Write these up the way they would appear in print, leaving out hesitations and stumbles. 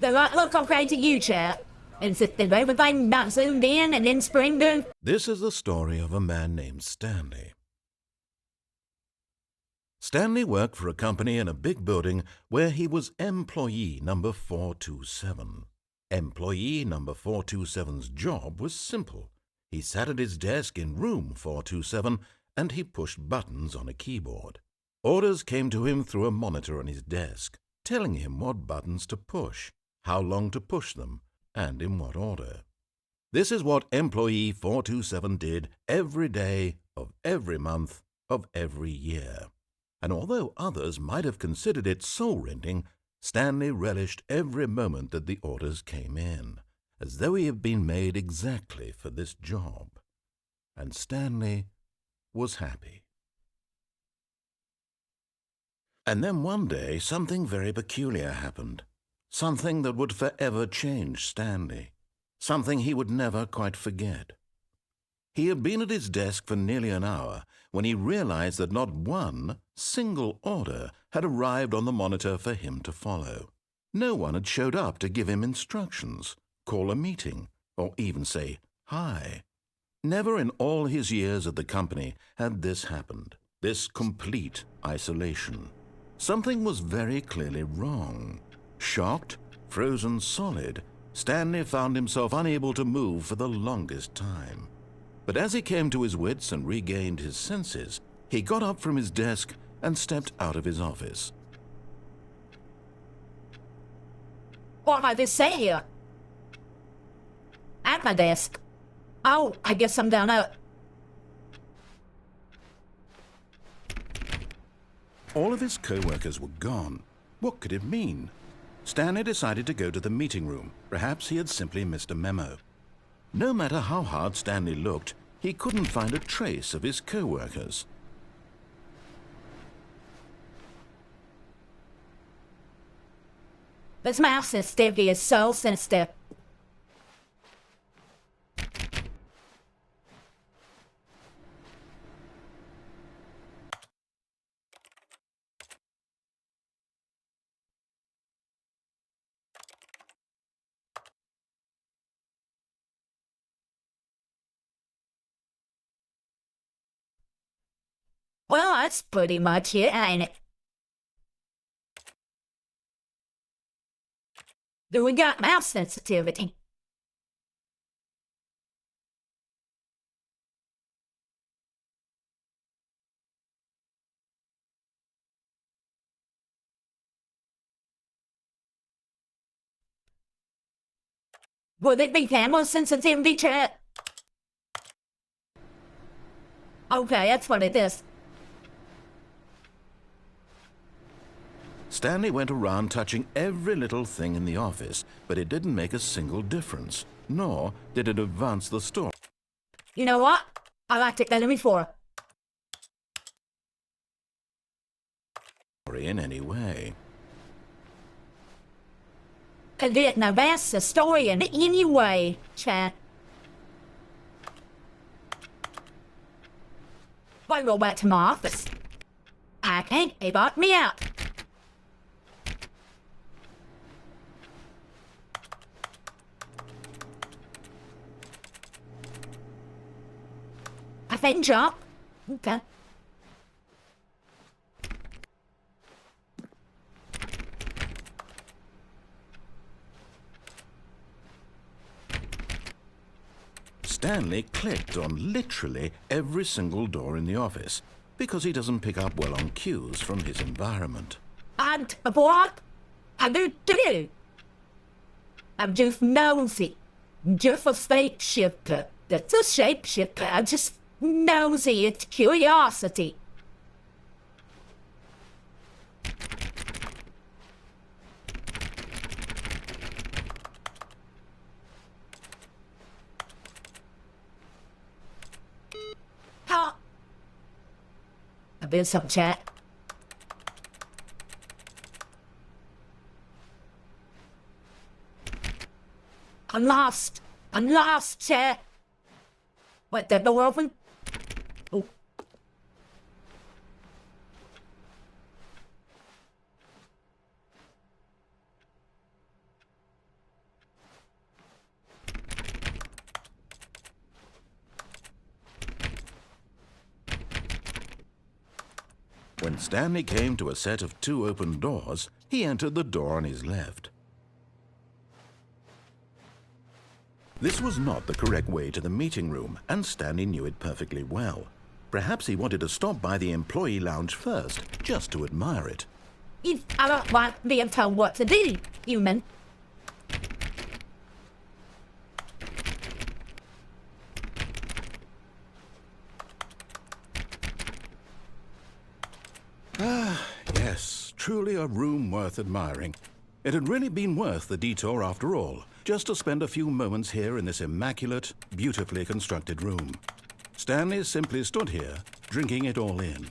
The right look okay to you, chap. Is it that everything about zoomed in and then spring? This is the story of a man named Stanley. Stanley worked for a company in a big building where he was employee number 427. Employee number 427's job was simple. He sat at his desk in room 427 and he pushed buttons on a keyboard. Orders came to him through a monitor on his desk, telling him what buttons to push, how long to push them, and in what order. This is what employee 427 did every day of every month of every year. And although others might have considered it soul-rending, Stanley relished every moment that the orders came in, as though he had been made exactly for this job. And Stanley was happy. And then one day something very peculiar happened, something that would forever change Stanley, something he would never quite forget. He had been at his desk for nearly an hour when he realized that not one single order had arrived on the monitor for him to follow. No one had showed up to give him instructions, call a meeting, or even say hi. Never in all his years at the company had this happened, this complete isolation. Something was very clearly wrong. Shocked, frozen solid, Stanley found himself unable to move for the longest time. But as he came to his wits and regained his senses, he got up from his desk and stepped out of his office. What did this say here? At my desk. Oh, I guess I'm down out. All of his co-workers were gone. What could it mean? Stanley decided to go to the meeting room. Perhaps he had simply missed a memo. No matter how hard Stanley looked, he couldn't find a trace of his co-workers. This mouse sensitivity is so sensitive. Well, that's pretty much it, ain't it? Do we got mouse sensitivity? Would it be camera sensitivity, chat? Okay, that's what it is. Stanley went around touching every little thing in the office, but it didn't make a single difference, nor did it advance the story. You know what? I like to get before. In any way. It didn't advance the story in any way, chat. I go back to my office. I can't they bought me out. I think jump. Okay. Stanley clicked on literally every single door in the office because he doesn't pick up well on cues from his environment. And what? I do. I'm just nosy. Just a spaceship. That's a shapeshifter. I'm just nosy. It's curiosity. How? A bit of some chat. I'm lost, chat. What, the door open? Oh. When Stanley came to a set of 2 open doors, he entered the door on his left. This was not the correct way to the meeting room, and Stanley knew it perfectly well. Perhaps he wanted to stop by the employee lounge first, just to admire it. I don't want being told what to do, human. Yes, truly a room worth admiring. It had really been worth the detour after all, just to spend a few moments here in this immaculate, beautifully constructed room. Stanley simply stood here, drinking it all in.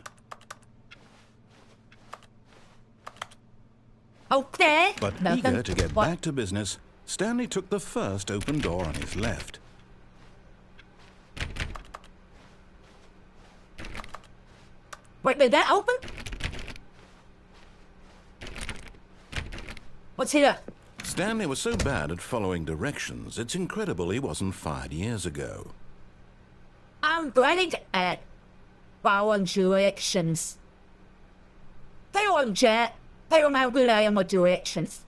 Okay. But eager to get back to business, Stanley took the first open door on his left. Wait, did that open? What's here? Stanley was so bad at following directions, it's incredible he wasn't fired years ago. I'm great at following directions. Tell them how good I am with directions.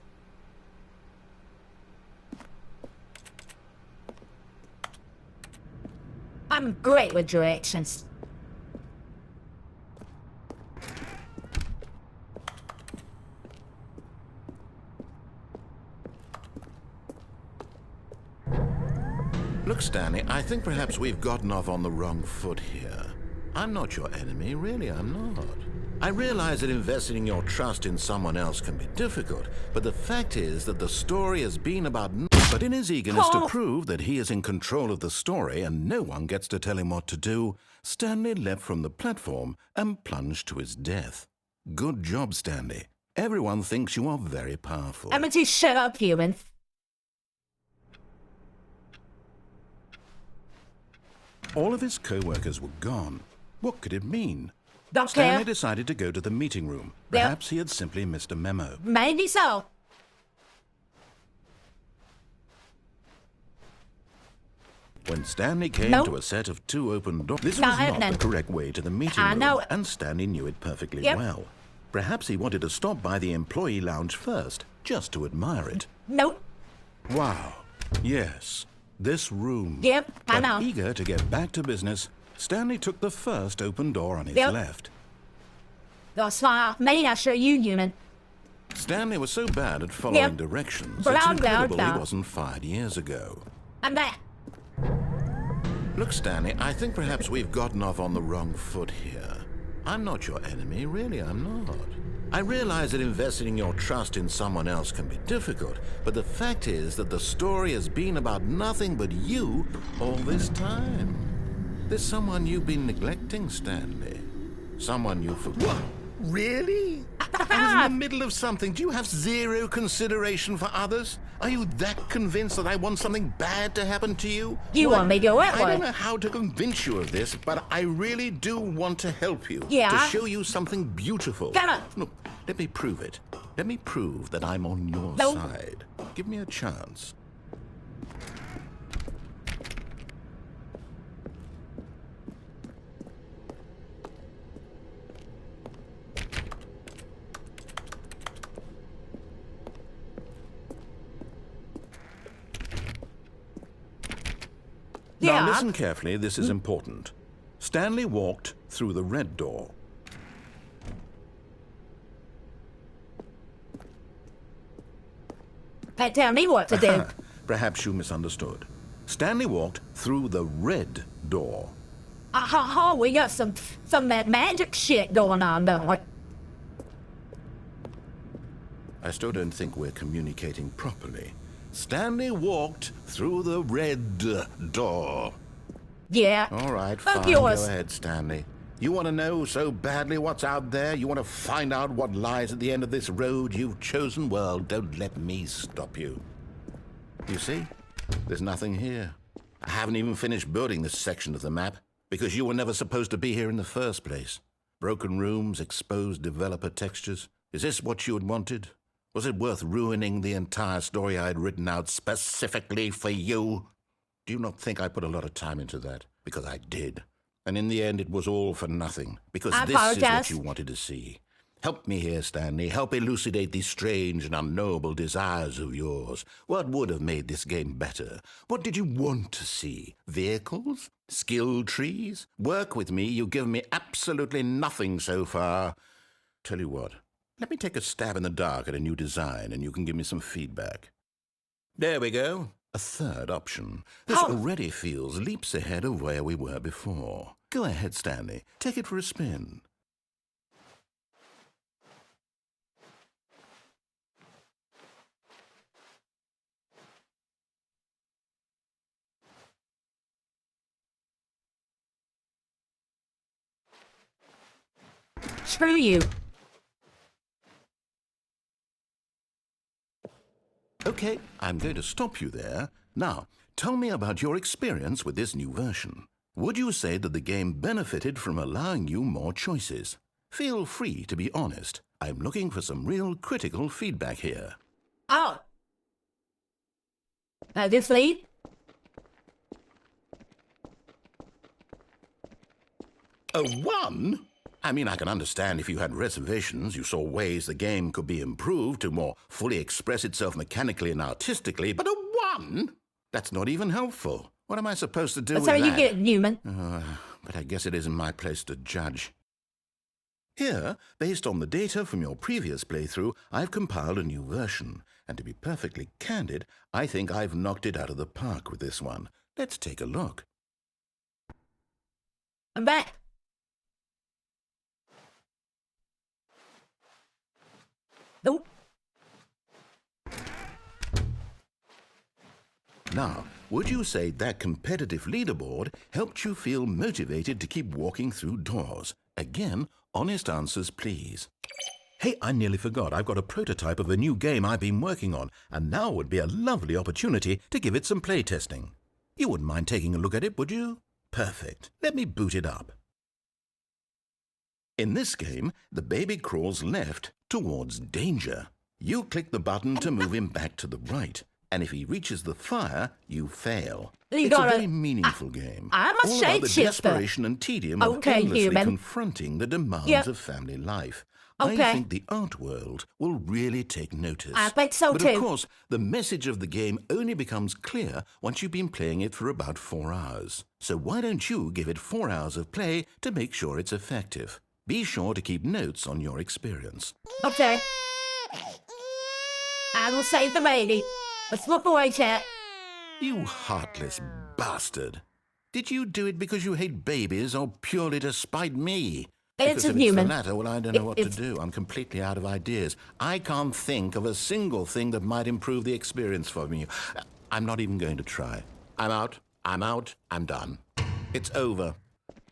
I'm great with directions. Look, Stanley, I think perhaps we've gotten off on the wrong foot here. I'm not your enemy, really, I'm not. I realize that investing your trust in someone else can be difficult, but the fact is that the story has been about... But in his eagerness to prove that he is in control of the story and no one gets to tell him what to do, Stanley leapt from the platform and plunged to his death. Good job, Stanley. Everyone thinks you are very powerful. Amity, shut up, human. All of his co-workers were gone. What could it mean? Don't Stanley care. decided to go to the meeting room. Yeah. Perhaps he had simply missed a memo. Maybe so. When Stanley came to a set of 2 open doors, this was Not not happening. the correct way to the meeting I room, know it. and Stanley knew it perfectly Yep. well. Perhaps he wanted to stop by the employee lounge first, just to admire it. Nope. Wow. Yes, this room. Yep, I But know. eager to get back to business, Stanley took the first open door on his Yep. left. That's why maybe I'll show you, human. Stanley was so bad at following Yep. directions, Blah, it's blah, incredible he blah. wasn't fired years ago. I'm back. Look, Stanley, I think perhaps we've gotten off on the wrong foot here. I'm not your enemy, really, I'm not. I realize that investing your trust in someone else can be difficult, but the fact is that the story has been about nothing but you all this time. There's someone you've been neglecting, Stanley. Someone you forgot. What? Really? I was in the middle of something. Do you have zero consideration for others? Are you that convinced that I want something bad to happen to you? You want me to go that I way? don't know how to convince you of this, but I really do want to help you. Yeah? To show you something beautiful. Come on. Look, let me prove it. Let me prove that I'm on your No. side. Give me a chance. Now Yeah. listen carefully, this is important. Stanley walked through the red door. Can't tell me what to do. Perhaps you misunderstood. Stanley walked through the red door. We got some magic shit going on, don't we? I still don't think we're communicating properly. Stanley walked through the red door. Yeah. All right, Fuck fine. yours. Go ahead, Stanley. You want to know so badly what's out there? You want to find out what lies at the end of this road you've chosen? Well, don't let me stop you. You see? There's nothing here. I haven't even finished building this section of the map because you were never supposed to be here in the first place. Broken rooms, exposed developer textures. Is this what you had wanted? Was it worth ruining the entire story I had written out specifically for you? Do you not think I put a lot of time into that? Because I did. And in the end, it was all for nothing, because I this is what apologize. you wanted to see. Help me here, Stanley. Help elucidate these strange and unknowable desires of yours. What would have made this game better? What did you want to see? Vehicles? Skill trees? Work with me. You've given me absolutely nothing so far. Tell you what, let me take a stab in the dark at a new design, and you can give me some feedback. There we go. A third option. This already feels leaps ahead of where we were before. Go ahead, Stanley. Take it for a spin. Screw you. Okay, I'm going to stop you there. Now, tell me about your experience with this new version. Would you say that the game benefited from allowing you more choices? Feel free to be honest. I'm looking for some real critical feedback here. Oh. This lead? A 1? I mean, I can understand if you had reservations, you saw ways the game could be improved to more fully express itself mechanically and artistically, but a 1? That's not even helpful. What am I supposed to do with that? That's how you get Newman. But I guess it isn't my place to judge. Here, based on the data from your previous playthrough, I've compiled a new version. And to be perfectly candid, I think I've knocked it out of the park with this one. Let's take a look. I'm back. Nope. Now, would you say that competitive leaderboard helped you feel motivated to keep walking through doors? Again, honest answers, please. Hey, I nearly forgot. I've got a prototype of a new game I've been working on, and now would be a lovely opportunity to give it some playtesting. You wouldn't mind taking a look at it, would you? Perfect. Let me boot it up. In this game, the baby crawls left towards danger. You click the button to move him back to the right, and if he reaches the fire, you fail. It's a very meaningful game. I'm a all about the shapeshifter. desperation and tedium of endlessly human. confronting the demands of family life. I think the art world will really take notice. I think so but too. Of course, the message of the game only becomes clear once you've been playing it for about 4 hours. So why don't you give it 4 hours of play to make sure it's effective? Be sure to keep notes on your experience. Okay. I will save the baby. Let's look away, chat. You heartless bastard. Did you do it because you hate babies or purely to spite me? It's Because if human. it's the latter, well, I don't know what to do. I'm completely out of ideas. I can't think of a single thing that might improve the experience for me. I'm not even going to try. I'm out. I'm done. It's over.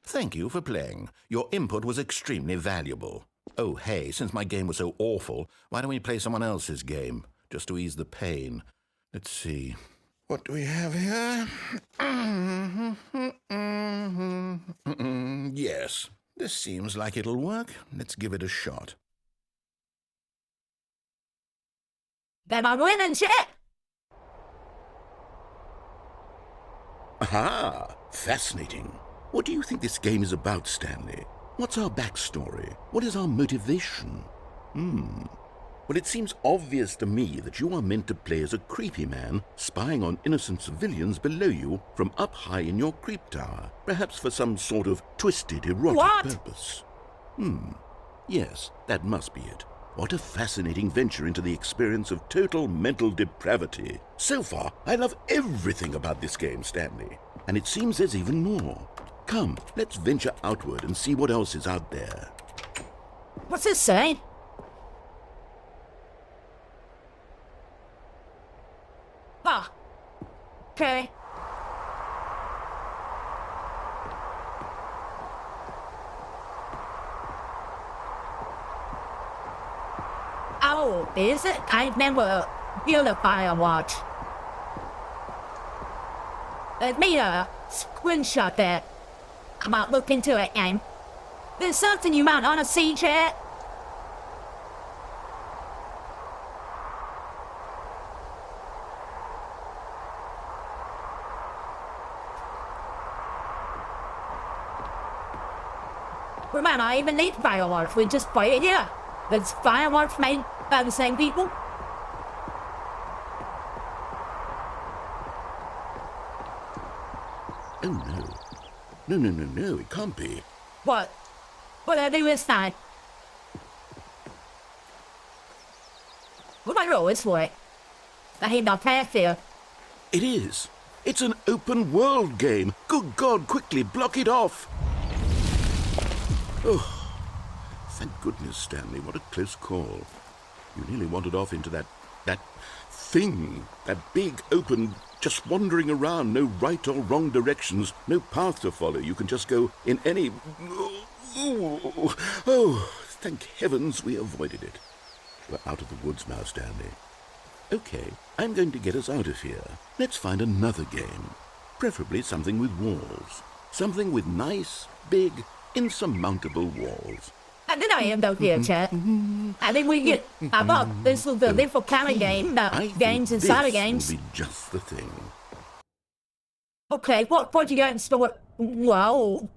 Thank you for playing. Your input was extremely valuable. Oh, hey, since my game was so awful, why don't we play someone else's game, just to ease the pain? Let's see. What do we have here? Yes, this seems like it'll work. Let's give it a shot. Then I'm winning, chat. Aha! Fascinating. What do you think this game is about, Stanley? What's our backstory? What is our motivation? Well, it seems obvious to me that you are meant to play as a creepy man spying on innocent civilians below you from up high in your creep tower, perhaps for some sort of twisted, erotic purpose. Yes, that must be it. What a fascinating venture into the experience of total mental depravity. So far, I love everything about this game, Stanley. And it seems there's even more. Come, let's venture outward and see what else is out there. What's this saying? Ah. Okay. Oh, is it? I've never built a fire watch. Let me screenshot that. I might look into it, and there's something you might want to see, chat. We might not even need fireworks, we just play it here. There's fireworks made by the same people. Oh, no. No, it can't be. What? What did I do this time? What am I roll this way? I hate not path here. It is. It's an open world game. Good God, quickly, block it off. Oh, thank goodness, Stanley. What a close call. You nearly wandered off into that thing. That big, open, just wandering around. No right or wrong directions. No path to follow. You can just go in any... Oh, thank heavens we avoided it. We're out of the woods now, Stanley. Okay, I'm going to get us out of here. Let's find another game. Preferably something with walls. Something with nice, big, insurmountable walls. And then I end up here, chat. I think we get... I thought this was the little kind of game. Games inside of games. This will be just the thing. Okay, what you got in store? Wow.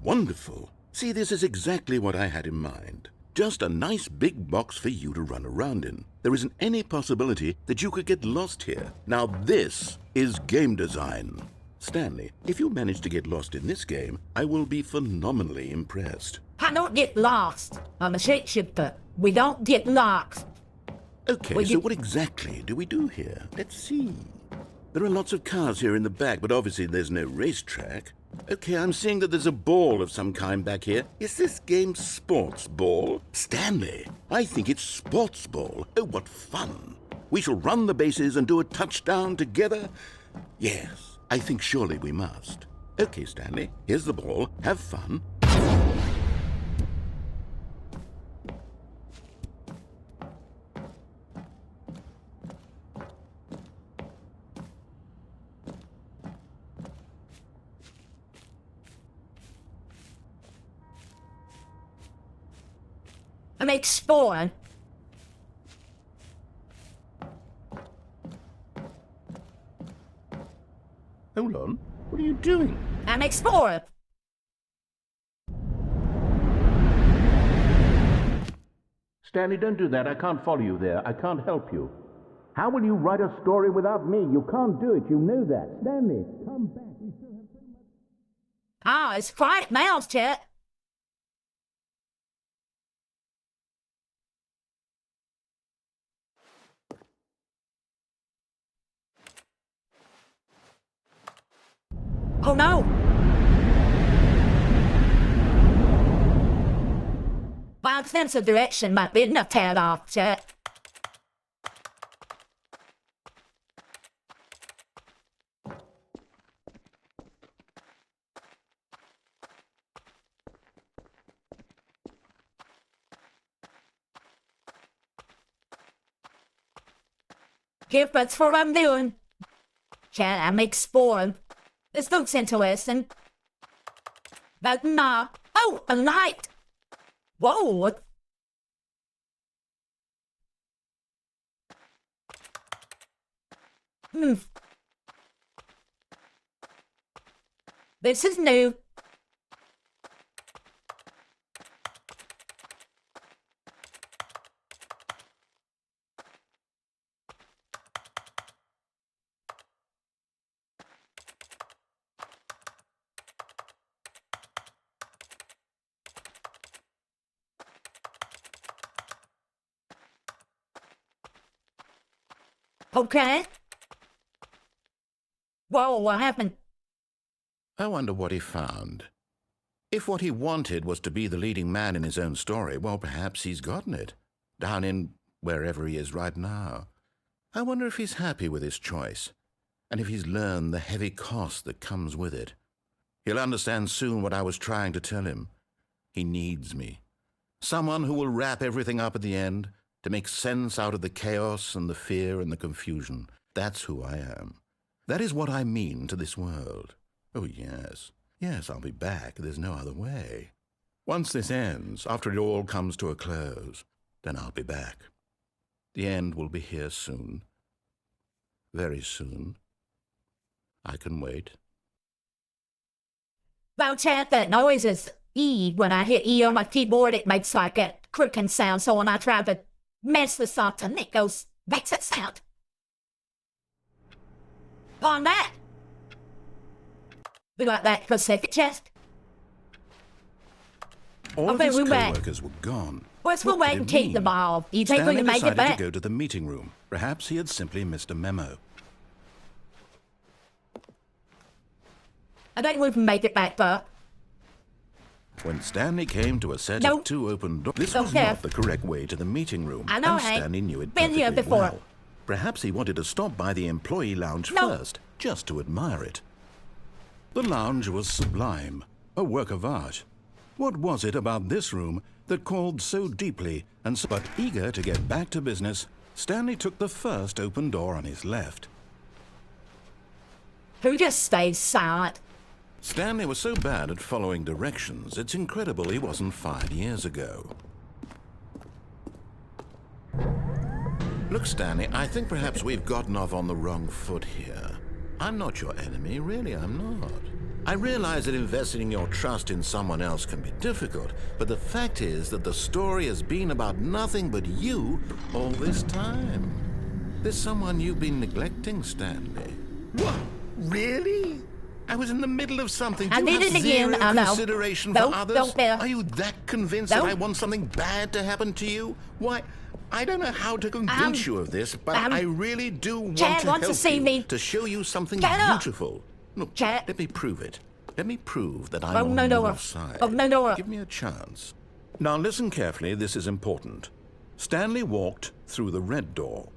Wonderful. See, this is exactly what I had in mind. Just a nice big box for you to run around in. There isn't any possibility that you could get lost here. Now this is game design. Stanley, if you manage to get lost in this game, I will be phenomenally impressed. I don't get lost. I'm a shapeshifter. We don't get lost. Okay, so what exactly do we do here? Let's see. There are lots of cars here in the back, but obviously there's no racetrack. Okay, I'm seeing that there's a ball of some kind back here. Is this game sports ball? Stanley, I think it's sports ball. Oh, what fun. We shall run the bases and do a touchdown together. Yes, I think surely we must. Okay, Stanley, here's the ball. Have fun. I'm exploring. Hold on. What are you doing? I'm exploring. Stanley, don't do that. I can't follow you there. I can't help you. How will you write a story without me? You can't do it. You know that. Stanley, come back. We still have so much... Ah, it's quiet now, chat. Oh no! My sense of direction might be enough tear off, chat. Give that's what I'm doing. Chat, I'm exploring. This looks interesting. But nah. Oh, a light! Whoa! This is new. Okay. Whoa, what happened? I wonder what he found. If what he wanted was to be the leading man in his own story, well, perhaps he's gotten it. Down in wherever he is right now. I wonder if he's happy with his choice, and if he's learned the heavy cost that comes with it. He'll understand soon what I was trying to tell him. He needs me. Someone who will wrap everything up at the end, to make sense out of the chaos and the fear and the confusion. That's who I am. That is what I mean to this world. Oh, yes. Yes, I'll be back. There's no other way. Once this ends, after it all comes to a close, then I'll be back. The end will be here soon. Very soon. I can wait. Well, chat, that noises. E. When I hit E on my keyboard, it makes like a clicking sound. So when I try to mess this up, and it makes that sound. On that. We got that Pacific chest. All of Okay, his we're back. co-workers were gone. Let's go What back could and it take the mean? ball. You think we Stanley can make it decided back? to go to the meeting room. Perhaps he had simply missed a memo. I think we can make it back, but When Stanley came to a set No. of two open doors, this Don't was care. not the correct way to the meeting room. I know, and Hank. Stanley knew it Been here perfectly before. well. Perhaps he wanted to stop by the employee lounge No. first, just to admire it. The lounge was sublime, a work of art. What was it about this room that called so deeply and so... But eager to get back to business, Stanley took the first open door on his left. who just stays silent? Stanley was so bad at following directions, it's incredible he wasn't 5 years ago. Look, Stanley, I think perhaps we've gotten off on the wrong foot here. I'm not your enemy, really, I'm not. I realize that investing your trust in someone else can be difficult, but the fact is that the story has been about nothing but you all this time. There's someone you've been neglecting, Stanley. What? Really? I was in the middle of something. I Do you did have it again, zero I know. consideration Nope, for others? don't care. Are you that convinced Nope. that I want something bad to happen to you? Why, I don't know how to convince you of this, but I really do want Chad to wants to help see you, me. to show you something Shut up. beautiful. Look, Chad. let me prove it. Let me prove that I'm Oh, on no, your no. side. Oh, no, no. Give me a chance. Now listen carefully, this is important. Stanley walked through the red door.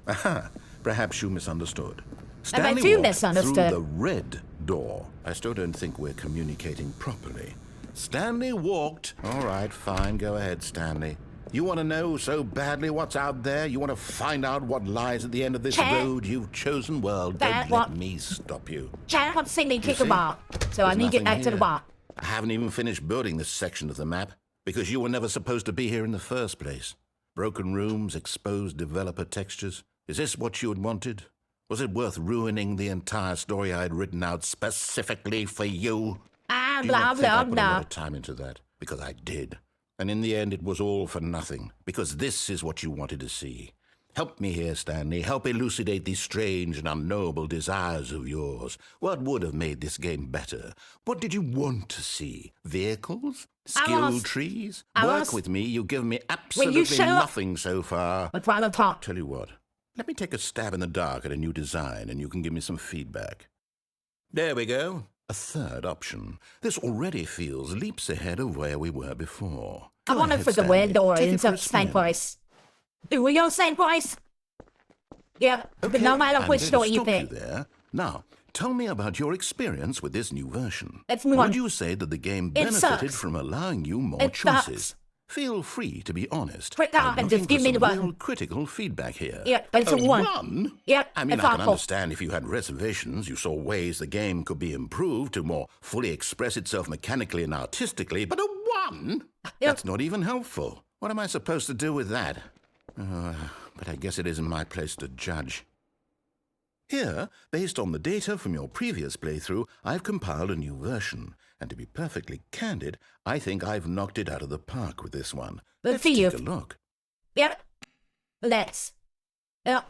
Aha, perhaps you misunderstood. Stanley you walked misunderstood. through the red door. I still don't think we're communicating properly. Stanley walked... All right, fine, go ahead, Stanley. You want to know so badly what's out there? You want to find out what lies at the end of this Chad. road you've chosen? Well, That don't what- let me stop you. Chad wants to see me kick see? a ball, so I There's need to get nothing back to the here. ball. I haven't even finished building this section of the map because you were never supposed to be here in the first place. Broken rooms, exposed developer textures. Is this what you had wanted? Was it worth ruining the entire story I had written out specifically for you? Ah, Do you blah, not think I blah, put a lot blah. of time into that? Because I did. And in the end, it was all for nothing. Because this is what you wanted to see. Help me here, Stanley. Help elucidate these strange and unknowable desires of yours. What would have made this game better? What did you want to see? Vehicles? Skill lost- trees? I Work lost- with me. You've given me Will you absolutely shut up? nothing so far. Let's rather talk. Tell you what. Let me take a stab in the dark at a new design, and you can give me some feedback. There we go. A third option. This already feels leaps ahead of where we were before. I Go want it ahead, for the Stanley. red door Take it ends for up a the same spin. place. Do we go same place? Yeah, but Okay, no matter I'm which going door to you stop pick. there. Now, tell me about your experience with this new version. Let's move on. Would you say that the game It benefited sucks. from allowing you more It choices? sucks. Feel free to be honest. Quick, I'm and looking just give for me the some button. real critical feedback here. Yeah, but it's a one. One? Yeah, I mean, it's I can awful. understand if you had reservations, you saw ways the game could be improved to more fully express itself mechanically and artistically, but a one? Yeah. That's not even helpful. What am I supposed to do with that? But I guess it isn't my place to judge. Here, based on the data from your previous playthrough, I've compiled a new version. And to be perfectly candid, I think I've knocked it out of the park with this one. Let's Let's see take you. a look. Yep. Let's. Yep.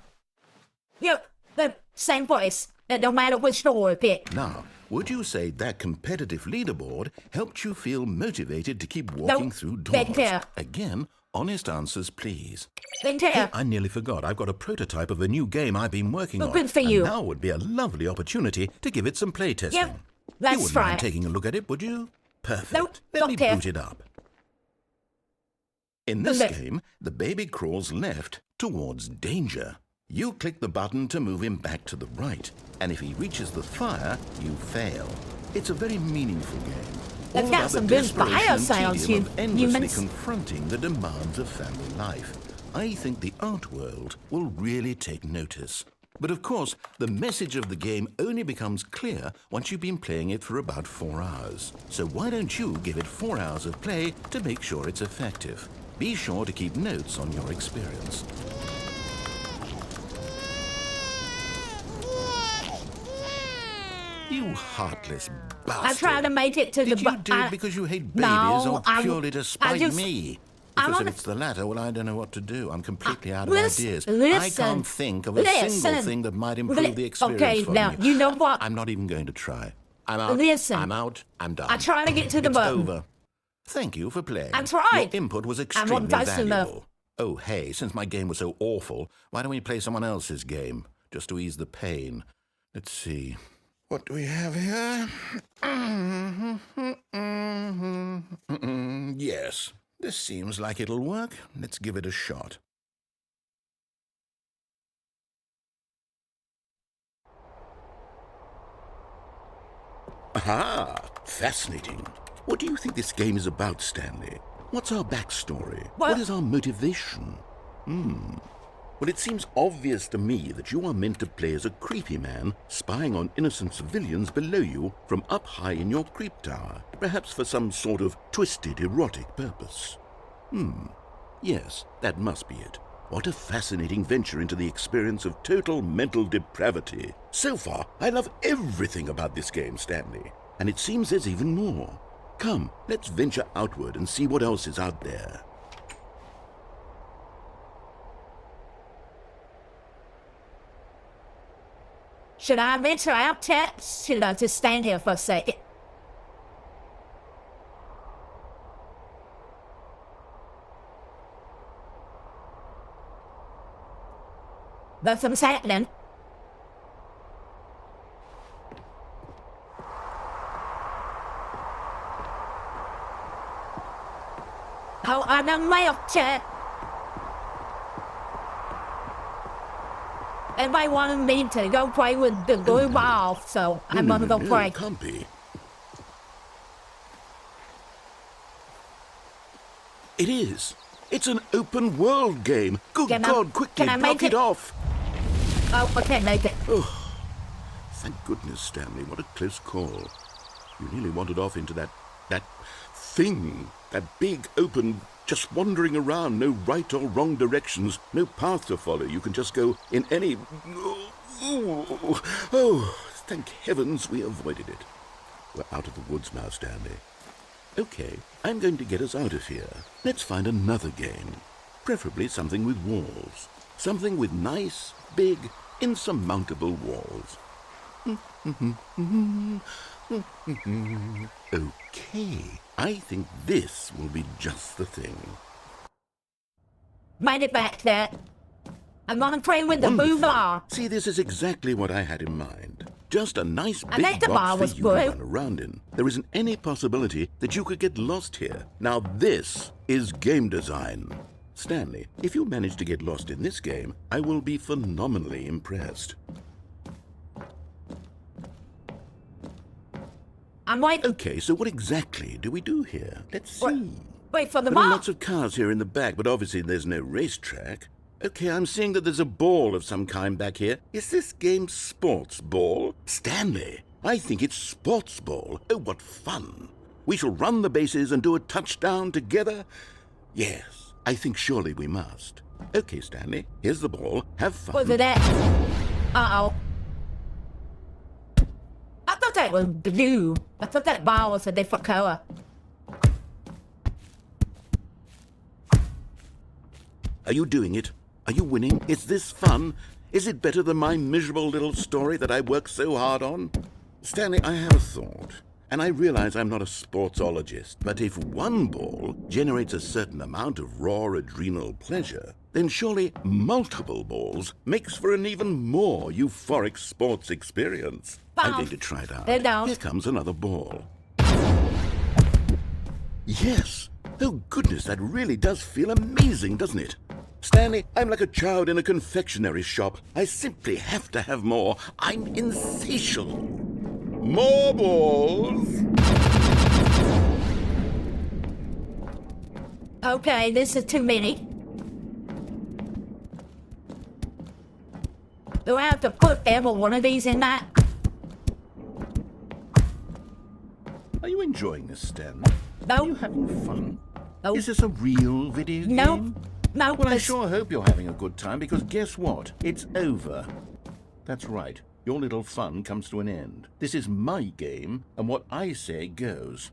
Yep. The same place. It don't matter which door we pick. Now, would you say that competitive leaderboard helped you feel motivated to keep walking through doors? Then care. Again, honest answers, please. Then there. I nearly forgot. I've got a prototype of a new game I've been working Well, on. good for and you. now would be a lovely opportunity to give it some playtesting. Yep. You Let's wouldn't try mind it. taking a look at it, would you? Perfect. Nope, Let don't me care. boot it up. In this Look. game, the baby crawls left towards danger. You click the button to move him back to the right, and if he reaches the fire, you fail. It's a very meaningful game. They've All got about some the good desperation fire and sounds, tedium of endlessly humans. confronting the demands of family life. I think the art world will really take notice. But of course, the message of the game only becomes clear once you've been playing it for about 4 hours. So why don't you give it 4 hours of play to make sure it's effective? Be sure to keep notes on your experience. You heartless bastard. I tried to make it to Did the... you do it because you hate babies No, or purely to spite me? Because if it's the latter, well, I don't know what to do. I'm completely out of ideas. I can't think of a single thing that might improve the experience for now, me. you know what? I'm not even going to try. I'm out. I'm out. I'm done. I tried to get to the button. Over. Thank you for playing. I tried. Your input was extremely valuable. Oh, hey, since my game was so awful, why don't we play someone else's game, just to ease the pain? Let's see. What do we have here? Yes, this seems like it'll work. Let's give it a shot. Aha! Fascinating. What do you think this game is about, Stanley? What's our backstory? What is our motivation? Well, it seems obvious to me that you are meant to play as a creepy man spying on innocent civilians below you from up high in your creep tower, perhaps for some sort of twisted, erotic purpose. Yes, that must be it. What a fascinating venture into the experience of total mental depravity. So far, I love everything about this game, Stanley. And it seems there's even more. Come, let's venture outward and see what else is out there. Should I venture out, chat? Should I just stand here for a second? Nothing's happening. Oh, I done left, chat. Everybody wanted me to go play with the blue ball, so I'm gonna go play. Can't be. It is. It's an open world game. Good God, quickly block it off. Oh, I can't make it. Oh, thank goodness, Stanley. What a close call. You nearly wandered off into that thing. That big, open, just wandering around. No right or wrong directions. No path to follow. You can just go in any... Oh, thank heavens we avoided it. We're out of the woods now, Stanley. Okay, I'm going to get us out of here. Let's find another game. Preferably something with walls. Something with nice, big, insurmountable walls. Okay, I think this will be just the thing. Mind it back, Dad. I'm gonna play with the blue ball. See, this is exactly what I had in mind. Just a nice big the ball box was for you blue. to run around in. There isn't any possibility that you could get lost here. Now this is game design. Stanley, if you manage to get lost in this game, I will be phenomenally impressed. I'm like... Okay, so what exactly do we do here? Let's see. Wait for the There ball. are lots of cars here in the back, but obviously there's no racetrack. Okay, I'm seeing that there's a ball of some kind back here. Is this game sports ball? Stanley, I think it's sports ball. Oh, what fun. We shall run the bases and do a touchdown together? Yes, I think surely we must. Okay, Stanley, here's the ball. Have fun. Was it that? Uh-oh. I thought that was blue. I thought that ball was a different color. Are you doing it? Are you winning? Is this fun? Is it better than my miserable little story that I worked so hard on? Stanley, I have a thought. And I realize I'm not a sportsologist, but if one ball generates a certain amount of raw adrenal pleasure, then surely multiple balls makes for an even more euphoric sports experience. I'm going to try it out. Here comes another ball. Yes! Oh goodness, that really does feel amazing, doesn't it? Stanley, I'm like a child in a confectionery shop. I simply have to have more. I'm insatiable. More balls! Okay, this is too many. Do I have to put every one of these in that? Are you enjoying this, Stanley? No. Are you having fun? No. Is this a real video game? No. No. Well, I sure hope you're having a good time, because guess what? It's over. That's right. your little fun comes to an end. This is my game, and what I say goes.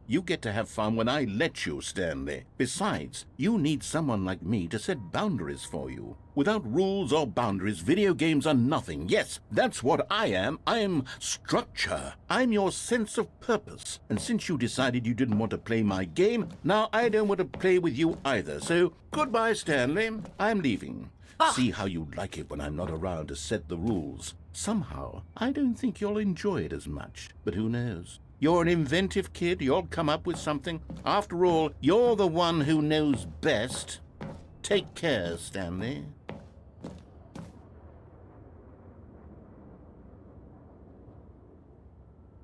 You get to have fun when I let you, Stanley. Besides, you need someone like me to set boundaries for you. Without rules or boundaries, video games are nothing. Yes, that's what I am. I'm structure. I'm your sense of purpose. And since you decided you didn't want to play my game, now I don't want to play with you either. So, goodbye, Stanley. I'm leaving. See how you like it when I'm not around to set the rules. Somehow, I don't think you'll enjoy it as much. But who knows? You're an inventive kid. You'll come up with something. After all, you're the one who knows best. Take care, Stanley.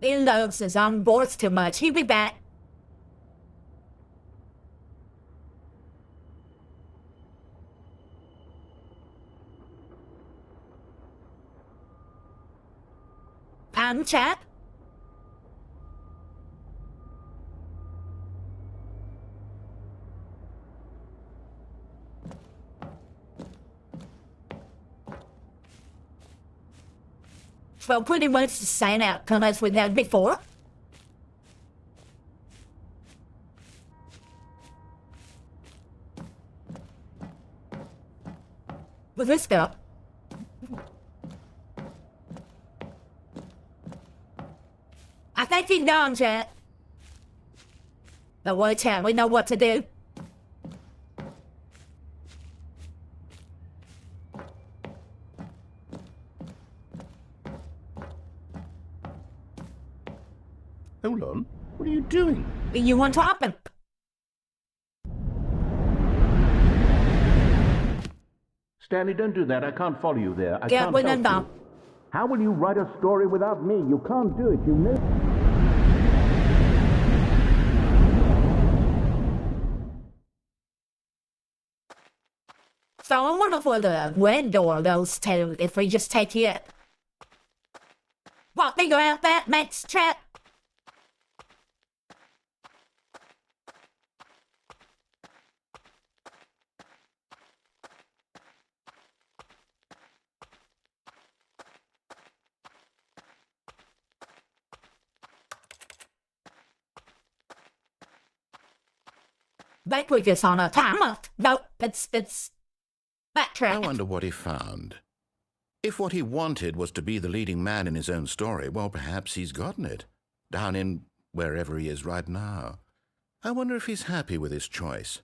He loves his own boards too much. He'll be back. Chat. Well, pretty much the same outcome as we had before. With this stuff. I think he's done, Chat. Don't worry, Chat, we know what to do. Hold on. What are you doing? You want to happen? Stanley, don't do that. I can't follow you there. I Yeah, can't we help know. you. How will you write a story without me? You can't do it, you know. So I wonder for the window those two if we just take it. What, figure out that, Max, Chat? Back with this on a timer. No, it's backtrack. I wonder what he found. If what he wanted was to be the leading man in his own story, well, perhaps he's gotten it. Down in wherever he is right now. I wonder if he's happy with his choice,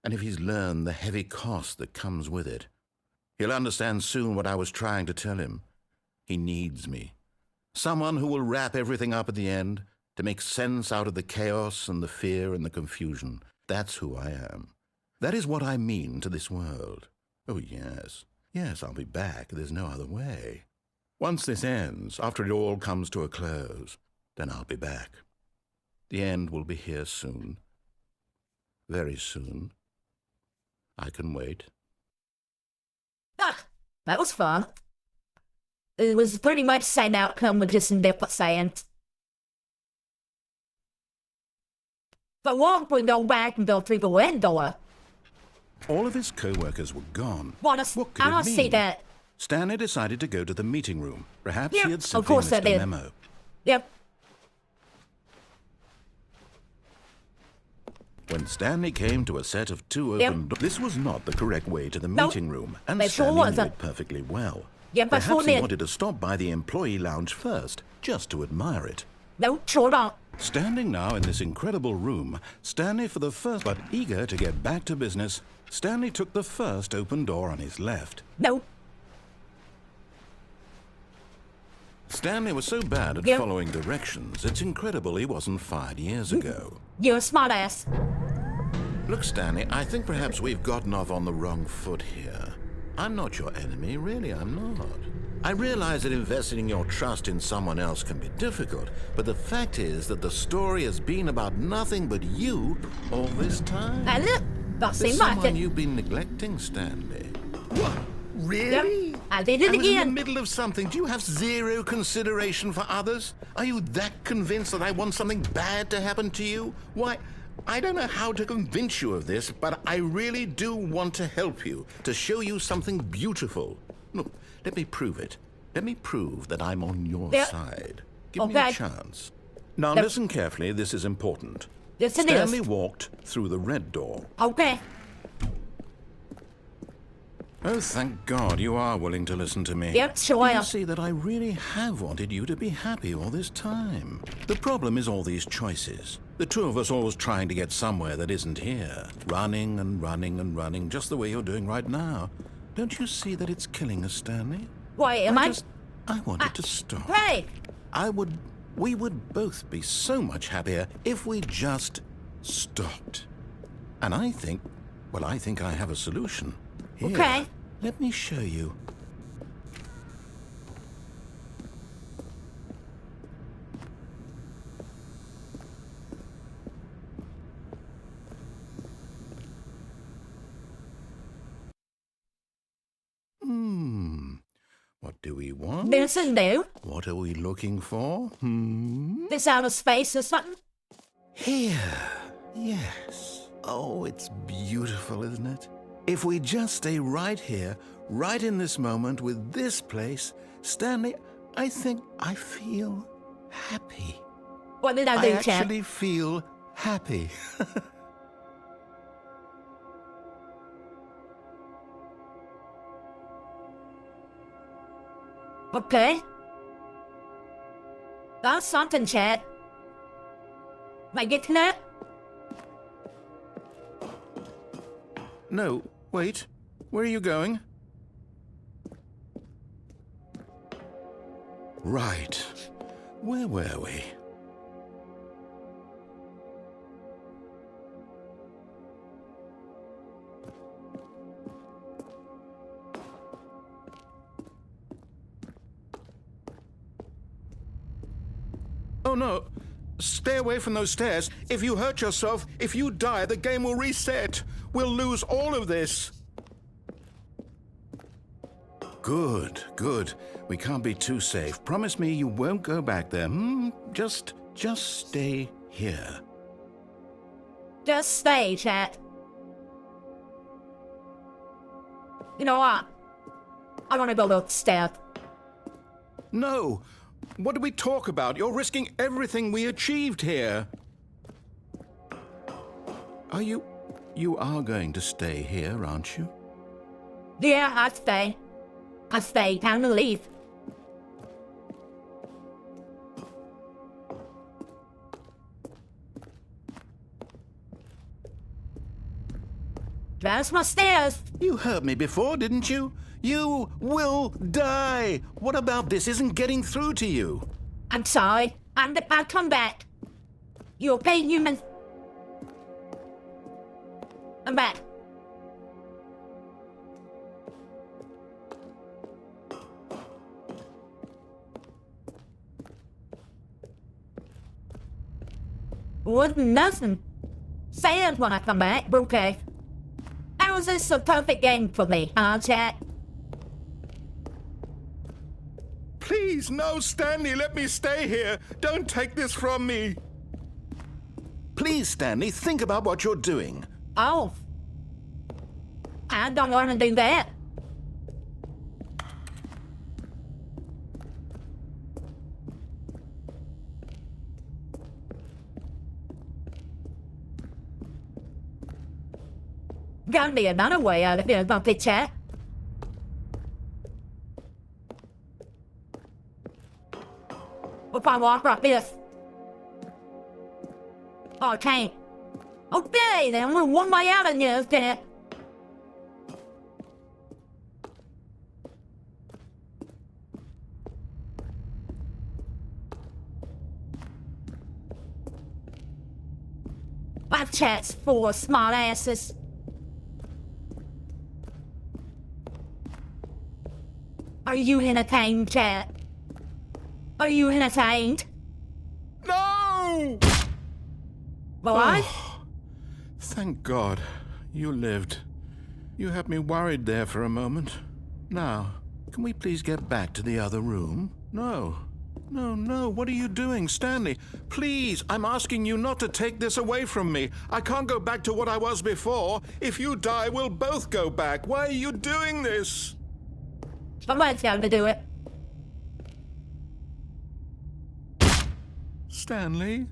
and if he's learned the heavy cost that comes with it. He'll understand soon what I was trying to tell him. He needs me. Someone who will wrap everything up at the end, to make sense out of the chaos and the fear and the confusion. That's who I am. That is what I mean to this world. Oh, yes. Yes, I'll be back. There's no other way. Once this ends, after it all comes to a close, then I'll be back. The end will be here soon. Very soon. I can wait. Ah, that was fun. It was pretty much the same outcome with just in different sayings. But once we go back and go through the window. All of his co-workers were gone. What could I it don't mean? see that. Stanley decided to go to the meeting room. Perhaps Yeah, he had of simply course I missed a did. memo. Yep. When Stanley came to a set of two Yep. open doors, this was not the correct way to the Nope. meeting room, and It sure Stanley knew wasn't. it perfectly well. Yep, I sure Perhaps he did. wanted to stop by the employee lounge first, just to admire it. No, sure not. Standing now in this incredible room, Stanley for the first, but eager to get back to business, Stanley took the first open door on his left. No. Stanley was so bad at Yep. following directions, it's incredible he wasn't fired years ago. You're a smartass. Look, Stanley, I think perhaps we've gotten off on the wrong foot here. I'm not your enemy, really, I'm not. I realize that investing your trust in someone else can be difficult, but the fact is that the story has been about nothing but you all this time. And look, that There's seemed like someone it. you've been neglecting, Stanley. Really? Yep. I did it I was in the again. middle of something. Do you have zero consideration for others? Are you that convinced that I want something bad to happen to you? Why, I don't know how to convince you of this, but I really do want to help you, to show you something beautiful. Look, let me prove it. Let me prove that I'm on your Yeah. side. Give me Okay. a chance. Now Yeah. listen carefully, this is important. Yes, it Stanley is. walked through the red door. Okay. Oh, thank God you are willing to listen to me. Yep, sure. You see that I really have wanted you to be happy all this time. The problem is all these choices. The two of us always trying to get somewhere that isn't here. Running and running and running, just the way you're doing right now. Don't you see that it's killing us, Stanley? Wait, am I? I wanted to stop. Hey! We would both be so much happier if we just stopped. And I think I have a solution. Here, Okay. let me show you. What do we want? This is new. What are we looking for? This outer space or something? Here. Yes. Oh, it's beautiful, isn't it? If we just stay right here, right in this moment with this place, Stanley, I think I feel happy. What did I I do, chap? actually feel happy. Okay. That's something, Chad. Mày get that? No, wait. Where are you going? Right. Where were we? Oh no! Stay away from those stairs. If you hurt yourself, if you die, the game will reset. We'll lose all of this. Good, good. We can't be too safe. Promise me you won't go back there. Just stay here. Just stay, Chad. You know what? I want to build a stair. No! What do we talk about? You're risking everything we achieved here. You are going to stay here, aren't you? Yeah, I stay. I stay. Time to leave. There's my stairs. You heard me before, didn't you? You will die! What about this isn't getting through to you? I'm sorry. I'll come back. You okay, human? I'm back. Wasn't nothing. Sad when I come back, but okay. How is this a perfect game for me, huh, Jack? Please, no, Stanley, let me stay here. Don't take this from me. Please, Stanley, think about what you're doing. Oh. I don't want to do that. Gotta be another way out of here, don't it, Chad? If I walk like this. Oh, I can't. Okay, then only one way out of here, Chad. My chat's full of smart asses. Are you entertained, chat? Are you entertained? No! What? Thank God you lived. You had me worried there for a moment. Now, can we please get back to the other room? No. No, what are you doing, Stanley? Please, I'm asking you not to take this away from me. I can't go back to what I was before. If you die, we'll both go back. Why are you doing this? Somebody's going to do it. Stanley,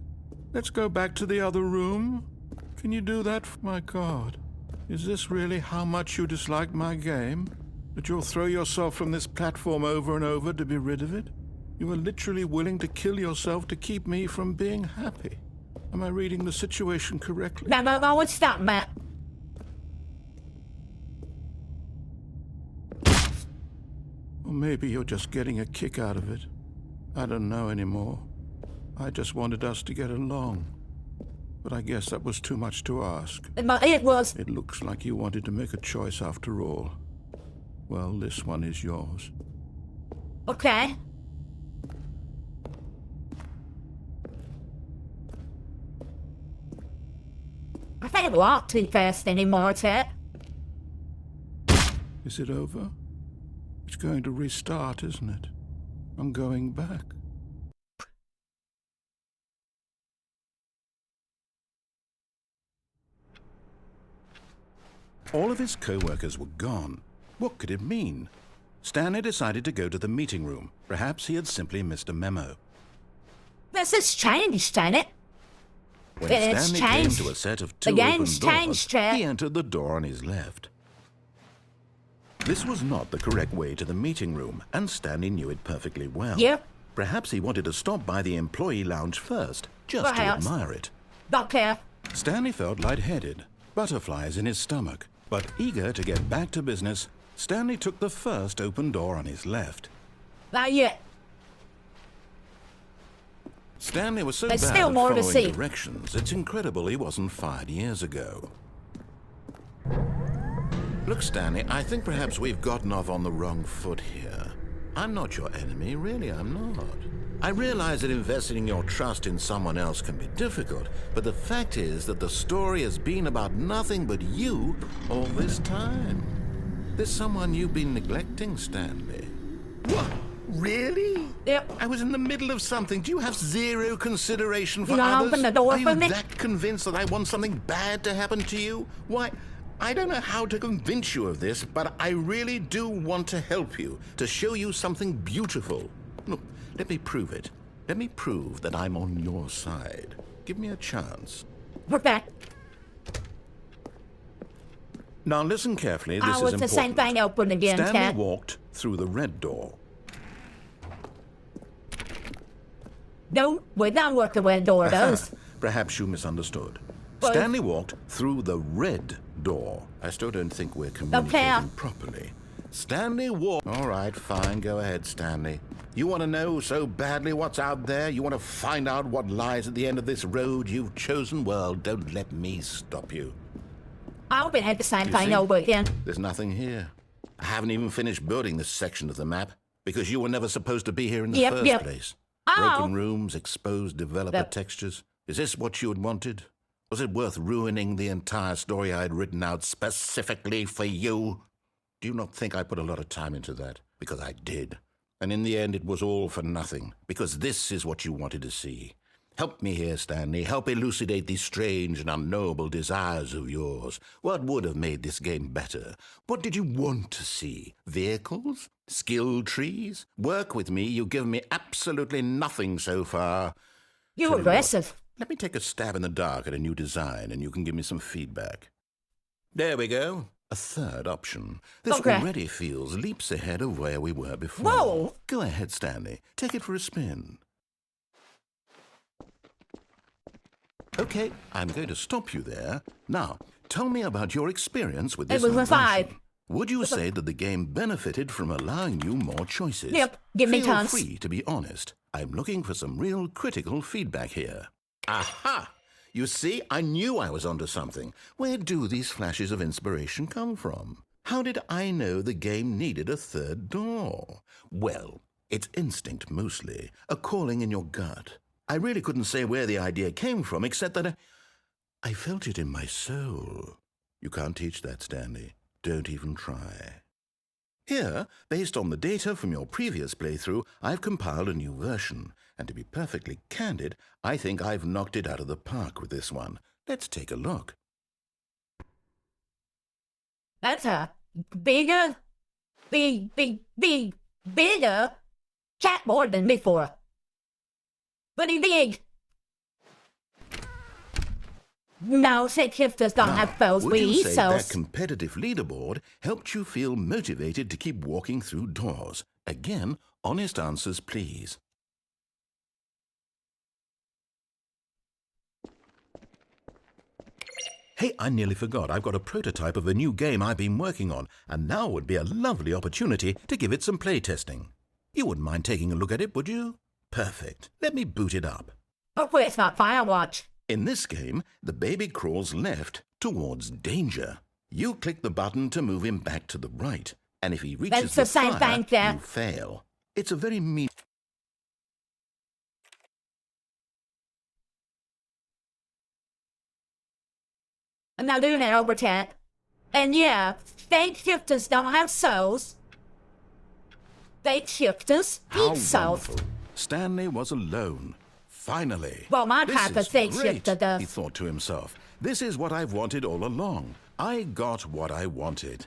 let's go back to the other room. Can you do that? My God, is this really how much you dislike my game? That you'll throw yourself from this platform over and over to be rid of it? You are literally willing to kill yourself to keep me from being happy. Am I reading the situation correctly? No, it's not, Matt. Or maybe you're just getting a kick out of it. I don't know anymore. I just wanted us to get along. But I guess that was too much to ask. It was. It looks like you wanted to make a choice after all. Well, this one is yours. Okay. I can't walk too fast anymore, Ted. Is it over? It's going to restart, isn't it? I'm going back. All of his co-workers were gone. What could it mean? Stanley decided to go to the meeting room. Perhaps he had simply missed a memo. This has changed, ain't it? When It's Stanley changed. came to a set of The two game's open doors, changed, Ted. he entered the door on his left. This was not the correct way to the meeting room, and Stanley knew it perfectly well. Yep. Perhaps he wanted to stop by the employee lounge first, just Perhaps. to admire it. Okay. Stanley felt lightheaded, butterflies in his stomach, but eager to get back to business, Stanley took the first open door on his left. Not yet. Stanley was so There's bad still at more to following see. directions, it's incredible he wasn't fired years ago. Look, Stanley, I think perhaps we've gotten off on the wrong foot here. I'm not your enemy, really, I'm not. I realize that investing your trust in someone else can be difficult, but the fact is that the story has been about nothing but you all this time. There's someone you've been neglecting, Stanley. What? Really? Yep. I was in the middle of something. Do you have zero consideration for You gonna others? open the door Are you for me? that convinced that I want something bad to happen to you? Why, I don't know how to convince you of this, but I really do want to help you, to show you something beautiful. Look, let me prove it. Let me prove that I'm on your side. Give me a chance. Okay. Now listen carefully, this is Oh, it's important. the same thing open again, Stanley Ted. walked through the red door. No, we're not working with door those. Perhaps you misunderstood. Well- Stanley walked through the red door. I still don't think we're communicating properly. Stanley walked... All right, fine. Go ahead, Stanley. You want to know so badly what's out there? You want to find out what lies at the end of this road you've chosen? Well, don't let me stop you. I'll be had the same You thing see? over again. There's nothing here. I haven't even finished building this section of the map because you were never supposed to be here in the Yep, first yep. place. Oh. Broken rooms, exposed developer Yep. textures. Is this what you had wanted? Was it worth ruining the entire story I had written out specifically for you? Do you not think I put a lot of time into that? Because I did. And in the end, it was all for nothing. Because this is what you wanted to see. Help me here, Stanley. Help elucidate these strange and unknowable desires of yours. What would have made this game better? What did you want to see? Vehicles? Skill trees? Work with me. You've given me absolutely nothing so far. You Tell you aggressive. Let me take a stab in the dark at a new design, and you can give me some feedback. There we go. A third option. This Okay. already feels leaps ahead of where we were before. Whoa! Go ahead, Stanley. Take it for a spin. Okay, I'm going to stop you there. Now, tell me about your experience with It this was a version. 5. Would you say that the game benefited from allowing you more choices? Yep, give me Feel tons. free to be honest. I'm looking for some real critical feedback here. Aha! You see, I knew I was onto something. Where do these flashes of inspiration come from? How did I know the game needed a third door? Well, it's instinct mostly, a calling in your gut. I really couldn't say where the idea came from, except that I felt it in my soul. You can't teach that, Stanley. Don't even try. Here, based on the data from your previous playthrough, I've compiled a new version. And to be perfectly candid, I think I've knocked it out of the park with this one. Let's take a look. That's a bigger, bigger cat more than before. Pretty big. No, shapeshifters don't have souls. Would We you eat say that souls. competitive leaderboard helped you feel motivated to keep walking through doors? Again, honest answers, please. Hey, I nearly forgot. I've got a prototype of a new game I've been working on, and now would be a lovely opportunity to give it some playtesting. You wouldn't mind taking a look at it, would you? Perfect. Let me boot it up. Oh, where's not Firewatch? In this game, the baby crawls left towards danger. You click the button to move him back to the right, and if he reaches That's the same fire, thing there. you fail. It's a very mean... Now do that over chat. And yeah, shapeshifters don't have souls. Shapeshifters How eat souls. wonderful. Stanley was alone. Finally. Well, my This type of is shapeshifter great, does. he thought to himself. This is what I've wanted all along. I got what I wanted.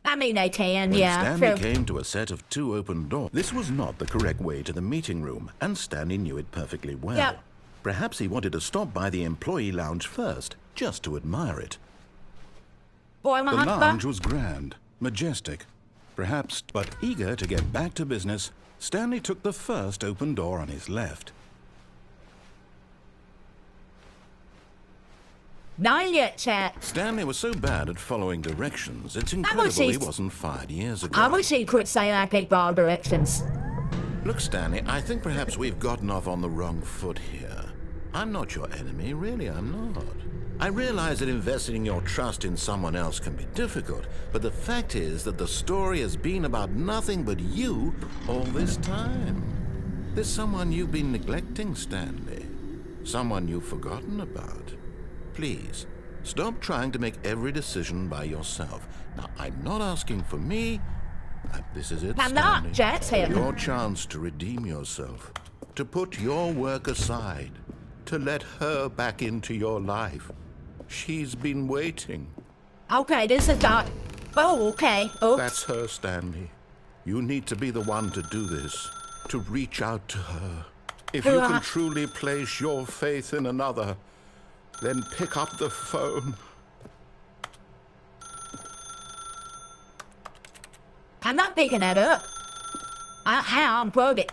I mean, they can, When yeah. Stanley True. came to a set of 2 open doors, this was not the correct way to the meeting room, and Stanley knew it perfectly well. Yeah. Perhaps he wanted to stop by the employee lounge first, just to admire it. Boy, The my lounge was grand, majestic, perhaps, but eager to get back to business, Stanley took the first open door on his left. Not yet, chat. Stanley was so bad at following directions, it's incredible he he's- wasn't fired years ago. I wish he could say I take all directions. Look, Stanley, I think perhaps we've gotten off on the wrong foot here. I'm not your enemy, really, I'm not. I realize that investing your trust in someone else can be difficult, but the fact is that the story has been about nothing but you all this time. There's someone you've been neglecting, Stanley. Someone you've forgotten about. Please, stop trying to make every decision by yourself. Now, I'm not asking for me. This is it, I'm not, Stanley. Jack's here. Your chance to redeem yourself, to put your work aside, to let her back into your life. She's been waiting. Okay, this is not... Oh, okay. Oops. That's her, Stanley. You need to be the one to do this, to reach out to her. If you can truly place your faith in another, then pick up the phone. I'm not picking that up. How unplug it?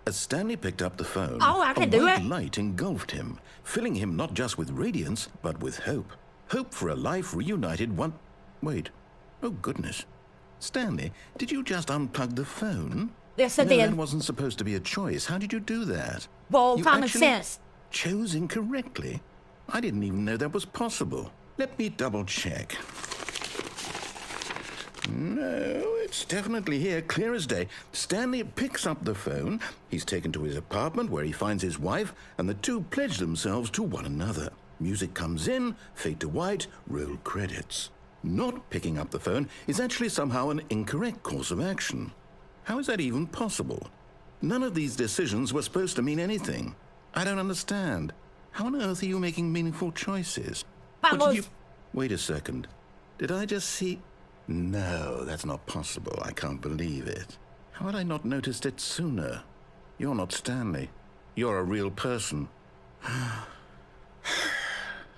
As Stanley picked up the phone, Oh, I can do white it. light engulfed him, filling him not just with radiance, but with hope. Hope for a life reunited one... Wait. Oh, goodness. Stanley, did you just unplug the phone? Yes, I No, did. that wasn't supposed to be a choice. How did you do that? Well, You common actually sense. chose incorrectly. I didn't even know that was possible. Let me double check. No, it's definitely here, clear as day. Stanley picks up the phone. He's taken to his apartment where he finds his wife, and the two pledge themselves to one another. Music comes in, fade to white, roll credits. Not picking up the phone is actually somehow an incorrect course of action. How is that even possible? None of these decisions were supposed to mean anything. I don't understand. How on earth are you making meaningful choices? What did you... Wait a second. Did I just see... No, that's not possible. I can't believe it. How had I not noticed it sooner? You're not Stanley. You're a real person.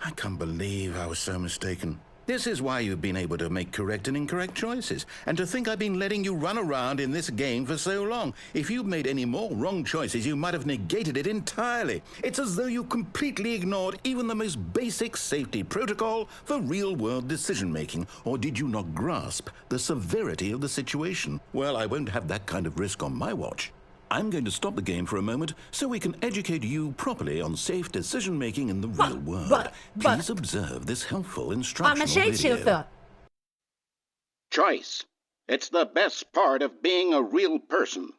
I can't believe I was so mistaken. This is why you've been able to make correct and incorrect choices. And to think I've been letting you run around in this game for so long. If you'd made any more wrong choices, you might have negated it entirely. It's as though you completely ignored even the most basic safety protocol for real-world decision-making. Or did you not grasp the severity of the situation? Well, I won't have that kind of risk on my watch. I'm going to stop the game for a moment so we can educate you properly on safe decision-making in the real world. Please observe this helpful instructional I'm a video. shapeshifter. Choice. It's the best part of being a real person.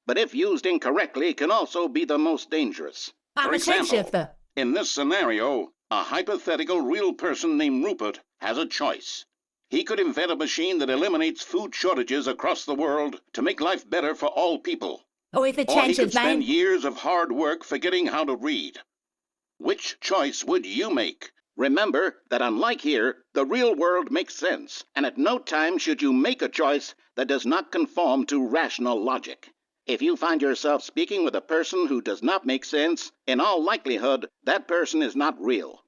But if used incorrectly, it can also be the most dangerous. I'm For a example, shapeshifter. in this scenario, a hypothetical real person named Rupert has a choice. He could invent a machine that eliminates food shortages across the world to make life better for all people. Oh, if it Or he changes could his name. spend years of hard work forgetting how to read. Which choice would you make? Remember that unlike here, the real world makes sense, and at no time should you make a choice that does not conform to rational logic. If you find yourself speaking with a person who does not make sense, in all likelihood, that person is not real.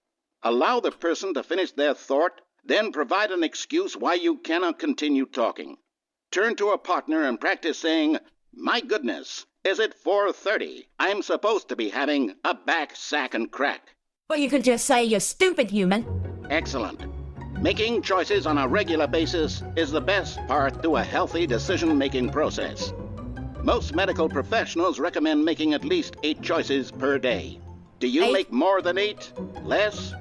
Allow the person to finish their thought, then provide an excuse why you cannot continue talking. Turn to a partner and practice saying, "My goodness, is it 4:30? I'm supposed to be having a back, sack, and crack." Or you can just say you're stupid, human. Excellent. Making choices on a regular basis is the best part to a healthy decision-making process. Most medical professionals recommend making at least 8 choices per day. Do you 8? make more than 8? Less?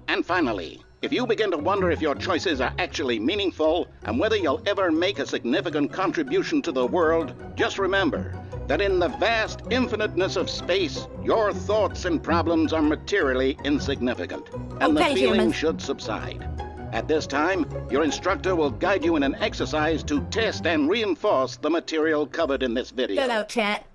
And finally, if you begin to wonder if your choices are actually meaningful and whether you'll ever make a significant contribution to the world, just remember that in the vast infiniteness of space, your thoughts and problems are materially insignificant, and Okay, the feeling human. should subside. At this time, your instructor will guide you in an exercise to test and reinforce the material covered in this video. Hello, chat.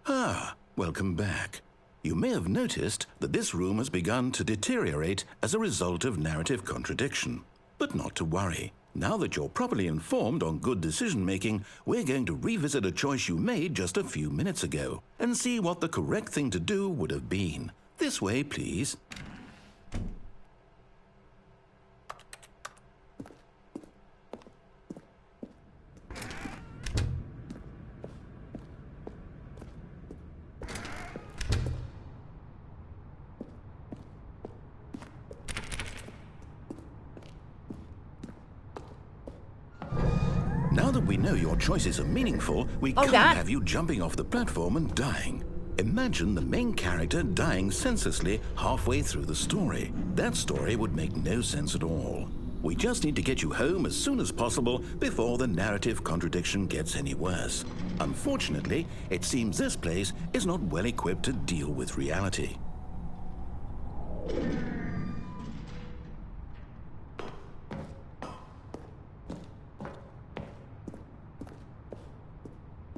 Ah, welcome back. You may have noticed that this room has begun to deteriorate as a result of narrative contradiction. But not to worry. Now that you're properly informed on good decision-making, we're going to revisit a choice you made just a few minutes ago and see what the correct thing to do would have been. This way, please. Now that we know your choices are meaningful, we can't Dad. have you jumping off the platform and dying. Imagine the main character dying senselessly halfway through the story. That story would make no sense at all. We just need to get you home as soon as possible before the narrative contradiction gets any worse. Unfortunately, it seems this place is not well equipped to deal with reality.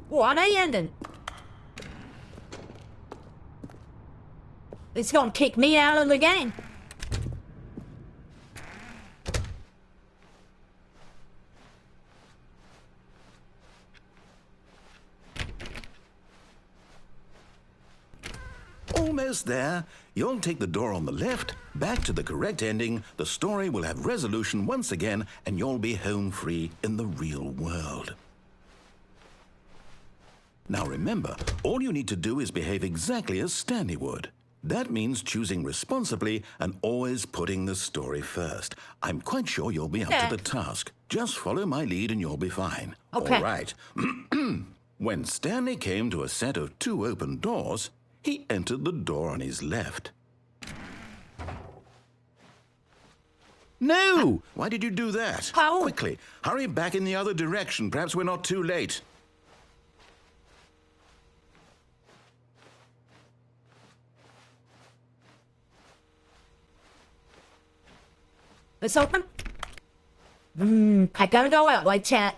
What a ending. It's gonna kick me out of the game. Almost there. You'll take the door on the left, back to the correct ending, the story will have resolution once again, and you'll be home free in the real world. Now remember, all you need to do is behave exactly as Stanley would. That means choosing responsibly and always putting the story first. I'm quite sure you'll be up to the task. Just follow my lead and you'll be fine. Okay. All right. When Stanley came to a set of 2 open doors, he entered the door on his left. No! Why did you do that? How? Quickly, hurry back in the other direction. Perhaps we're not too late. It's open. I gotta go out, like chat.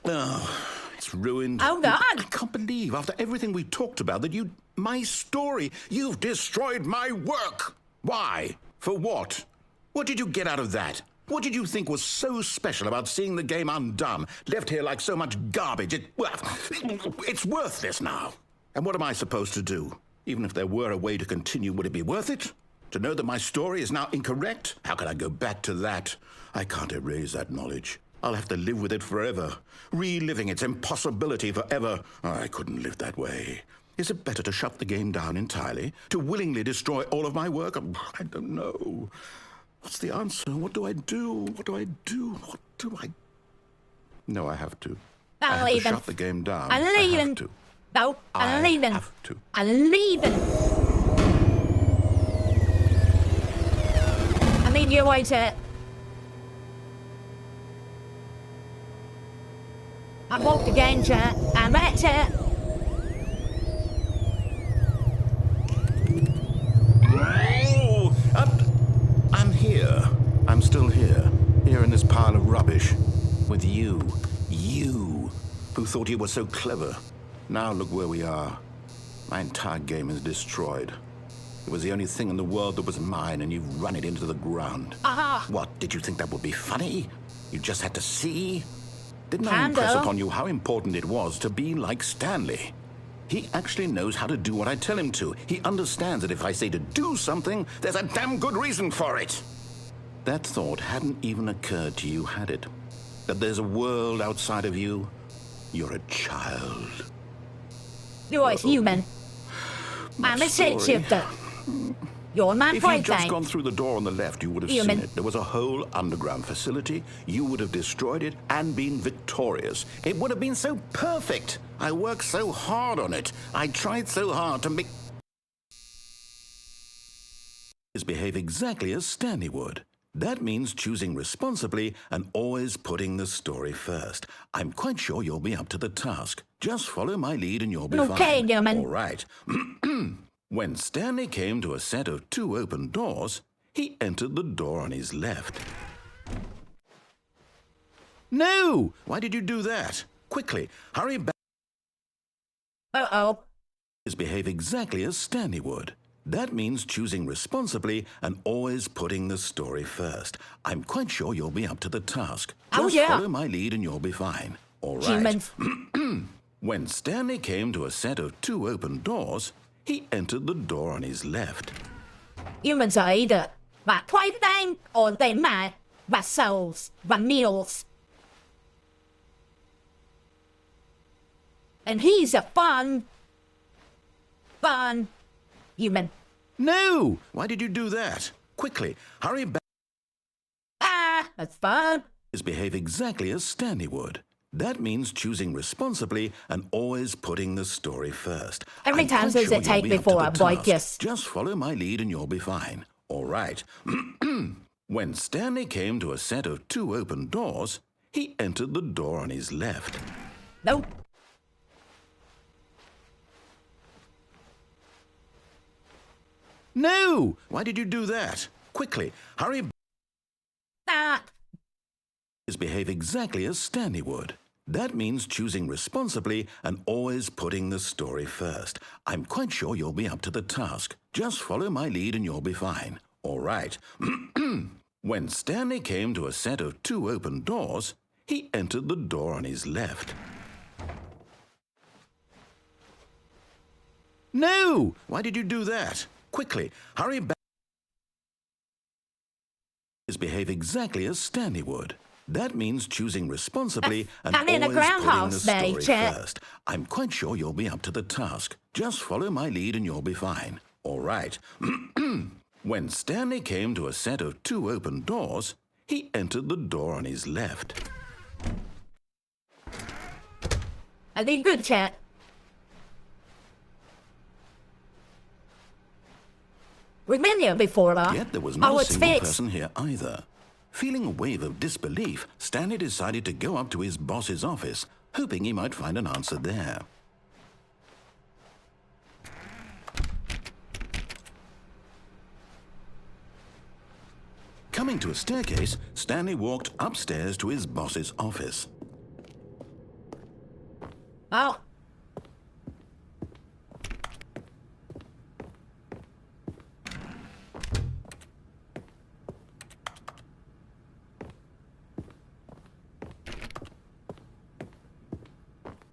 Oh, it's ruined. Oh, God. I can't believe, after everything we talked about, that my story, you've destroyed my work. Why? For what? What did you get out of that? What did you think was so special about seeing the game undone, left here like so much garbage? It's worthless now. And what am I supposed to do? Even if there were a way to continue, would it be worth it? To know that my story is now incorrect? How can I go back to that? I can't erase that knowledge. I'll have to live with it forever, reliving its impossibility forever. I couldn't live that way. Is it better to shut the game down entirely? To willingly destroy all of my work? I don't know. What's the answer? What do I do? What do I do? What do I... No, I have to. I have to shut the game down. I'm leaving. I have to. No, I'm leaving. I have to. I'm leaving. I need your way, chat. I walked the game, chat. I'm at chat. Oh, I'm here. I'm still here. Here in this pile of rubbish. With you. You, who thought you were so clever. Now look where we are. My entire game is destroyed. It was the only thing in the world that was mine, and you've run it into the ground. What, did you think that would be funny? You just had to see? Didn't I impress upon you how important it was to be like Stanley? He actually knows how to do what I tell him to. He understands that if I say to do something, there's a damn good reason for it. That thought hadn't even occurred to you, had it? That there's a world outside of you? You're a child. You're a human. I'm a shapeshifter. You're my If you'd just gone through the door on the left, you would have seen it. There was a whole underground facility. You would have destroyed it and been victorious. It would have been so perfect. I worked so hard on it. I tried so hard to make... behave exactly as Stanley would. That means choosing responsibly and always putting the story first. I'm quite sure you'll be up to the task. Just follow my lead and you'll be fine. Okay, Newman. All right. When Stanley came to a set of 2 open doors, he entered the door on his left. No! Why did you do that? Quickly, hurry back. Uh-oh. Behave exactly as Stanley would. That means choosing responsibly and always putting the story first. I'm quite sure you'll be up to the task. Just follow my lead and you'll be fine. All right. Humans. When Stanley came to a set of 2 open doors, he entered the door on his left. Humans are either và thoái đen or they mad và souls và meals. And he's a fun human. No! Why did you do that? Quickly, hurry back. That's fun. Behave exactly as Stanley would. That means choosing responsibly and always putting the story first. How many times does it take before I bite this? Just follow my lead and you'll be fine. All right. When Stanley came to a set of 2 open doors, he entered the door on his left. Nope. No! Why did you do that? Quickly, hurry back. Behave exactly as Stanley would. That means choosing responsibly and always putting the story first. I'm quite sure you'll be up to the task. Just follow my lead and you'll be fine. All right. When Stanley came to a set of 2 open doors, he entered the door on his left. No! Why did you do that? Quickly, hurry back. Behave exactly as Stanley would. That means choosing responsibly and always putting the story first. I'm quite sure you'll be up to the task. Just follow my lead and you'll be fine. All right. When Stanley came to a set of 2 open doors, he entered the door on his left. I think good, chat. We've been here before, though. Yet there was not a single person here either. Feeling a wave of disbelief, Stanley decided to go up to his boss's office, hoping he might find an answer there. Coming to a staircase, Stanley walked upstairs to his boss's office. Oh.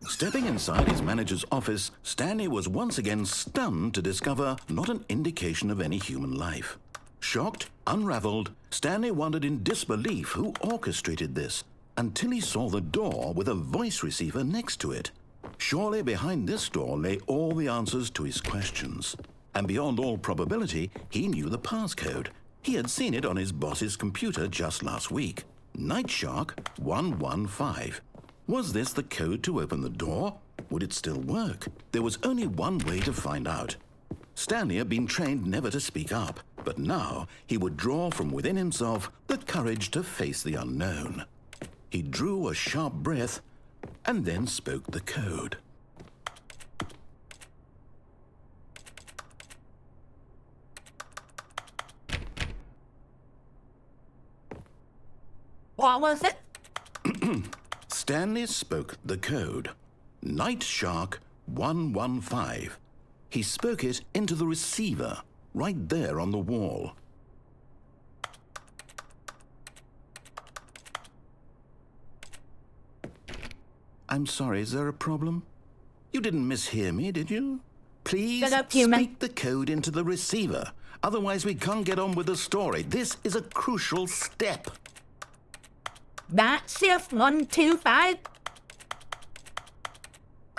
Stepping inside his manager's office, Stanley was once again stunned to discover not an indication of any human life. Shocked, unraveled, Stanley wondered in disbelief who orchestrated this, until he saw the door with a voice receiver next to it. Surely behind this door lay all the answers to his questions. And beyond all probability, he knew the passcode. He had seen it on his boss's computer just last week. Night Shark 115. Was this the code to open the door? Would it still work? There was only one way to find out. Stanley had been trained never to speak up, but now he would draw from within himself the courage to face the unknown. He drew a sharp breath and then spoke the code. What was it? Stanley spoke the code. Night Shark 115. He spoke it into the receiver, right there on the wall. I'm sorry, is there a problem? You didn't mishear me, did you? Please Shut up, human. speak the code into the receiver. Otherwise, we can't get on with the story. This is a crucial step. That's shift 125.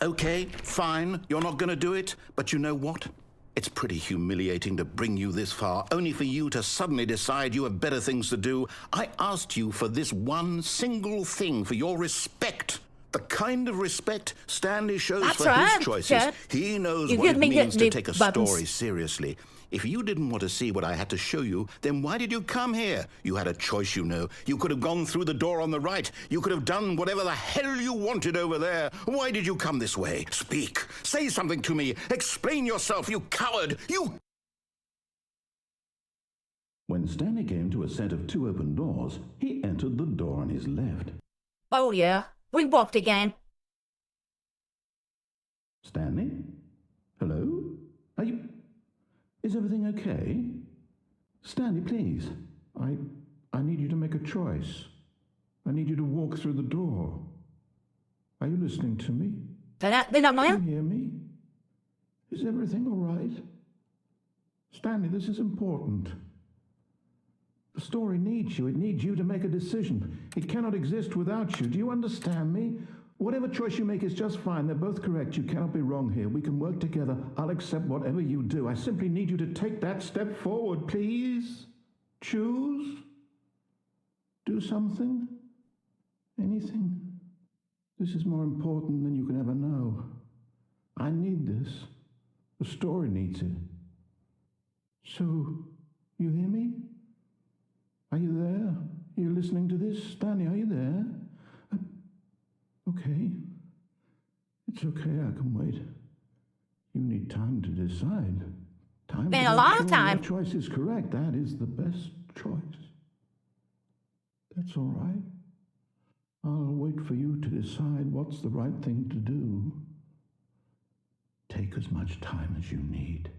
Okay, fine, you're not going to do it, but you know what? It's pretty humiliating to bring you this far, only for you to suddenly decide you have better things to do. I asked you for this one single thing, for your respect. The kind of respect Stanley shows That's for right, his choices. Chad. He knows You what it give me means the to take a buttons. story seriously. If you didn't want to see what I had to show you, then why did you come here? You had a choice, you know. You could have gone through the door on the right. You could have done whatever the hell you wanted over there. Why did you come this way? Speak. Say something to me. Explain yourself, you coward. You... When Stanley came to a set of 2 open doors, he entered the door on his left. Oh yeah, we walked again. Stanley? Hello? Are you... Is everything okay? Stanley, please. I need you to make a choice. I need you to walk through the door. Are you listening to me? Then I'm Can you on. hear me? Is everything all right? Stanley, this is important. The story needs you. It needs you to make a decision. It cannot exist without you. Do you understand me? Whatever choice you make is just fine. They're both correct. You cannot be wrong here. We can work together. I'll accept whatever you do. I simply need you to take that step forward, please. Choose. Do something. Anything. This is more important than you can ever know. I need this. The story needs it. So, you hear me? Are you there? Are you listening to this? Stanley, are you there? Okay. It's okay, I can wait. You need time to decide. Time Been to a make long sure time. Your choice is correct. That is the best choice. That's all right. I'll wait for you to decide what's the right thing to do. Take as much time as you need.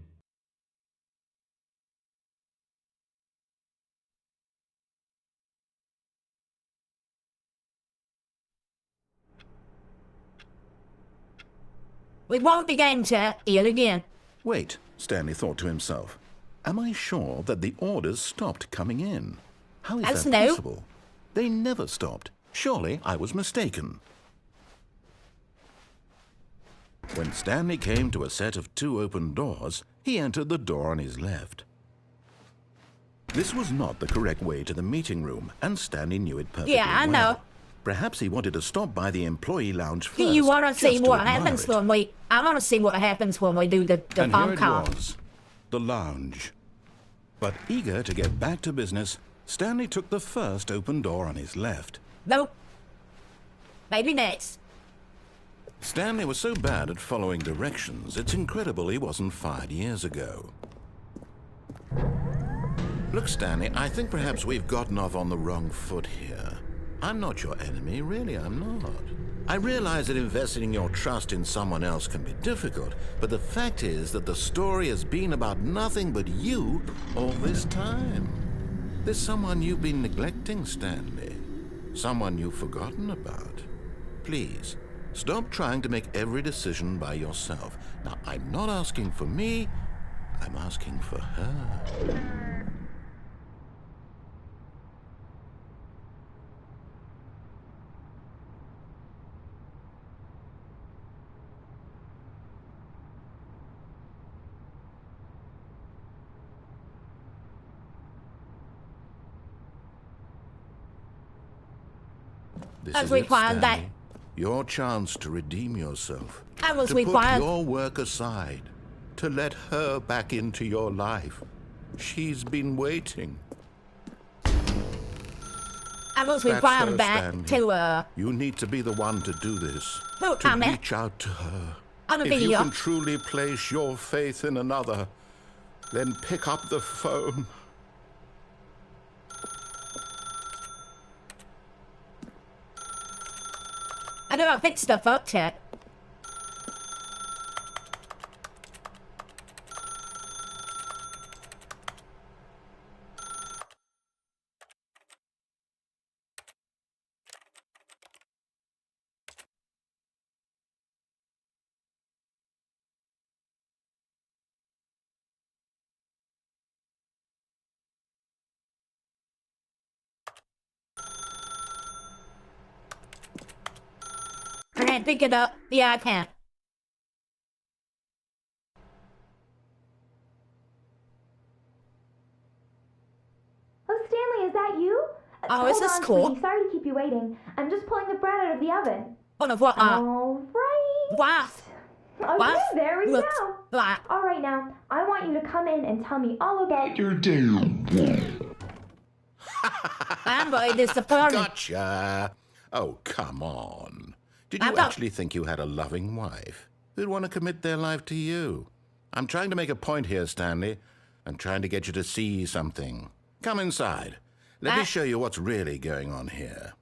We walked again, Chad. Here again. Wait, Stanley thought to himself. Am I sure that the orders stopped coming in? How is That's that no. possible? They never stopped. Surely I was mistaken. When Stanley came to a set of 2 open doors, he entered the door on his left. This was not the correct way to the meeting room, and Stanley knew it perfectly Yeah, I well. know. Perhaps he wanted to stop by the employee lounge first. You want to see just to what admire happens it. when we... I want to see what happens when we do the And phone here call. it was, the lounge. But eager to get back to business, Stanley took the first open door on his left. Nope. Maybe next. Stanley was so bad at following directions, it's incredible he wasn't fired years ago. Look, Stanley, I think perhaps we've gotten off on the wrong foot here. I'm not your enemy, really, I'm not. I realize that investing your trust in someone else can be difficult, but the fact is that the story has been about nothing but you all this time. There's someone you've been neglecting, Stanley. Someone you've forgotten about. Please, stop trying to make every decision by yourself. Now, I'm not asking for me, I'm asking for her. This As is we it, find that- Stanley. Your chance to redeem yourself. As to we put find- your work aside. To let her back into your life. She's been waiting. I was That's required her, back Stanley. to You need to be the one to do this. Look, to I'm at- reach out to her. on a If you video. can truly place your faith in another, then pick up the phone. I don't know, pick stuff up, Chad. can't pick it up. Yeah, I can. Oh, Stanley, is that you? Oh, is Hold this on, cool? sweetie. Sorry to keep you waiting. I'm just pulling the bread out of the oven. Oh, no, what? All right. What? Okay, What? there we Look, go. what? All right, now, I want you to come in and tell me all about your I'm very disappointed. Gotcha! Oh, come on. Did I you thought- actually think you had a loving wife who'd want to commit their life to you? I'm trying to make a point here, Stanley. I'm trying to get you to see something. Come inside. Let me show you what's really going on here.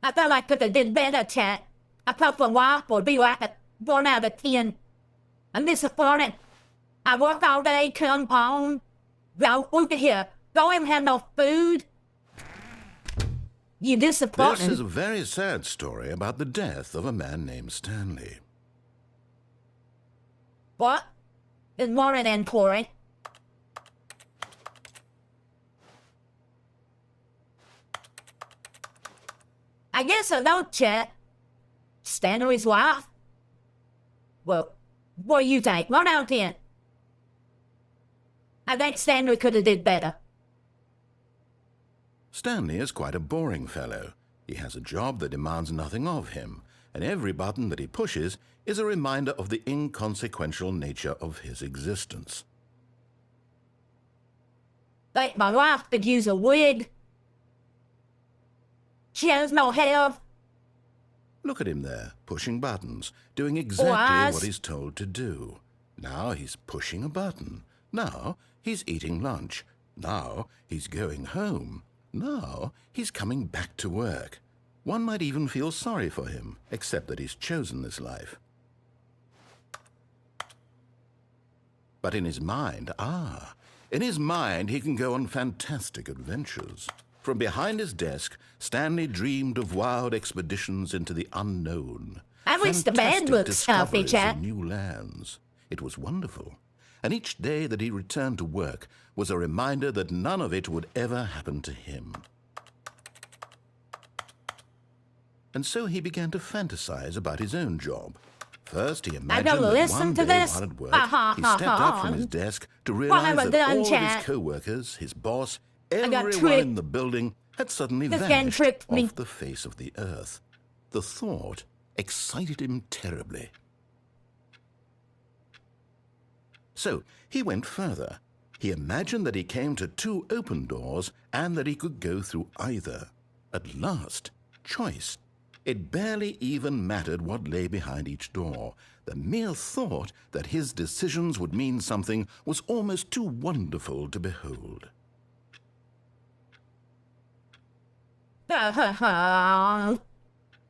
I felt I could have did better, Chat. I thought for a while would be like a 1 out of 10. I'm disappointed. I worked all day, come home. Well, look at here. Don't even have no food. You This disappointed. is a very sad story about the death of a man named Stanley. What? Good morning, and Corey. I guess I don't, Chat. Stanley's wife? Well, what do you think? 1 out of 10. I think Stanley could have did better. Stanley is quite a boring fellow. He has a job that demands nothing of him, and every button that he pushes is a reminder of the inconsequential nature of his existence. Think my wife could use a wig. She has no hair. Look at him there, pushing buttons, doing exactly What? what he's told to do. Now he's pushing a button. Now he's eating lunch. Now he's going home. Now he's coming back to work. One might even feel sorry for him, except that he's chosen this life. But in his mind, in his mind he can go on fantastic adventures. From behind his desk, Stanley dreamed of wild expeditions into the unknown. At least the man Fantastic looks healthy, discoveries Jack. of new lands. It was wonderful. And each day that he returned to work was a reminder that none of it would ever happen to him. And so he began to fantasize about his own job. First, he imagined don't that listen one to day this. while at work, he stepped up from his desk to realize have I that done, all of Jack? his co-workers, his boss, got everyone tricked. in the building had suddenly This man vanished tricked me. off the face of the earth. The thought excited him terribly. So he went further. He imagined that he came to 2 open doors and that he could go through either. At last, choice. It barely even mattered what lay behind each door. The mere thought that his decisions would mean something was almost too wonderful to behold.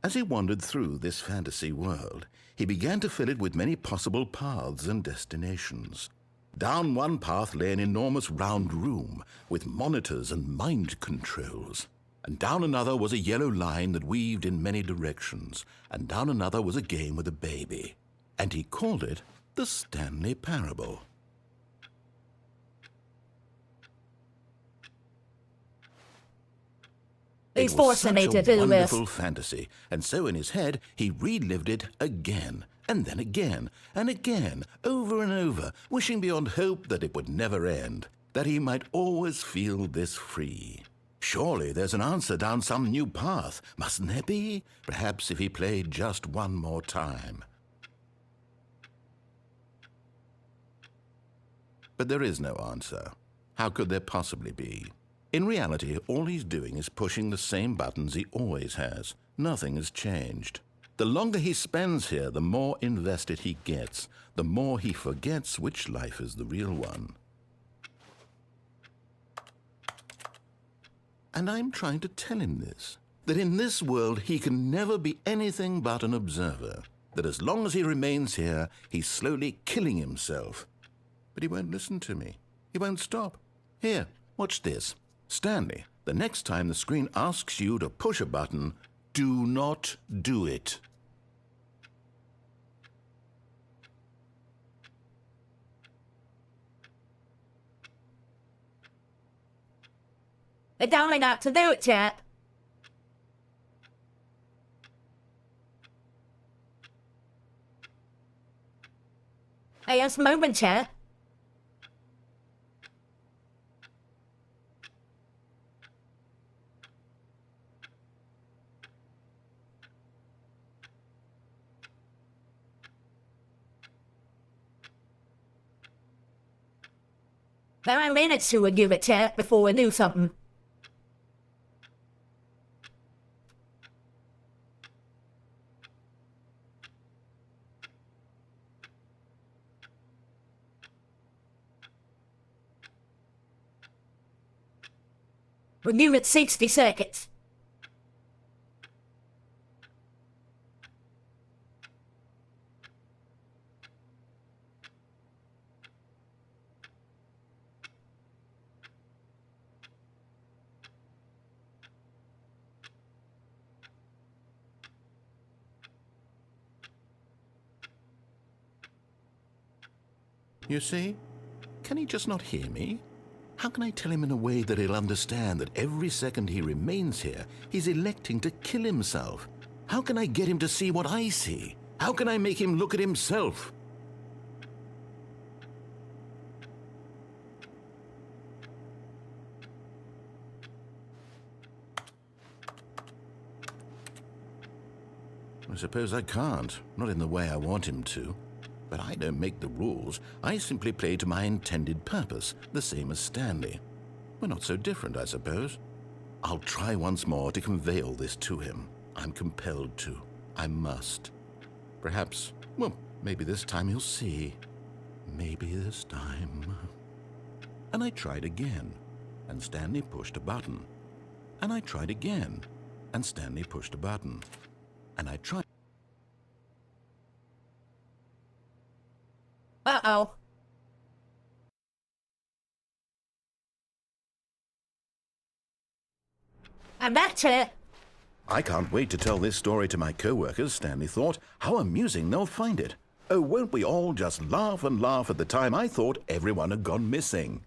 As he wandered through this fantasy world, he began to fill it with many possible paths and destinations. Down one path lay an enormous round room with monitors and mind controls. And down another was a yellow line that weaved in many directions. And down another was a game with a baby. And he called it the Stanley Parable. He's It was forcing me such to a do this. wonderful fantasy, and so in his head he relived it again, and then again, and again, over and over, wishing beyond hope that it would never end, that he might always feel this free. Surely there's an answer down some new path, mustn't there be? Perhaps if he played just one more time. But there is no answer. How could there possibly be? In reality, all he's doing is pushing the same buttons he always has. Nothing has changed. The longer he spends here, the more invested he gets, the more he forgets which life is the real one. And I'm trying to tell him this, that in this world he can never be anything but an observer, that as long as he remains here, he's slowly killing himself. But he won't listen to me. He won't stop. Here, watch this. Stanley, the next time the screen asks you to push a button, do not do it. They told me not to do it, Chat. Hey, just a moment, chat. There are minutes to give it, chat, before we do something. We'll give it 60 seconds. You see? Can he just not hear me? How can I tell him in a way that he'll understand that every second he remains here, he's electing to kill himself? How can I get him to see what I see? How can I make him look at himself? I suppose I can't, not in the way I want him to. But I don't make the rules. I simply play to my intended purpose, the same as Stanley. We're not so different, I suppose. I'll try once more to convey all this to him. I'm compelled to. I must. Perhaps, well, maybe this time he'll see. Maybe this time. And I tried again, and Stanley pushed a button. And I tried again, and Stanley pushed a button. And I tried. Uh-oh. I'm back, chat. I can't wait to tell this story to my co-workers, Stanley thought. How amusing they'll find it. Oh, won't we all just laugh and laugh at the time I thought everyone had gone missing.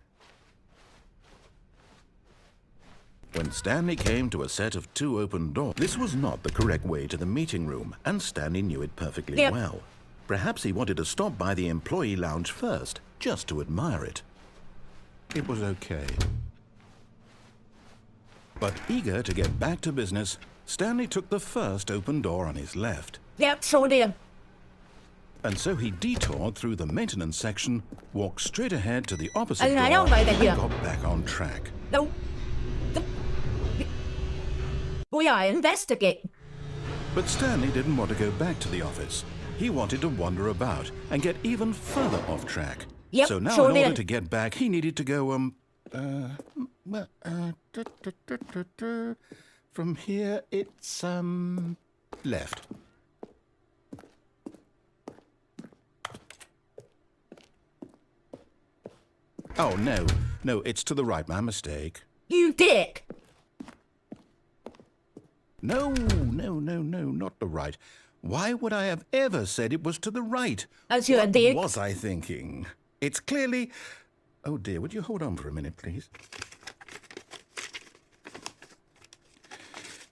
When Stanley came to a set of 2 open doors, this was not the correct way to the meeting room, and Stanley knew it perfectly well. Perhaps he wanted to stop by the employee lounge first, just to admire it. It was okay. But eager to get back to business, Stanley took the first open door on his left. Yep, sure did. And so he detoured through the maintenance section, walked straight ahead to the opposite door, I don't know that and yet. got back on track. No. We are investigating. But Stanley didn't want to go back to the office. He wanted to wander about and get even further off track. Yep, so now sure in order did. to get back, he needed to go, from here it's, left. Oh, no, it's to the right, my mistake. You dick. No, not the right. Why would I have ever said it was to the right? As you're a dick. What was I thinking? It's clearly... Oh dear, would you hold on for a minute, please?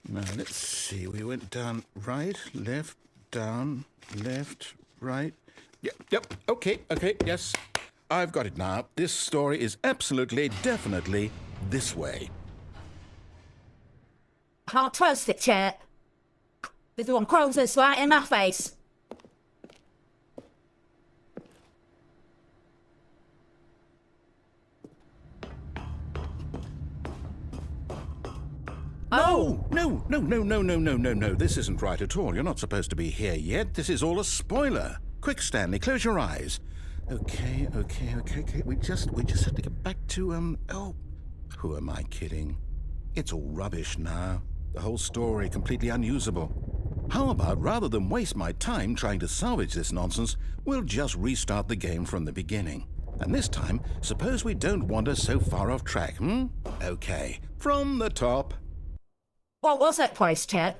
Now, let's see. We went down right, left, down, left, right. Yep, okay, yes. I've got it now. This story is absolutely, definitely this way. Can't trust it, chat. This one closes right in my face. Oh! No. This isn't right at all. You're not supposed to be here yet. This is all a spoiler. Quick, Stanley, close your eyes. Okay. We just have to get back to, oh, who am I kidding? It's all rubbish now. The whole story completely unusable. How about, rather than waste my time trying to salvage this nonsense, we'll just restart the game from the beginning. And this time, suppose we don't wander so far off track, Okay, from the top. What was that place, chat?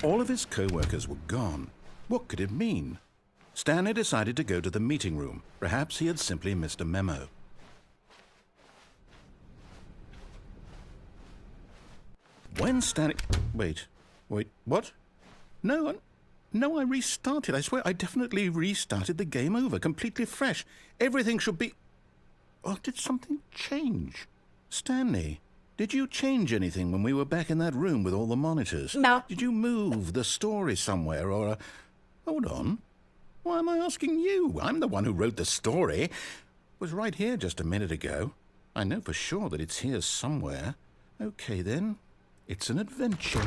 All of his co-workers were gone. What could it mean? Stanley decided to go to the meeting room. Perhaps he had simply missed a memo. When Stanley... Wait, what? No, No, I restarted. I swear, I definitely restarted the game over, completely fresh. Everything should be... Oh, did something change? Stanley, did you change anything when we were back in that room with all the monitors? No. Did you move the story somewhere or... Hold on. Why am I asking you? I'm the one who wrote the story. It was right here just a minute ago. I know for sure that it's here somewhere. Okay, then. It's an adventure.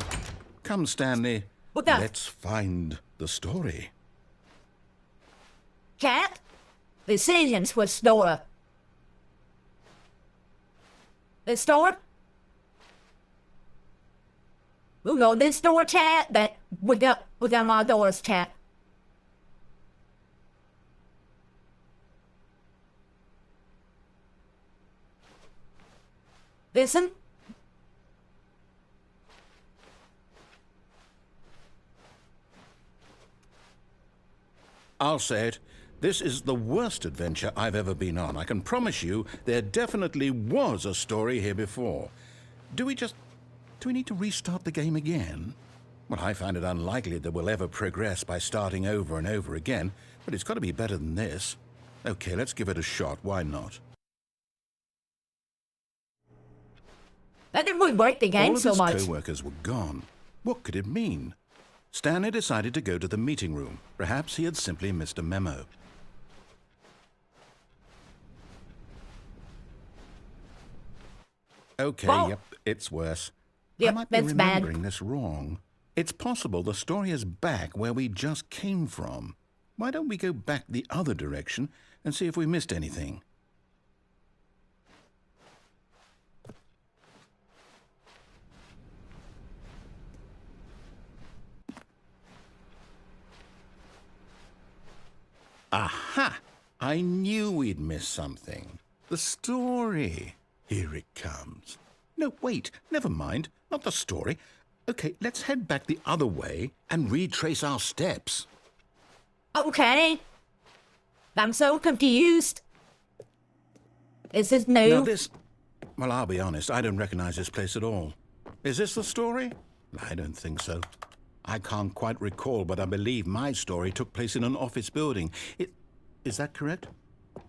Come, Stanley. Let's find the story. Cat, decisions were stored. The store? We go this door, chat, that we got our doors, chat. Listen. I'll say it. This is the worst adventure I've ever been on. I can promise you there definitely was a story here before. Do we need to restart the game again? Well, I find it unlikely that we'll ever progress by starting over and over again, but it's got to be better than this. Okay, let's give it a shot. Why not? That didn't work the game so much. All of his co-workers were gone. What could it mean? Stanley decided to go to the meeting room. Perhaps he had simply missed a memo. Okay, Yep, it's worse. Yep, I might be that's bad. remembering this wrong. It's possible the story is back where we just came from. Why don't we go back the other direction and see if we missed anything? Aha! I knew we'd miss something. The story. Here it comes. No, wait, never mind. Not the story. Okay, let's head back the other way and retrace our steps. Okay. I'm so confused. Is this new? Now this... Well, I'll be honest, I don't recognize this place at all. Is this the story? I don't think so. I can't quite recall, but I believe my story took place in an office building. Is that correct?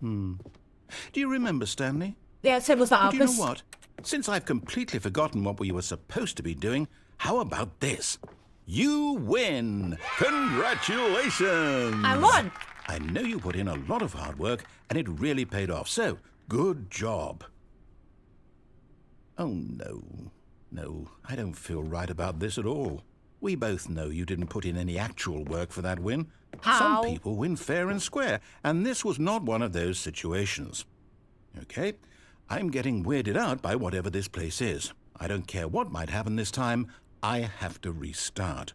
Do you remember, Stanley? Yes, it was the office. Do you know what? Since I've completely forgotten what we were supposed to be doing, how about this? You win! Congratulations! I won! I know you put in a lot of hard work, and it really paid off, so good job. Oh, no. No, I don't feel right about this at all. We both know you didn't put in any actual work for that win. How? Some people win fair and square, and this was not one of those situations. Okay, I'm getting weirded out by whatever this place is. I don't care what might happen this time. I have to restart.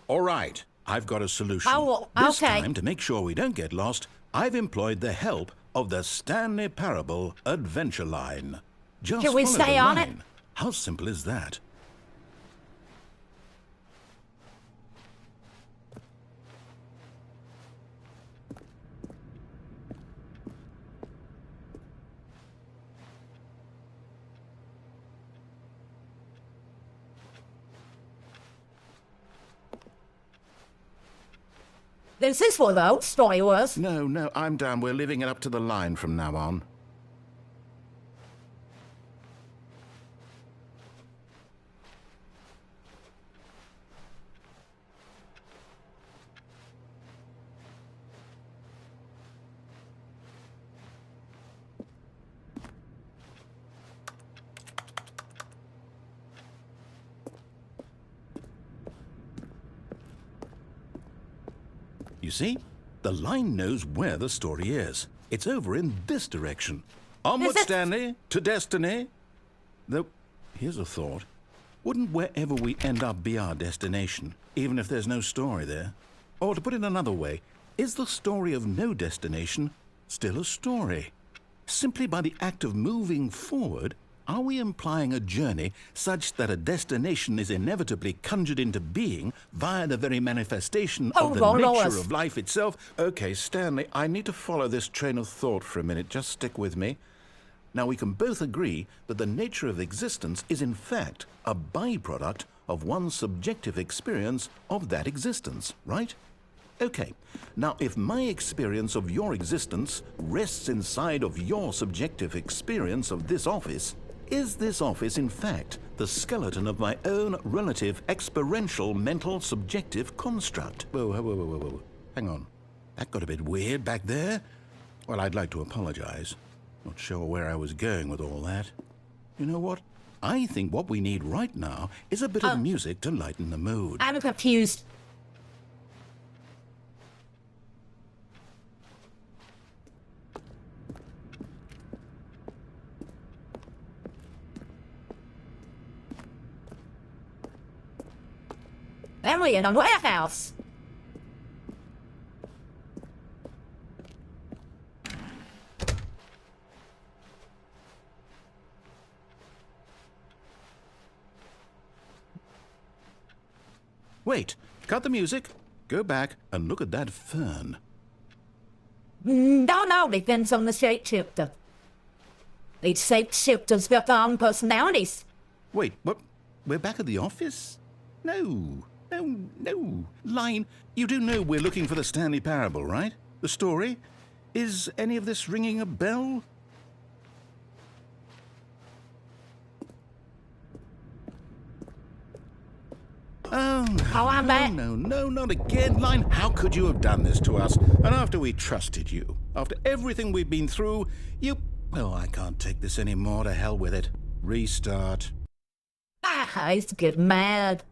All right, I've got a solution. This time, to make sure we don't get lost, I've employed the help of the Stanley Parable Adventure Line. Just Can we follow stay the on line. it? How simple is that? This is what the old story was. No, I'm down. We're leaving it up to the line from now on. You see? The line knows where the story is. It's over in this direction. Onward, Stanley, to destiny. Though, here's a thought. Wouldn't wherever we end up be our destination, even if there's no story there? Or to put it another way, is the story of no destination still a story? Simply by the act of moving forward, are we implying a journey such that a destination is inevitably conjured into being via the very manifestation of the nature of life itself? Okay, Stanley, I need to follow this train of thought for a minute. Just stick with me. Now, we can both agree that the nature of existence is in fact a byproduct of one's subjective experience of that existence, right? Okay, now if my experience of your existence rests inside of your subjective experience of this office, is this office in fact the skeleton of my own relative experiential mental subjective construct? Whoa. Hang on. That got a bit weird back there. Well, I'd like to apologize. Not sure where I was going with all that. You know what? I think what we need right now is a bit of music to lighten the mood. I'm confused. We're in a warehouse. Wait, cut the music, go back and look at that fern. No, depends on the shapeshifter. Each shapeshifter's got their own personalities. Wait, what? We're back at the office? No. Line, you do know we're looking for the Stanley Parable, right? The story? Is any of this ringing a bell? Oh, I'm back. No, not again. Line, how could you have done this to us? And after we trusted you, after everything we've been through, you... Oh, I can't take this anymore. To hell with it. Restart. I used to get mad.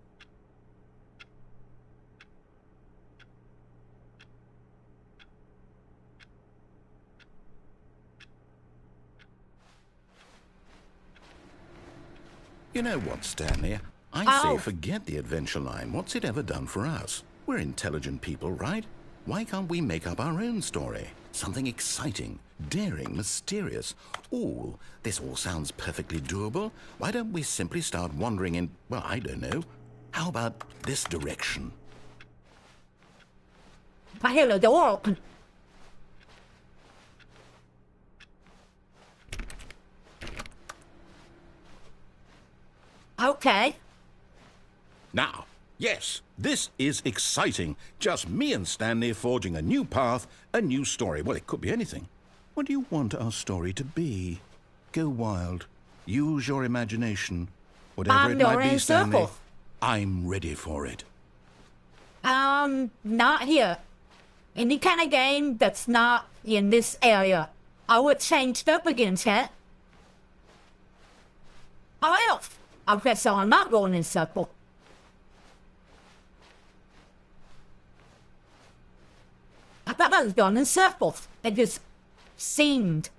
You know what, Stanley? I say forget the adventure line. What's it ever done for us? We're intelligent people, right? Why can't we make up our own story? Something exciting, daring, mysterious. Ooh, this all sounds perfectly doable. Why don't we simply start wandering in, well, I don't know. How about this direction? I hear the door open. Okay. Now, yes, this is exciting. Just me and Stanley forging a new path, a new story. Well, it could be anything. What do you want our story to be? Go wild. Use your imagination. Whatever it might be, Stanley, I'm ready for it. Not here. Any kind of game that's not in this area. I would change it up again, chat. Or else. Okay, so I'm not going in circle. I thought I was going in circles. It just seemed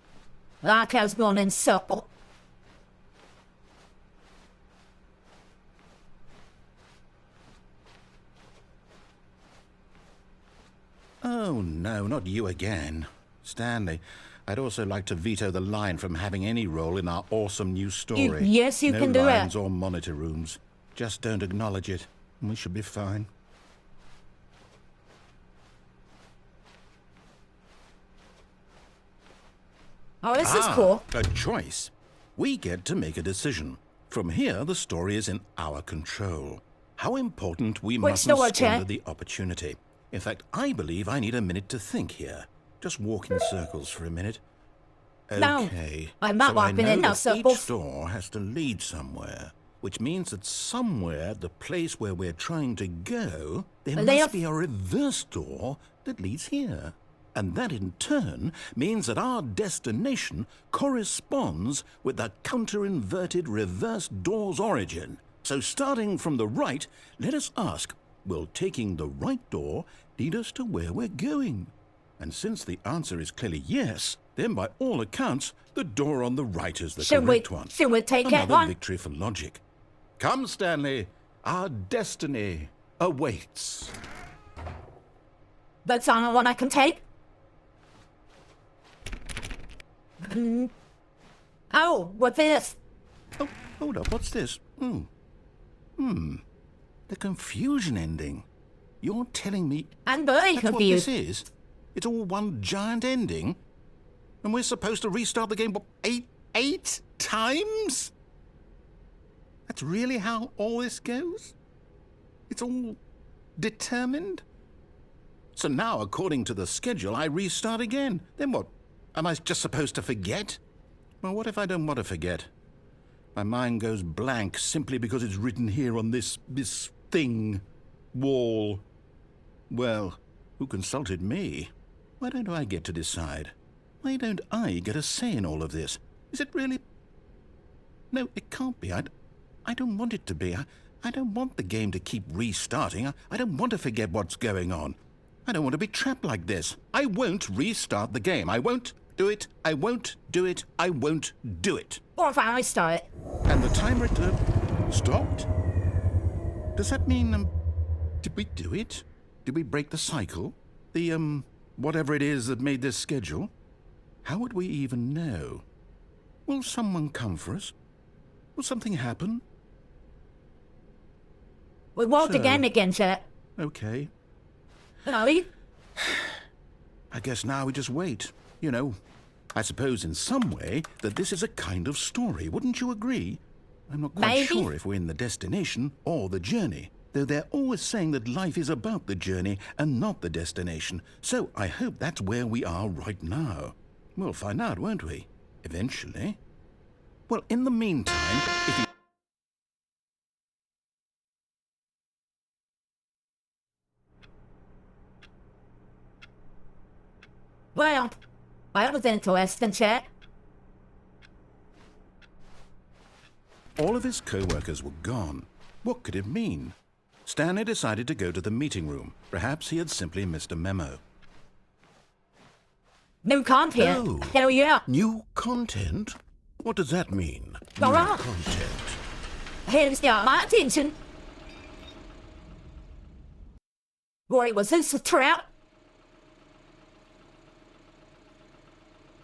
like I was going in circle. Oh, no, not you again. Stanley, I'd also like to veto the line from having any role in our awesome new story. Yes, you can do it. No lines or monitor rooms. Just don't acknowledge it, and we should be fine. Oh, this is cool. A choice. We get to make a decision. From here, the story is in our control. How important we mustn't squander the opportunity. In fact, I believe I need a minute to think here. Just walk in circles for a minute. Okay. No, I'm not walking in no circles. Each door has to lead somewhere, which means that somewhere at the place where we're trying to go, there must be a reverse door that leads here. And that in turn means that our destination corresponds with the counter-inverted reverse door's origin. So starting from the right, let us ask, will taking the right door lead us to where we're going? And since the answer is clearly yes, then by all accounts, the door on the right is the correct one. Should we take that Another one? victory for logic. Come, Stanley, our destiny awaits. That's the only one I can take? Oh, what's this? Oh, hold up, what's this? The confusion ending. You're telling me I'm very that's confused. what this is? It's all one giant ending? And we're supposed to restart the game, what, eight times? That's really how all this goes? It's all determined? So now, according to the schedule, I restart again. Then what? Am I just supposed to forget? Well, what if I don't want to forget? My mind goes blank simply because it's written here on this thing, wall. Well, who consulted me? Why don't I get to decide? Why don't I get a say in all of this? Is it really... No, it can't be. I don't want it to be. I don't want the game to keep restarting. I don't want to forget what's going on. I don't want to be trapped like this. I won't restart the game. I won't do it. I won't do it. I won't do it. Or if I start it. And the timer stopped? Does that mean, did we do it? Did we break the cycle? The, whatever it is that made this schedule? How would we even know? Will someone come for us? Will something happen? We walked again, sir. Okay. Sorry? I guess now we just wait. You know, I suppose in some way that this is a kind of story. Wouldn't you agree? I'm not quite Maybe. sure if we're in the destination or the journey, though they're always saying that life is about the journey and not the destination. So I hope that's where we are right now. We'll find out, won't we? Eventually. Well, in the meantime, if you... Well, that was interesting, sir. All of his co-workers were gone. What could it mean? Stanley decided to go to the meeting room. Perhaps he had simply missed a memo. New content. Oh. Hell yeah. New content? What does that mean? All New right. content. Here's my attention. Wait, was this a trap?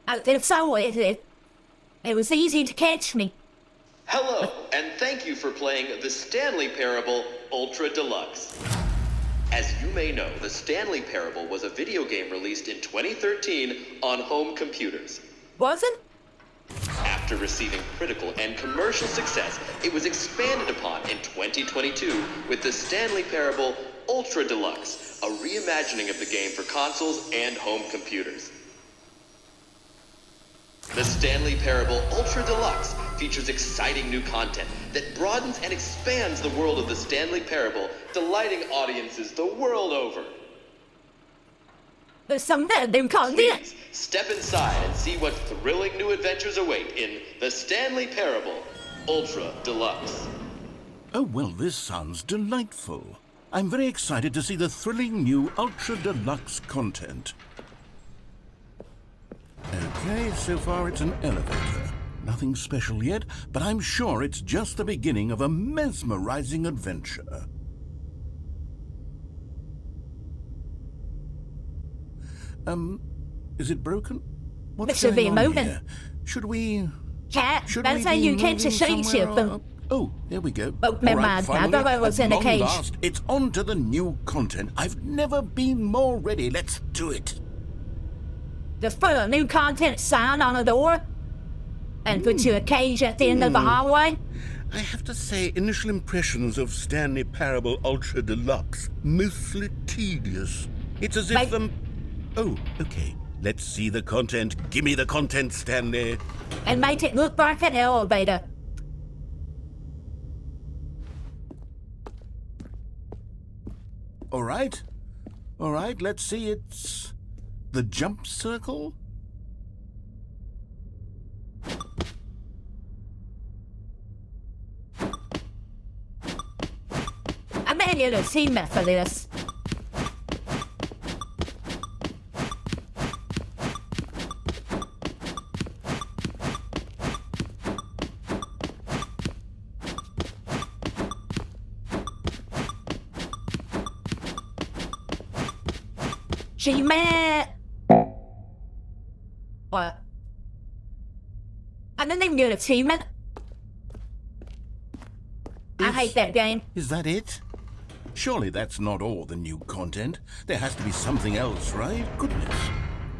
I think so. It was easy to catch me. Hello, and thank you for playing the Stanley Parable Ultra Deluxe. As you may know, the Stanley Parable was a video game released in 2013 on home computers. Wasn't? After receiving critical and commercial success, it was expanded upon in 2022 with the Stanley Parable Ultra Deluxe, a reimagining of the game for consoles and home computers. The Stanley Parable Ultra Deluxe features exciting new content that broadens and expands the world of the Stanley Parable, delighting audiences the world over. There's some new content. Please, step inside and see what thrilling new adventures await in the Stanley Parable Ultra Deluxe. Oh, well, this sounds delightful. I'm very excited to see the thrilling new Ultra Deluxe content. Okay, so far it's an elevator. Nothing special yet, but I'm sure it's just the beginning of a mesmerizing adventure. Is it broken? What's It should be going on moving. here? Should we... Cat, Should that's we how be you catch a moving shapeshifter. somewhere Oh, there we go. Oh, never All right, mind. I finally, thought I was at in a long cage. last, it's on to the new content. I've never been more ready. Let's do it. Just put a new content sign on the door and put you a cage at the end of the hallway. I have to say, initial impressions of Stanley Parable Ultra Deluxe, mostly tedious. It's as if, Oh, okay. Let's see the content. Give me the content, Stanley. And make it look like an elevator. All right, let's see. It's the jump circle? I may need a teammate for this. She met. What? I didn't even get a achievement. I hate that game. Is that it? Surely that's not all the new content. There has to be something else, right? Goodness.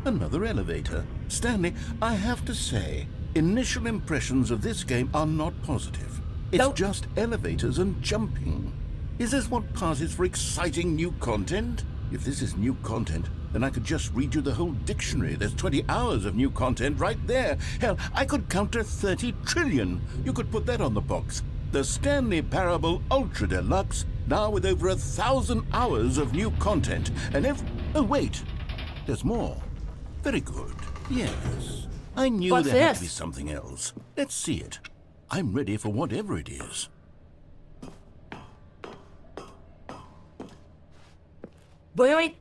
Another elevator. Stanley, I have to say, initial impressions of this game are not positive. It's Nope. just elevators and jumping. Is this what passes for exciting new content? If this is new content, then I could just read you the whole dictionary. There's 20 hours of new content right there. Hell, I could counter 30 trillion. You could put that on the box. The Stanley Parable Ultra Deluxe, now with over 1,000 hours of new content. And oh, wait. There's more. Very good. Yes. I knew What's there had to this? be something else. Let's see it. I'm ready for whatever it is. Really?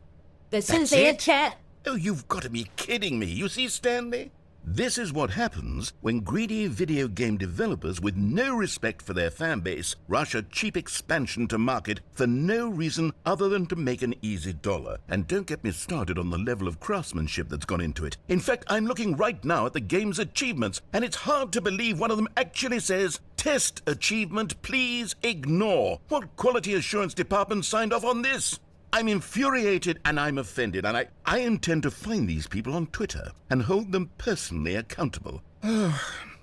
This is That's it, it? chat? Oh, you've got to be kidding me. You see, Stanley? This is what happens when greedy video game developers with no respect for their fan base rush a cheap expansion to market for no reason other than to make an easy dollar. And don't get me started on the level of craftsmanship that's gone into it. In fact, I'm looking right now at the game's achievements, and it's hard to believe one of them actually says, "Test achievement, please ignore." What quality assurance department signed off on this? I'm infuriated and I'm offended, and I intend to find these people on Twitter and hold them personally accountable.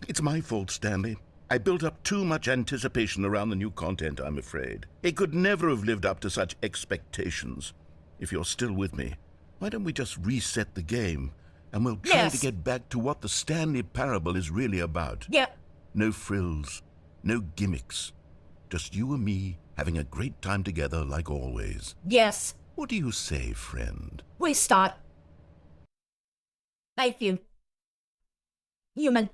It's my fault, Stanley. I built up too much anticipation around the new content, I'm afraid. It could never have lived up to such expectations. If you're still with me, why don't we just reset the game and we'll try Yes. to get back to what the Stanley Parable is really about. Yeah. No frills, no gimmicks. Just you and me having a great time together like always. Yes. What do you say, friend? We start. Thank you. Human.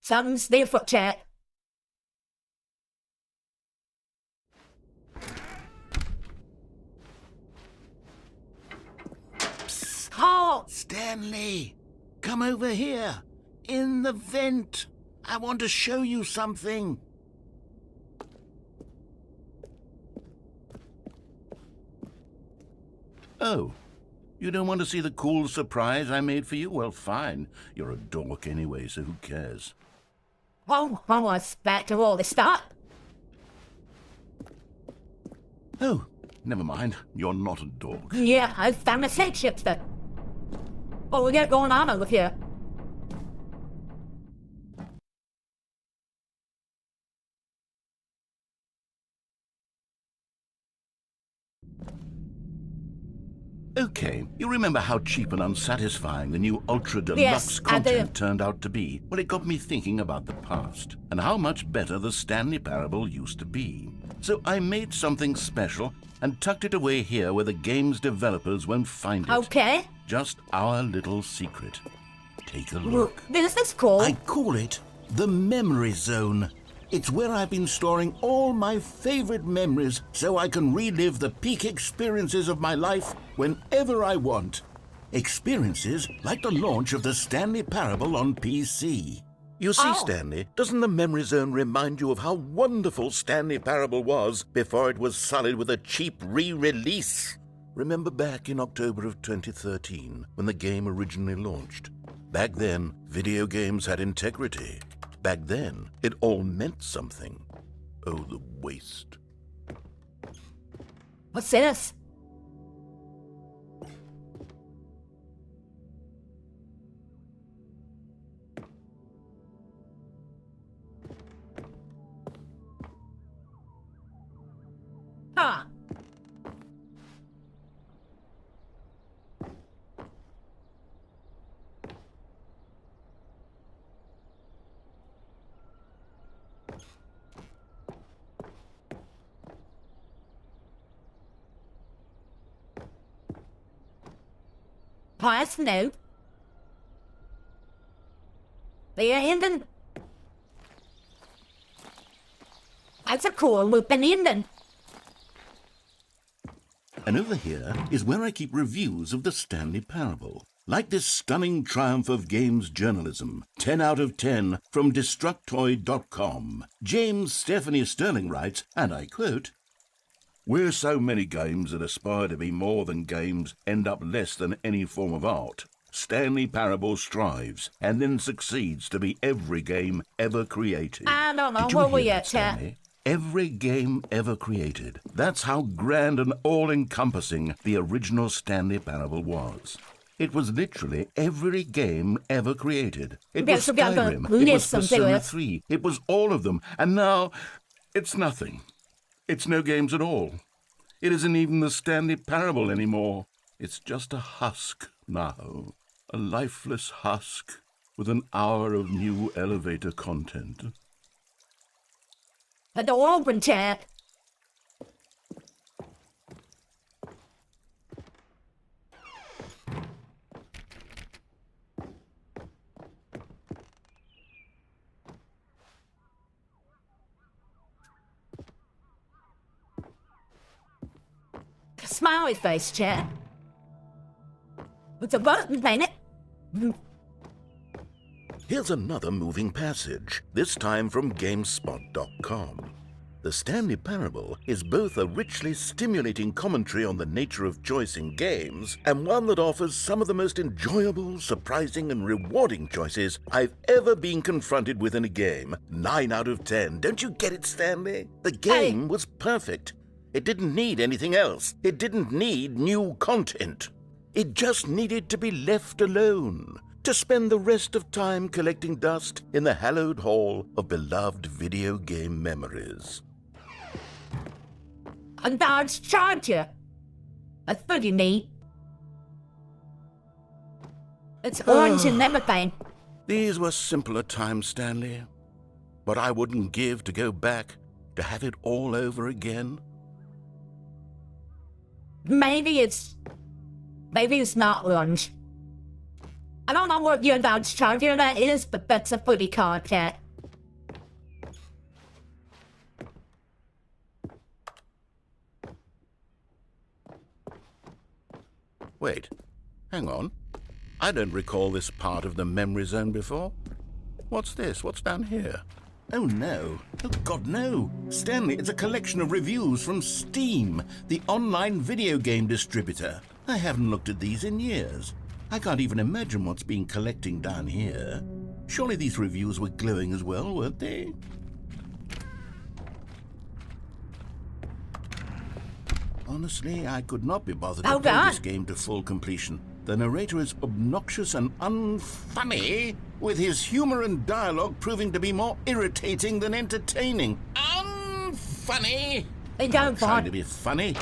Something's different, chat. Halt! Stanley, come over here. In the vent. I want to show you something. Oh, you don't want to see the cool surprise I made for you? Well, fine. You're a dork anyway, so who cares? Oh, let's back to all the start. Oh, never mind. You're not a dork. Yeah, I found a sex shipster. What we got going on over here? Okay, you remember how cheap and unsatisfying the new Ultra Deluxe Yes, I do. content turned out to be? Well, it got me thinking about the past and how much better the Stanley Parable used to be. So I made something special and tucked it away here where the game's developers won't find it. Okay. Just our little secret. Take a look. Look, this is cool. I call it the Memory Zone. It's where I've been storing all my favorite memories so I can relive the peak experiences of my life whenever I want. Experiences like the launch of the Stanley Parable on PC. You see, Oh. Stanley, doesn't the Memory Zone remind you of how wonderful Stanley Parable was before it was sullied with a cheap re-release? Remember back in October of 2013 when the game originally launched? Back then, video games had integrity. Back then, it all meant something. Oh, the waste. What's this? Huh. That's new. The ending. That's a cool looping ending. And over here is where I keep reviews of the Stanley Parable. Like this stunning triumph of games journalism, 10 out of 10 from Destructoid.com. James Stephanie Sterling writes, and I quote, "Where so many games that aspire to be more than games end up less than any form of art, Stanley Parable strives and then succeeds to be every game ever created." I don't know Did you where we hear at, that, chat. Stanley? Every game ever created. That's how grand and all-encompassing the original Stanley Parable was. It was literally every game ever created. It Yes, was we got the Skyrim. It was listen to Persona it. 3. It was all of them. And now, it's nothing. It's no games at all. It isn't even the Stanley Parable anymore. It's just a husk now. A lifeless husk with an hour of new elevator content. The door open, chat. Smiley face, chat. It's a button, ain't it? Here's another moving passage, this time from GameSpot.com. The Stanley Parable is both a richly stimulating commentary on the nature of choice in games and one that offers some of the most enjoyable, surprising, and rewarding choices I've ever been confronted with in a game. 9 out of 10. Don't you get it, Stanley? The game was perfect. It didn't need anything else. It didn't need new content. It just needed to be left alone, to spend the rest of time collecting dust in the hallowed hall of beloved video game memories. A Dodge Charger. That's pretty neat. It's orange and everything. These were simpler times, Stanley. But I wouldn't give to go back, to have it all over again. Maybe it's not orange. I don't know what your Dodge Charger that is, but that's a pretty car, cat. Wait, hang on. I don't recall this part of the memory zone before. What's this? What's down here? Oh no. Oh God, no. Stanley, it's a collection of reviews from Steam, the online video game distributor. I haven't looked at these in years. I can't even imagine what's been collecting down here. Surely these reviews were glowing as well, weren't they? Honestly, I could not be bothered to play this game to full completion. The narrator is obnoxious and unfunny, with his humor and dialogue proving to be more irritating than entertaining. Unfunny! I'm trying to be funny.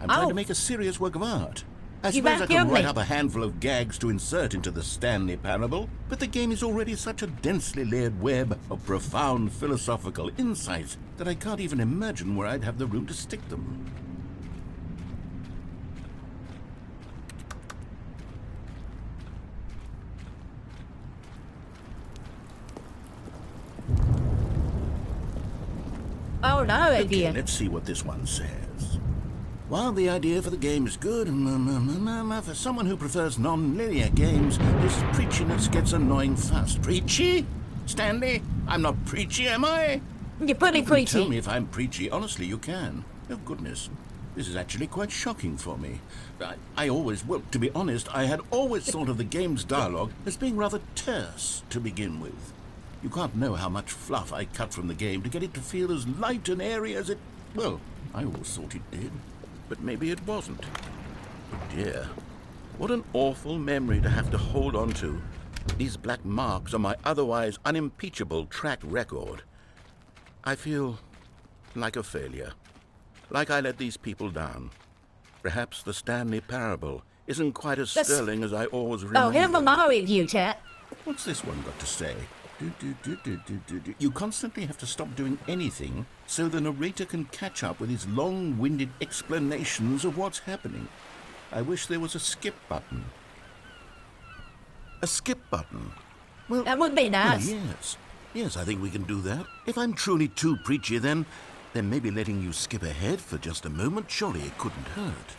I'm trying to make a serious work of art. I suppose I can write up a handful of gags to insert into the Stanley Parable, but the game is already such a densely layered web of profound philosophical insights that I can't even imagine where I'd have the room to stick them. Oh no, okay, let's see what this one says. While the idea for the game is good, for someone who prefers non-linear games, this preachiness gets annoying fast. Preachy? Stanley? I'm not preachy, am I? You're pretty preachy. Tell me if I'm preachy. Honestly, you can. Oh, goodness. This is actually quite shocking for me. Well, to be honest, I had always thought of the game's dialogue as being rather terse to begin with. You can't know how much fluff I cut from the game to get it to feel as light and airy as it... Well, I always thought it did. But maybe it wasn't. Oh dear. What an awful memory to have to hold on to. These black marks on my otherwise unimpeachable track record. I feel like a failure. Like I let these people down. Perhaps the Stanley Parable isn't quite as sterling as I always remember. Oh, here's the Mario you, chat. What's this one got to say? You constantly have to stop doing anything so the narrator can catch up with his long-winded explanations of what's happening. I wish there was a skip button. A skip button? Well, that would be nice. Well, yes. Yes, I think we can do that. If I'm truly too preachy, then maybe letting you skip ahead for just a moment, surely it couldn't hurt.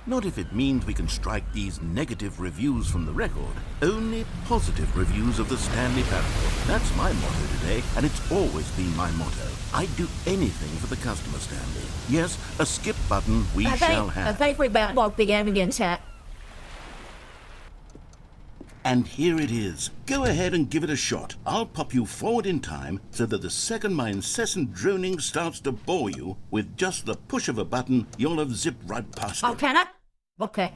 Not if it means we can strike these negative reviews from the record. Only positive reviews of the Stanley Parable. That's my motto today, and it's always been my motto. I'd do anything for the customer, Stanley. Yes, a skip button we shall have. I think we're about to begin again, chat. And here it is. Go ahead and give it a shot. I'll pop you forward in time so that the second my incessant droning starts to bore you, with just the push of a button, you'll have zipped right past it. Oh, can I? Okay.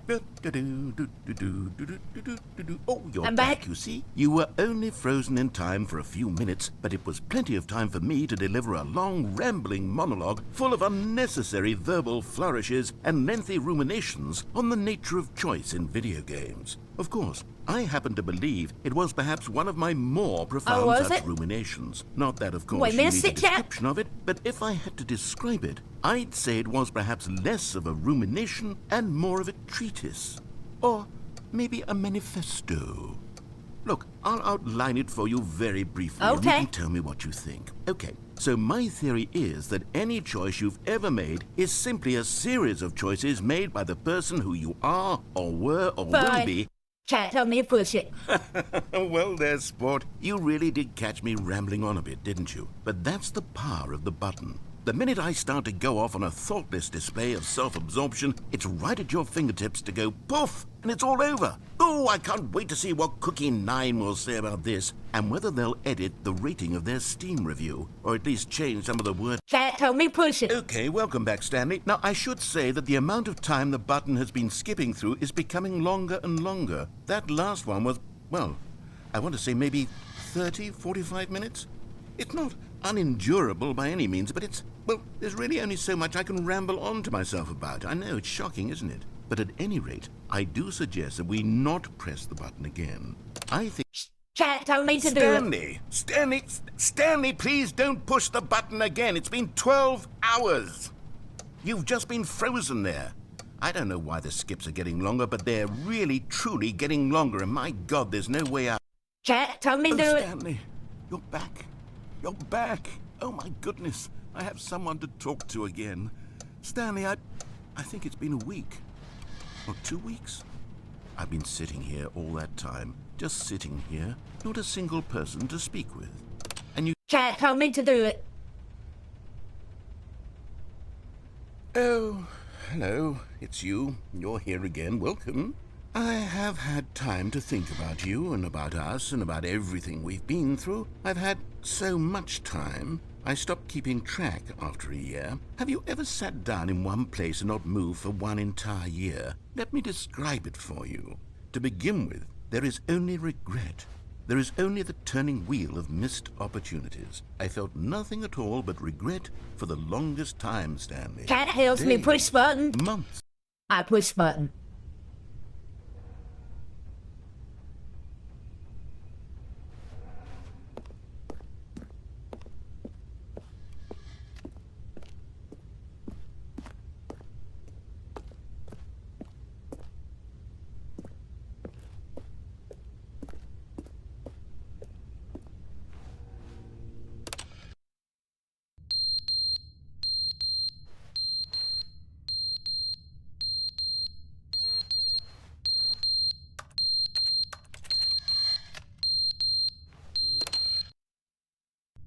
Oh, you're I'm back, back. you see. You were only frozen in time for a few minutes, but it was plenty of time for me to deliver a long, rambling monologue full of unnecessary verbal flourishes and lengthy ruminations on the nature of choice in video games. Of course, I happen to believe it was perhaps one of my more profound was such it? ruminations. Not that, of course, Wait, you miss need a it, Jack? description of it, but if I had to describe it, I'd say it was perhaps less of a rumination and more of a treatise. Or maybe a manifesto. Look, I'll outline it for you very briefly, and you Okay. can tell me what you think. Okay, so my theory is that any choice you've ever made is simply a series of choices made by the person who you are, or were, or will Fine. be. Chat, tell me to push it. Well, there, sport. You really did catch me rambling on a bit, didn't you? But that's the power of the button. The minute I start to go off on a thoughtless display of self-absorption, it's right at your fingertips to go poof, and it's all over. Oh, I can't wait to see what Cookie 9 will say about this, and whether they'll edit the rating of their Steam review, or at least change some of the words. Chat, tell me to push it. Okay, welcome back, Stanley. Now, I should say that the amount of time the button has been skipping through is becoming longer and longer. That last one was, well, I want to say maybe 30, 45 minutes? It's not unendurable by any means, but it's, well, there's really only so much I can ramble on to myself about. I know, it's shocking, isn't it? But at any rate, I do suggest that we not press the button again. I think... Chat, tell me to do it. Stanley, please don't push the button again. It's been 12 hours. You've just been frozen there. I don't know why the skips are getting longer, but they're really, truly getting longer, and my God, there's no way out. Chat, tell me to do it. Stanley, you're back. You're back. Oh, my goodness. I have someone to talk to again. Stanley, I think it's been a week. Or 2 weeks. I've been sitting here all that time. Just sitting here. Not a single person to speak with. And you... Chat, tell me to do it. Oh, hello. It's you. You're here again. Welcome. I have had time to think about you and about us and about everything we've been through. I've had so much time. I stopped keeping track after a year. Have you ever sat down in one place and not moved for one entire year? Let me describe it for you. To begin with, there is only regret. There is only the turning wheel of missed opportunities. I felt nothing at all but regret for the longest time, Stanley. Chat helps me Days, push button. months. I push button.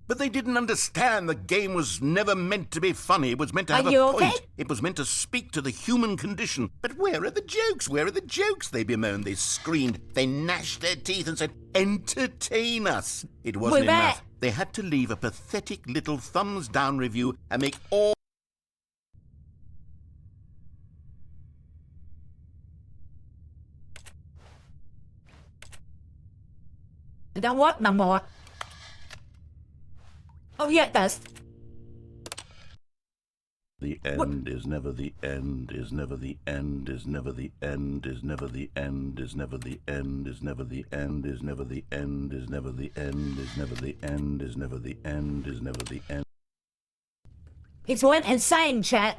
But they didn't understand the game was never meant to be funny. It was meant to have Are you a point. okay? It was meant to speak to the human condition. But where are the jokes? Where are the jokes? They bemoaned, they screamed, they gnashed their teeth and said, entertain us. It wasn't We're back. enough. They had to leave a pathetic little thumbs down review and make all... I don't want no more. Oh, yeah, it does. The end is never the end, is never the end, is never the end, is never the end, is never the end, is never the end, is never the end, is never the end, is never the end, is never the end, is never the end. It's went insane, chat.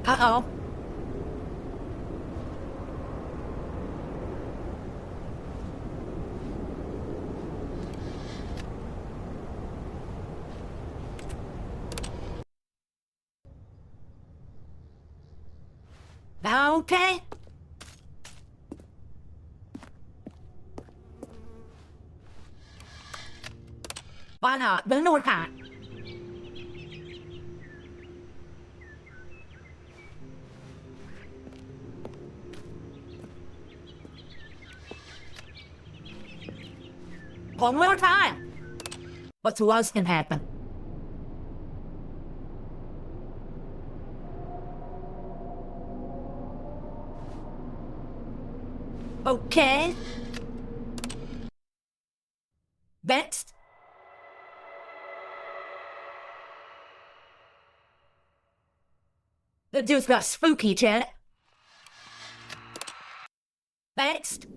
Uh-oh. Okay. Why not? Đến luôn hả? One more time. What's the worst can happen? Okay. Next. The dude's got spooky, Janet. Next.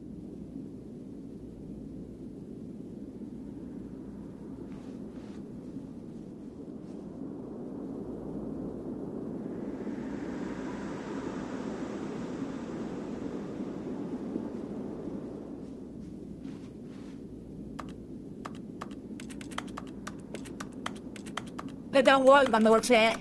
Don't worry about me, Janet.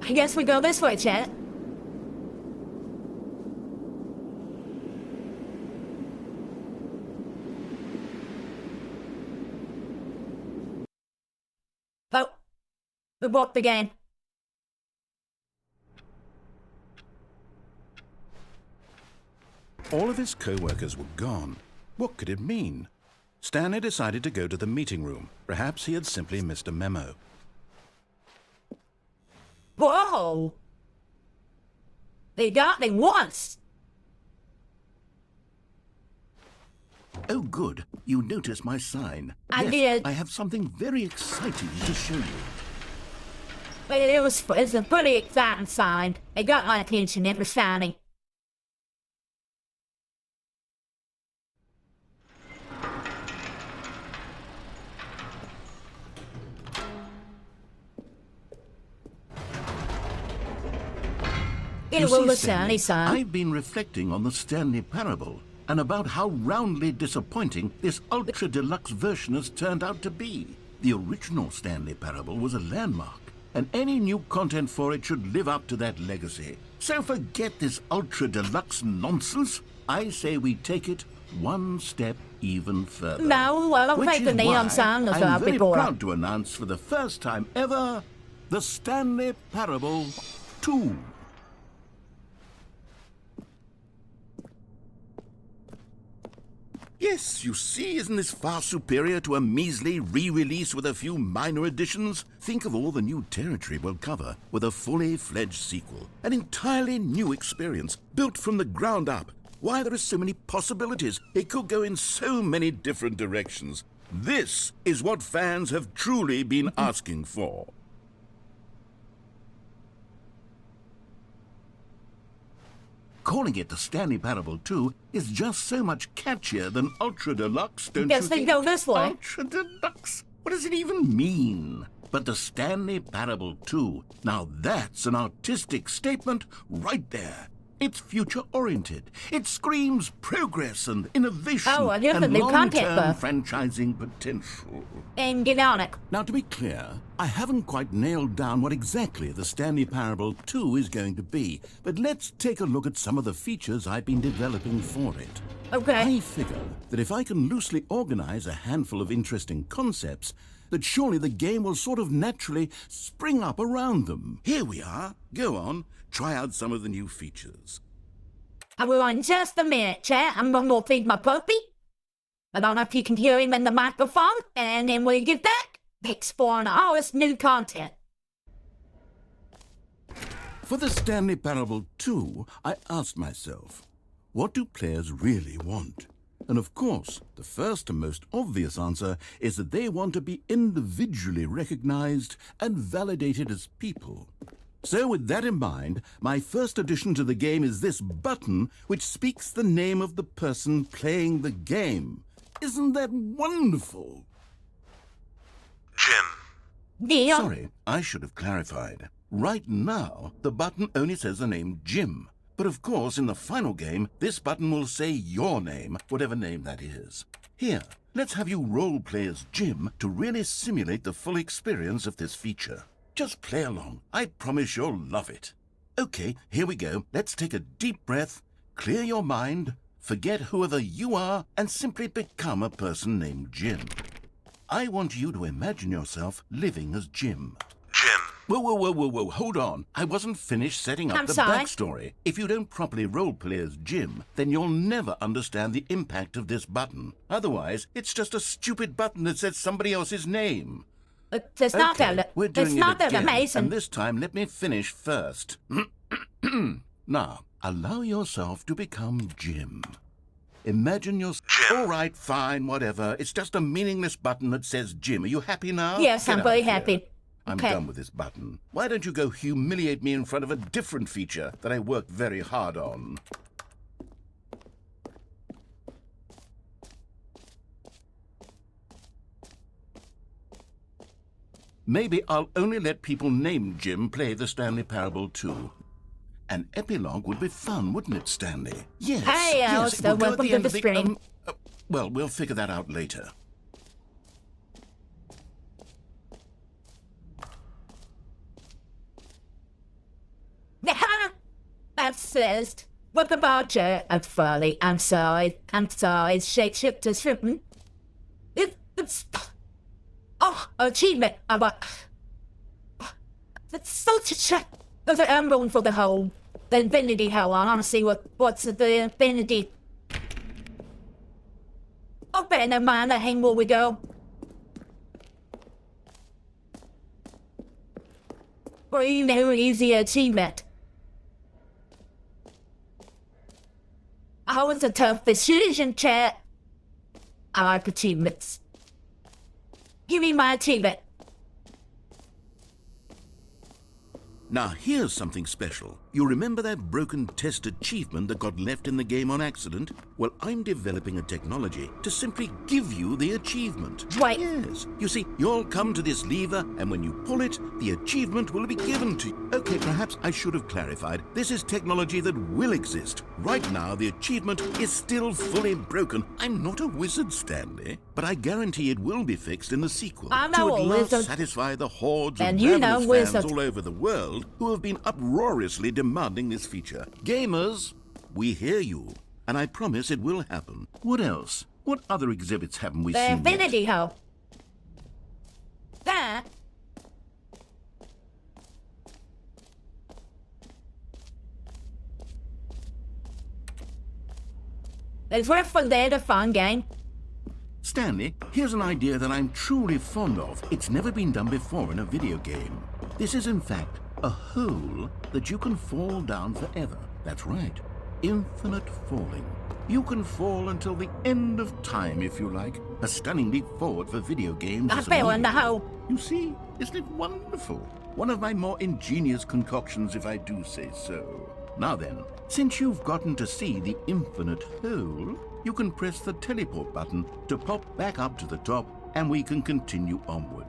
I guess we go this way, Janet. Oh, we walked again. All of his co-workers were gone. What could it mean? Stanley decided to go to the meeting room. Perhaps he had simply missed a memo. Whoa! They got me once! Oh, good. You noticed my sign. I Yes, did. I have something very exciting to show you. But it's a pretty exciting sign. They got my attention every signing. It You will see, the Stanley, sunny sign. I've been reflecting on the Stanley Parable and about how roundly disappointing this Ultra Deluxe version has turned out to be. The original Stanley Parable was a landmark, and any new content for it should live up to that legacy. So forget this Ultra Deluxe nonsense. I say we take it one step even further. No, well, I'll Which take the is neon why sign as I'm very before. proud to announce for the first time ever the Stanley Parable 2. Yes, you see, isn't this far superior to a measly re-release with a few minor additions? Think of all the new territory we'll cover with a fully fledged sequel. An entirely new experience, built from the ground up. Why, there are so many possibilities. It could go in so many different directions. This is what fans have truly been asking for. Calling it the Stanley Parable 2 is just so much catchier than Ultra Deluxe, don't Guess you they think? go this way. Ultra Deluxe? What does it even mean? But the Stanley Parable 2, now that's an artistic statement right there. It's future-oriented. It screams progress and innovation Oh, and here's the and new content, long-term though. franchising potential. And get on it. Now, to be clear, I haven't quite nailed down what exactly the Stanley Parable 2 is going to be, but let's take a look at some of the features I've been developing for it. Okay. I figure that if I can loosely organize a handful of interesting concepts, that surely the game will sort of naturally spring up around them. Here we are. Go on, try out some of the new features. I will in just a minute, chat. I'm gonna go feed my puppy. I don't know if you can hear him in the microphone, and then when we get back, exploring all this new content. For the Stanley Parable 2, I asked myself, what do players really want? And of course, the first and most obvious answer is that they want to be individually recognized and validated as people. So with that in mind, my first addition to the game is this button which speaks the name of the person playing the game. Isn't that wonderful? Jim. Yeah. Sorry, I should have clarified. Right now, the button only says the name Jim. But of course, in the final game, this button will say your name, whatever name that is. Here, let's have you role-play as Jim to really simulate the full experience of this feature. Just play along. I promise you'll love it. Okay, here we go. Let's take a deep breath, clear your mind, forget whoever you are, and simply become a person named Jim. I want you to imagine yourself living as Jim. Jim. Whoa, hold on. I wasn't finished setting up I'm the sorry. backstory. If you don't properly roleplay as Jim, then you'll never understand the impact of this button. Otherwise, it's just a stupid button that says somebody else's name. It's not Okay, that. we're doing It's it not that again, amazing. and this time let me finish first. Now, allow yourself to become Jim. Imagine yourself... Jim. All right, fine, whatever. It's just a meaningless button that says Jim. Are you happy now? Yes, Get I'm out very of here. happy. I'm Okay. done with this button. Why don't you go humiliate me in front of a different feature that I worked very hard on? Maybe I'll only let people named Jim play the Stanley Parable 2. An epilogue would be fun, wouldn't it, Stanley? Yes. Hey, yes, Alice, it will go at welcome the to end the of stream. Well, we'll figure that out later. That says, what about you? I'm sorry, shapeshifters written. It's... Oh, achievement. It's such a check. I'm going for the hole. The infinity hole. I want to see what's the infinity. Okay, never mind. The hang where we go. For you know, easy achievement. I was a tough decision, chat. I like achievements. Give me my achievement. Now, here's something special. You remember that broken test achievement that got left in the game on accident? Well, I'm developing a technology to simply give you the achievement. Wait. Yes. You see, you'll come to this lever, and when you pull it, the achievement will be given to you. Okay, perhaps I should have clarified. This is technology that will exist. Right now, the achievement is still fully broken. I'm not a wizard, Stanley, but I guarantee it will be fixed in the sequel. I'm no to at last wizard. satisfy the hordes And of you know ravenous fans wizard. all over the world who have been uproariously demanding this feature. Gamers, we hear you, and I promise it will happen. What else? What other exhibits haven't we The seen infinity yet? hole. That. It's worth for there to fun game. Stanley, here's an idea that I'm truly fond of. It's never been done before in a video game. This is, in fact, a hole that you can fall down forever. That's right. Infinite falling. You can fall until the end of time, if you like. A stunning leap forward for video games. I as a fell in the medium. hole. You see, isn't it wonderful? One of my more ingenious concoctions, if I do say so. Now then, since you've gotten to see the infinite hole, you can press the teleport button to pop back up to the top, and we can continue onward.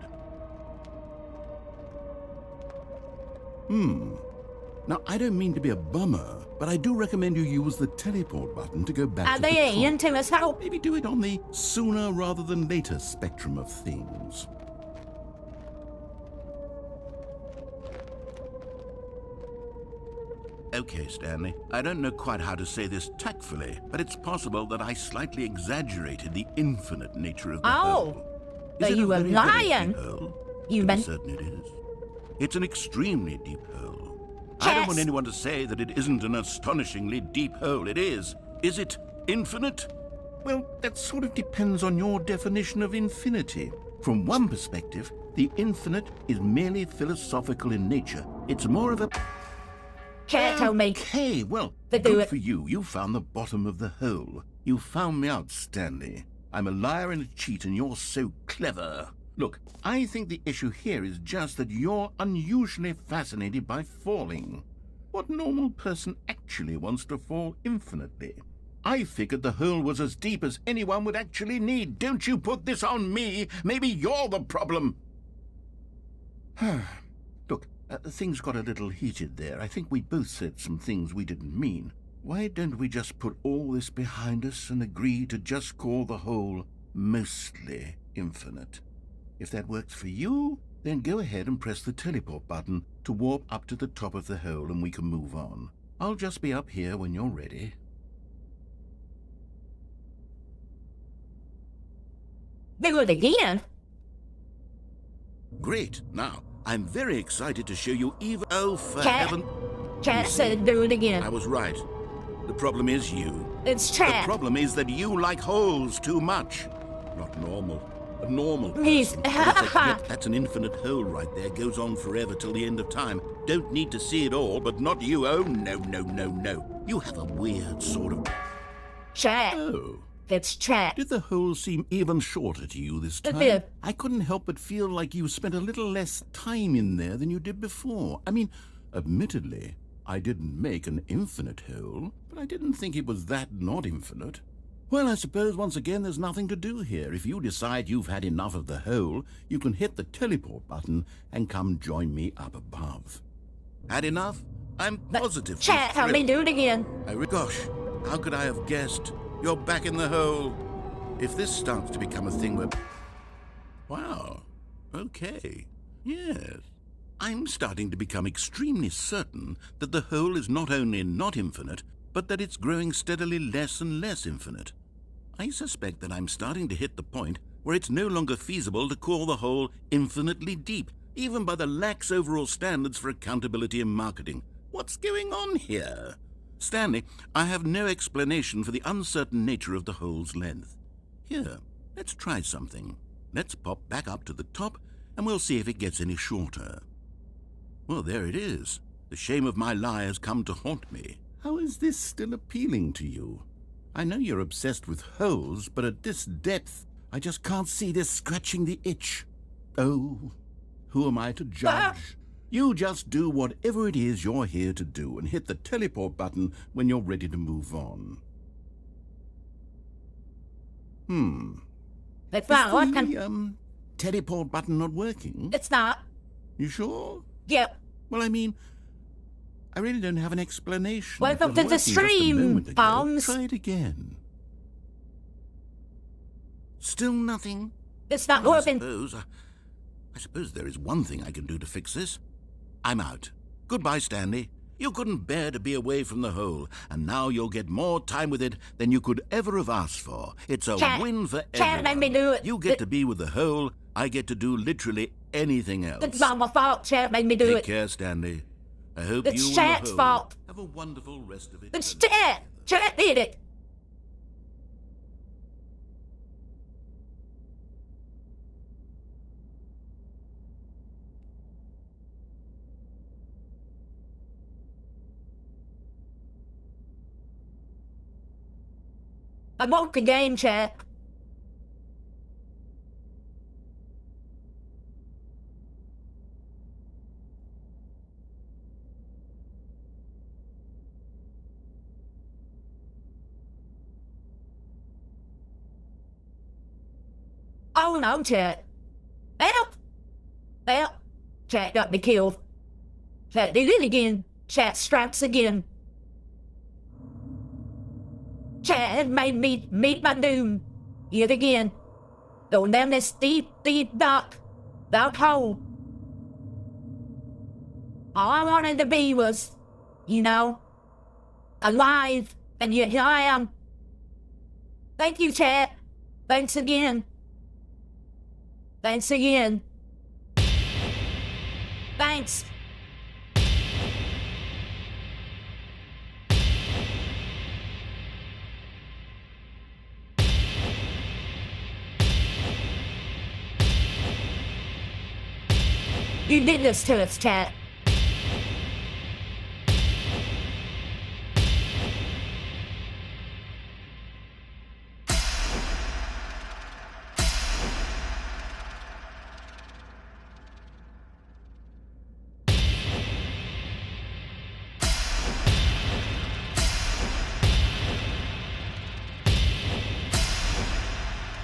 Now, I don't mean to be a bummer, but I do recommend you use the teleport button to go back Are to the they top. into this hole? Maybe do it on the sooner rather than later spectrum of things. Okay, Stanley, I don't know quite how to say this tactfully, but it's possible that I slightly exaggerated the infinite nature of the hole. But Is it you a were very, very lying. deep hole? You To be meant- certain it is. It's an extremely deep hole. I Yes. don't want anyone to say that it isn't an astonishingly deep hole. It is. Is it infinite? Well, that sort of depends on your definition of infinity. From one perspective, the infinite is merely philosophical in nature. It's more of a... Can't tell me. Okay, well, They do good it. for you. You found the bottom of the hole. You found me out, Stanley. I'm a liar and a cheat, and you're so clever. Look, I think the issue here is just that you're unusually fascinated by falling. What normal person actually wants to fall infinitely? I figured the hole was as deep as anyone would actually need. Don't you put this on me. Maybe you're the problem. Look, things got a little heated there. I think we both said some things we didn't mean. Why don't we just put all this behind us and agree to just call the hole mostly infinite? If that works for you, then go ahead and press the teleport button to to warp up to the top of the hole and we can move on. I'll just be up here when you're ready. Do it again. Great. Now, I'm very excited to show you even... Oh, for Cat. heaven... Chat You see, said do it again. I was right. The problem is you. It's The chat. problem is that you like holes too much. Not normal. A normal person. He's- Yep, that's an infinite hole right there. Goes on forever till the end of time. Don't need to see it all, but not you. Oh, no, no, no, no. You have a weird sort of... Chat. Oh. It's chat. Did the hole seem even shorter to you this time? did. I couldn't help but feel like you spent a little less time in there than you did before. I mean, admittedly, I didn't make an infinite hole, but I didn't think it was that not infinite. Well, I suppose once again there's nothing to do here. If you decide you've had enough of the hole, you can hit the teleport button and come join me up above. Had enough? I'm positive. Chat, help me do it again. Gosh, how could I have guessed? You're back in the hole. If this starts to become a thing where... Wow. Okay. Yes. I'm starting to become extremely certain that the hole is not only not infinite, but that it's growing steadily less and less infinite. I suspect that I'm starting to hit the point where it's no longer feasible to call the hole infinitely deep, even by the lax overall standards for accountability and marketing. What's going on here? Stanley, I have no explanation for the uncertain nature of the hole's length. Here, let's try something. Let's pop back up to the top, and we'll see if it gets any shorter. Well, there it is. The shame of my lie has come to haunt me. How is this still appealing to you? I know you're obsessed with holes, but at this depth, I just can't see this scratching the itch. Oh, who am I to judge? You just do whatever it is you're here to do and hit the teleport button when you're ready to move on. It's not Is working. the, teleport button not working? It's not. You sure? Yep. Well, I mean, I really don't have an explanation. Welcome It to was the working just a stream, moment ago. Bombs. Try it again. Still nothing? It's not Well, working. I suppose there is one thing I can do to fix this. I'm out. Goodbye, Stanley. You couldn't bear to be away from the hole, and now you'll get more time with it than you could ever have asked for. It's a Chat. win for Chat, everyone. let me do it. You get to be with the hole. I get to do literally anything else. It's not my fault. Chat made me do Take it. care, Stanley. I hope It's you and Chat's the hole fault. have a wonderful rest of it. It's chat. Chat did it. I won't the game, chat. Oh no, chat. Help! Help! Chat got me killed. Chat did it again. Chat strikes again. Chat made me meet my doom. Yet again. Going down this deep, deep dark hole. All I wanted to be was, alive. And yet here I am. Thank you, chat. Thanks again. Thanks again. Thanks. You did this to us, chat.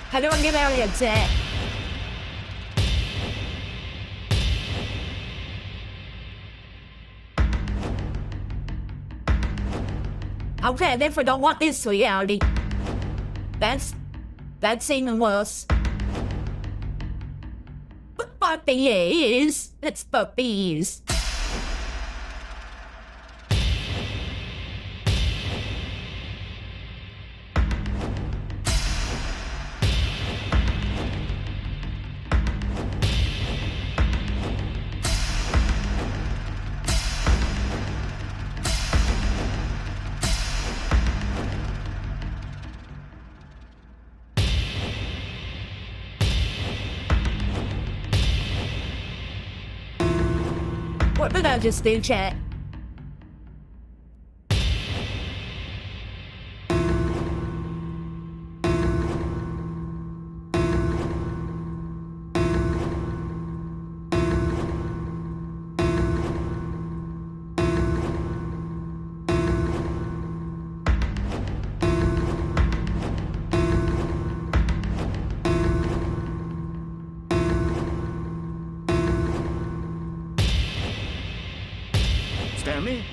How do I get out of here, chat? Okay, I therefore don't want this reality. That's even worse. But puppies, it's puppies. know, just do chat. Stanley?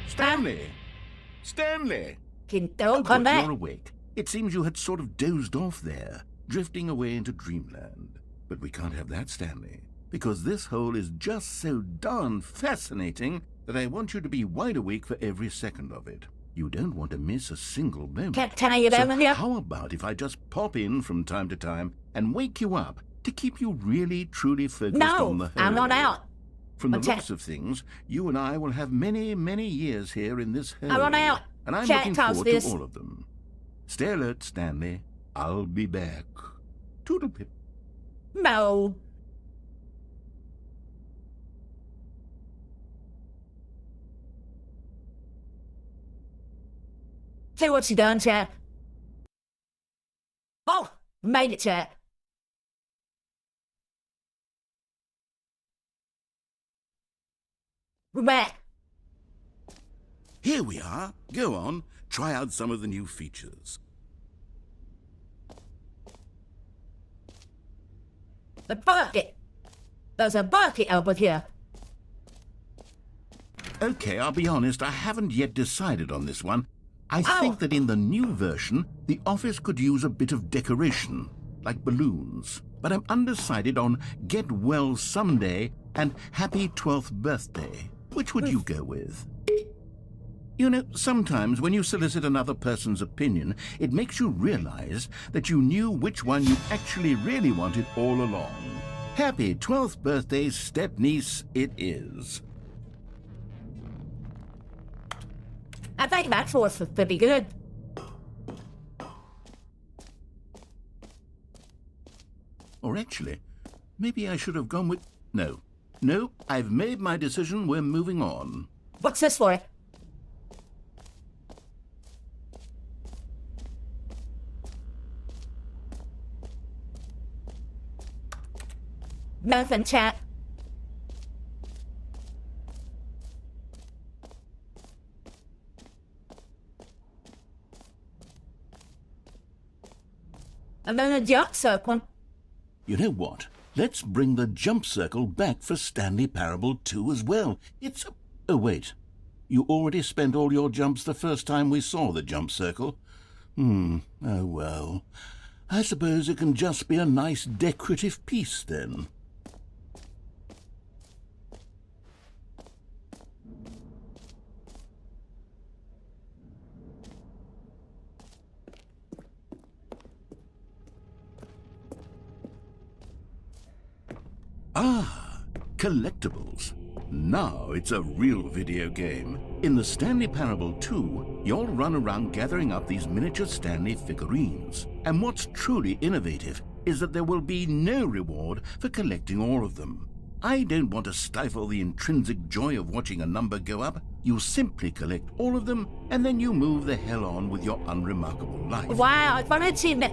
Stanley? Stanley? Don't come Good, back. you're awake. It seems you had sort of dozed off there, drifting away into dreamland. But we can't have that, Stanley, because this hole is just so darn fascinating that I want you to be wide awake for every second of it. You don't want to miss a single moment. Can I get So over here? how about if I just pop in from time to time and wake you up to keep you really, truly focused on the No, hole? I'm not out. From the Okay. looks of things, you and I will have many, many years here in this hole. I want out. And I'm Chat looking tells forward this. to all of them. Stay alert, Stanley. I'll be back. Toodlepip. No. See what you done, chat. Oh, made it, chat. We're back. Here we are. Go on, try out some of the new features. The bucket. There's a bucket over here. Okay, I'll be honest, I haven't yet decided on this one. I Oh. think that in the new version, the office could use a bit of decoration, like balloons. But I'm undecided on Get Well Someday and Happy 12th Birthday. Which would you go with? You know, sometimes when you solicit another person's opinion, it makes you realize that you knew which one you actually really wanted all along. Happy 12th birthday, step-niece, it is. I think that force was pretty good. Or actually, maybe I should have gone with... No, I've made my decision, we're moving on. What's this for? Nothing, chat. And then a jump circle. You know what? Let's bring the jump circle back for Stanley Parable 2 as well. It's a... Oh, wait. You already spent all your jumps the first time we saw the jump circle? Oh, well. I suppose it can just be a nice decorative piece, then. Ah, collectibles. Now it's a real video game. In the Stanley Parable 2, you'll run around gathering up these miniature Stanley figurines. And what's truly innovative is that there will be no reward for collecting all of them. I don't want to stifle the intrinsic joy of watching a number go up. You simply collect all of them, and then you move the hell on with your unremarkable life. Wow, I wanted to see that.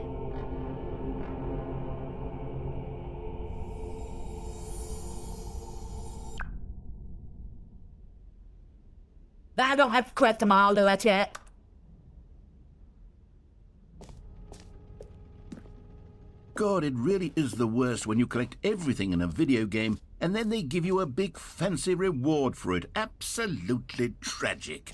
I don't have to collect them all, do I, chat? God, it really is the worst when you collect everything in a video game and then they give you a big fancy reward for it. Absolutely tragic.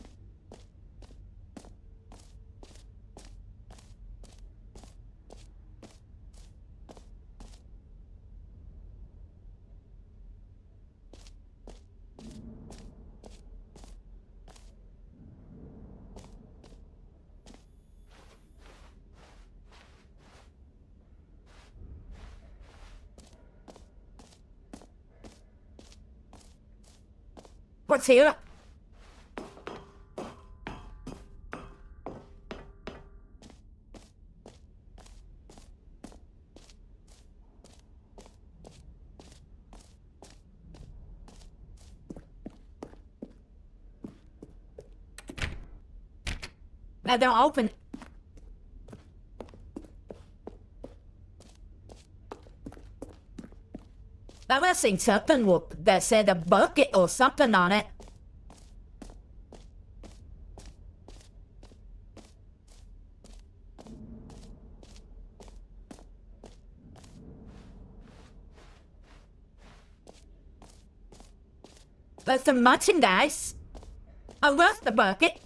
What's here? I don't open it. I was seeing something that said a bucket or something on it. There's some merchandise. I love the bucket.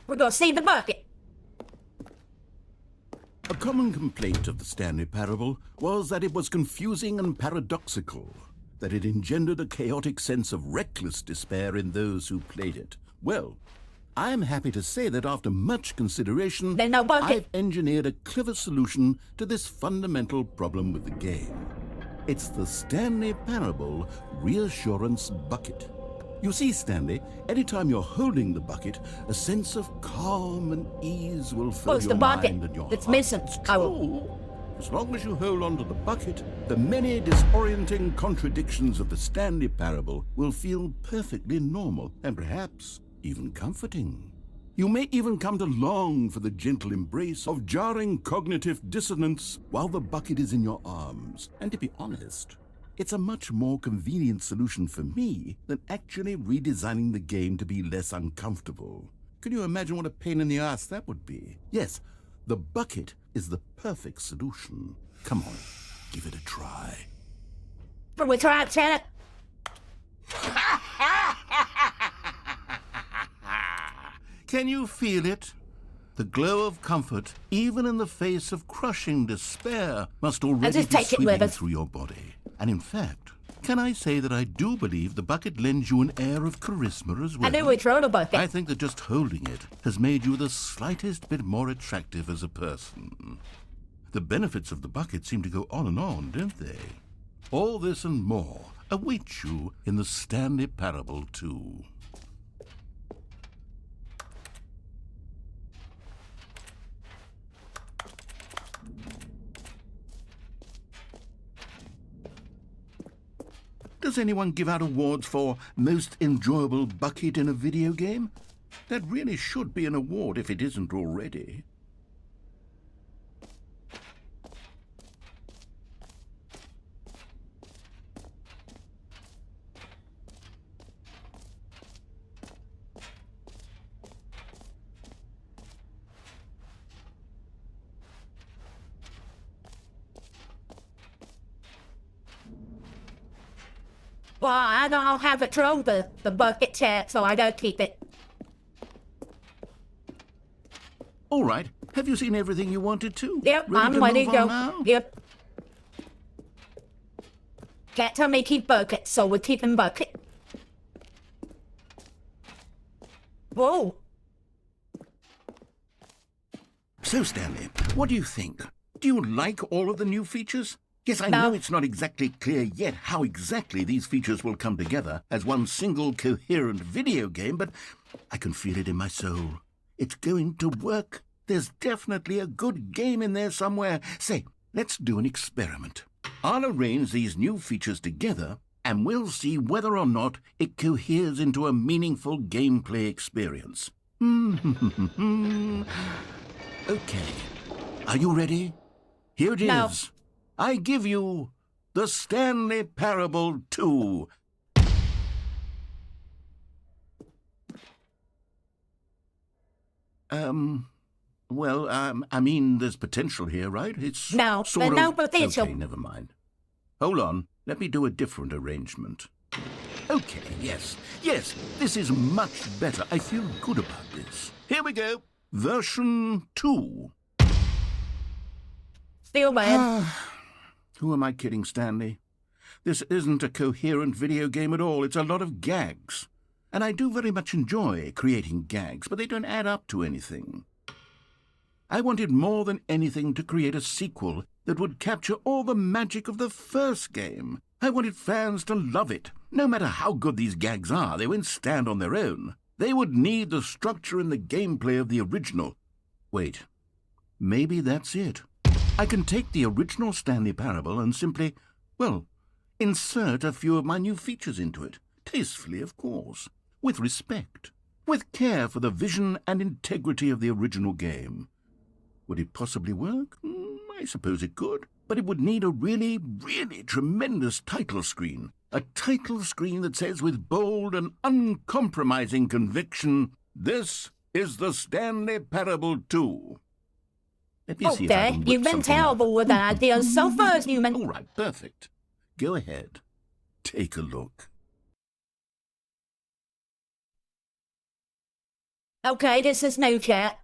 We're gonna see the bucket. A common complaint of the Stanley Parable was that it was confusing and paradoxical, that it engendered a chaotic sense of reckless despair in those who played it. Well, I'm happy to say that after much consideration, There's no bucket. I've engineered a clever solution to this fundamental problem with the game. It's the Stanley Parable Reassurance Bucket. You see, Stanley, anytime you're holding the bucket, a sense of calm and ease will fill What's your the bucket? mind and your It's heart. missing. It's I will- true. As long as you hold on to the bucket, the many disorienting contradictions of the Stanley Parable will feel perfectly normal and perhaps even comforting. You may even come to long for the gentle embrace of jarring cognitive dissonance while the bucket is in your arms. And to be honest, it's a much more convenient solution for me than actually redesigning the game to be less uncomfortable. Can you imagine what a pain in the ass that would be? Yes, the bucket is the perfect solution. Come on, give it a try. But we try it, Shannon. Can you feel it? The glow of comfort, even in the face of crushing despair, must already just be take it with sweeping us. through your body. And in fact, can I say that I do believe the bucket lends you an air of charisma as well? I knew we throw the bucket. I think that just holding it has made you the slightest bit more attractive as a person. The benefits of the bucket seem to go on and on, don't they? All this and more await you in the Stanley Parable 2. Does anyone give out awards for most enjoyable bucket in a video game? That really should be an award if it isn't already. Well, I don't have it throw the bucket, Chad, so I don't keep it. All right. Have you seen everything you wanted to? Yep, Ready I'm to ready to move go. on now? Yep. Can't tell me keep bucket, so we're keeping bucket. Whoa. So, Stanley, what do you think? Do you like all of the new features? Yes, I No. know it's not exactly clear yet how exactly these features will come together as one single coherent video game, but I can feel it in my soul. It's going to work. There's definitely a good game in there somewhere. Say, let's do an experiment. I'll arrange these new features together, and we'll see whether or not it coheres into a meaningful gameplay experience. Okay. Are you ready? Here it is. No. I give you the Stanley Parable 2. I mean, there's potential here, right? It's No, sort there's of... no potential. Okay, never mind. Hold on. Let me do a different arrangement. Okay, yes, this is much better. I feel good about this. Here we go. Version 2. Still bad. Who am I kidding, Stanley? This isn't a coherent video game at all. It's a lot of gags. And I do very much enjoy creating gags, but they don't add up to anything. I wanted more than anything to create a sequel that would capture all the magic of the first game. I wanted fans to love it. No matter how good these gags are, they won't stand on their own. They would need the structure and the gameplay of the original. Wait, maybe that's it. I can take the original Stanley Parable and simply, well, insert a few of my new features into it. Tastefully, of course. With respect. With care for the vision and integrity of the original game. Would it possibly work? I suppose it could. But it would need a really, really tremendous title screen. A title screen that says with bold and uncompromising conviction, "This is the Stanley Parable 2. Let me see if I Okay, can whip you've been something up. terrible with ideas so far, human. All right, perfect. Go ahead. Take a look. Okay, this is no chat.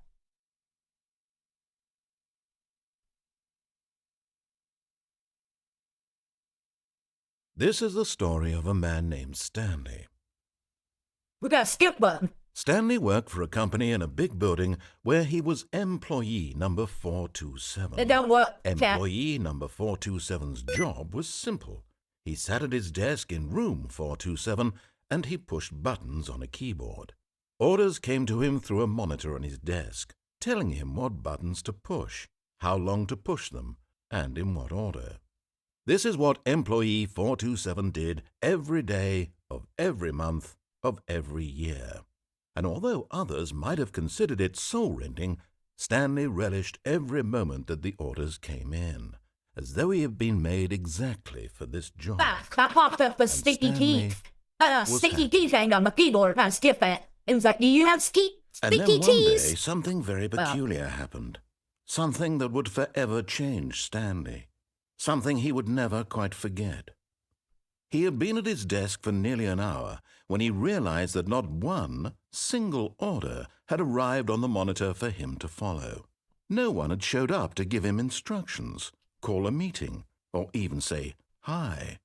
This is the story of a man named Stanley. We got a skip button. Stanley worked for a company in a big building where he was employee number 427. It don't work, chat. Employee number 427's job was simple. He sat at his desk in room 427 and he pushed buttons on a keyboard. Orders came to him through a monitor on his desk, telling him what buttons to push, how long to push them, and in what order. This is what employee 427 did every day of every month of every year. And although others might have considered it soul-rending, Stanley relished every moment that the orders came in, as though he had been made exactly for this job. I popped up a sticky Stanley teeth. Sticky happy. teeth hanged on the keyboard. I skip it. It was like, do you have sticky And then one day, teeth? something very peculiar happened. Something that would forever change Stanley. Something he would never quite forget. He had been at his desk for nearly an hour when he realized that not one single order had arrived on the monitor for him to follow. No one had showed up to give him instructions, call a meeting, or even say hi.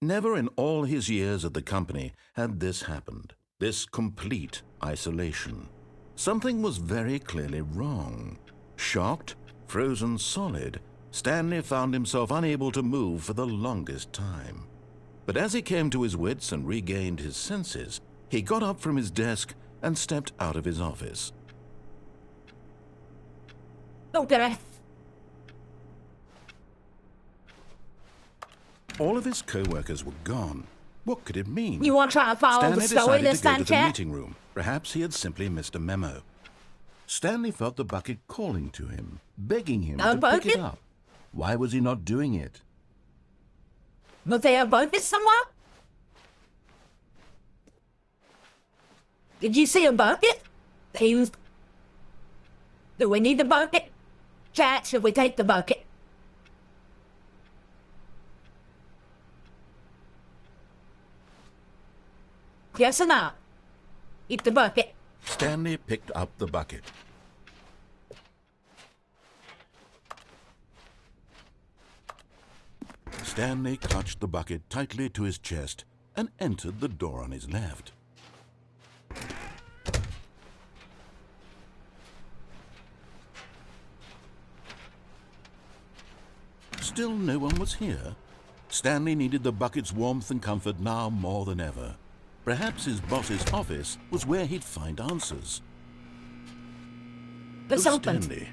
Never in all his years at the company had this happened, this complete isolation. Something was very clearly wrong. Shocked, frozen solid, Stanley found himself unable to move for the longest time. But as he came to his wits and regained his senses, he got up from his desk and stepped out of his office. Okay. All of his co-workers were gone. What could it mean? You want to try to follow Stanley the story decided this to go time, to the chat? meeting room. Perhaps he had simply missed a memo. Stanley felt the bucket calling to him, begging him to pick bucket? it up. Why was he not doing it? Was there a bucket somewhere? Did you see a bucket? Do we need the bucket? Chat, should we take the bucket? Yes or no? Eat the bucket. Stanley picked up the bucket. Stanley clutched the bucket tightly to his chest and entered the door on his left. Still no one was here. Stanley needed the bucket's warmth and comfort now more than ever. Perhaps his boss's office was where he'd find answers. It's open. Stanley,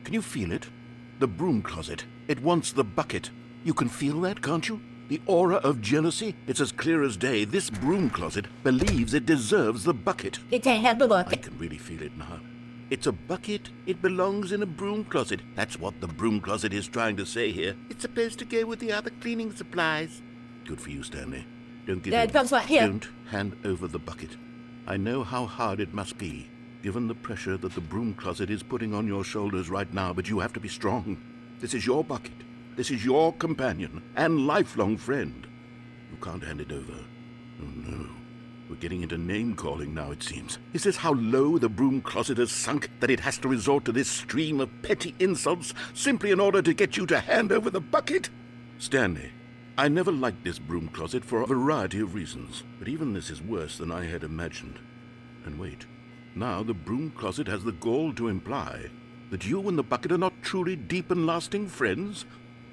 can you feel it? The broom closet. It wants the bucket. You can feel that, can't you? The aura of jealousy. It's as clear as day. This broom closet believes it deserves the bucket. It can't have the I bucket. can really feel it now. It's a bucket. It belongs in a broom closet. That's what the broom closet is trying to say here. It's supposed to go with the other cleaning supplies. Good for you, Stanley. Don't give in. It comes right here. Don't hand over the bucket. I know how hard it must be, given the pressure that the broom closet is putting on your shoulders right now, but you have to be strong. This is your bucket. This is your companion and lifelong friend. You can't hand it over. Oh, no. We're getting into name-calling now, it seems. Is this how low the broom closet has sunk, that it has to resort to this stream of petty insults simply in order to get you to hand over the bucket? Stanley, I never liked this broom closet for a variety of reasons, but even this is worse than I had imagined. And wait, now the broom closet has the gall to imply that you and the bucket are not truly deep and lasting friends?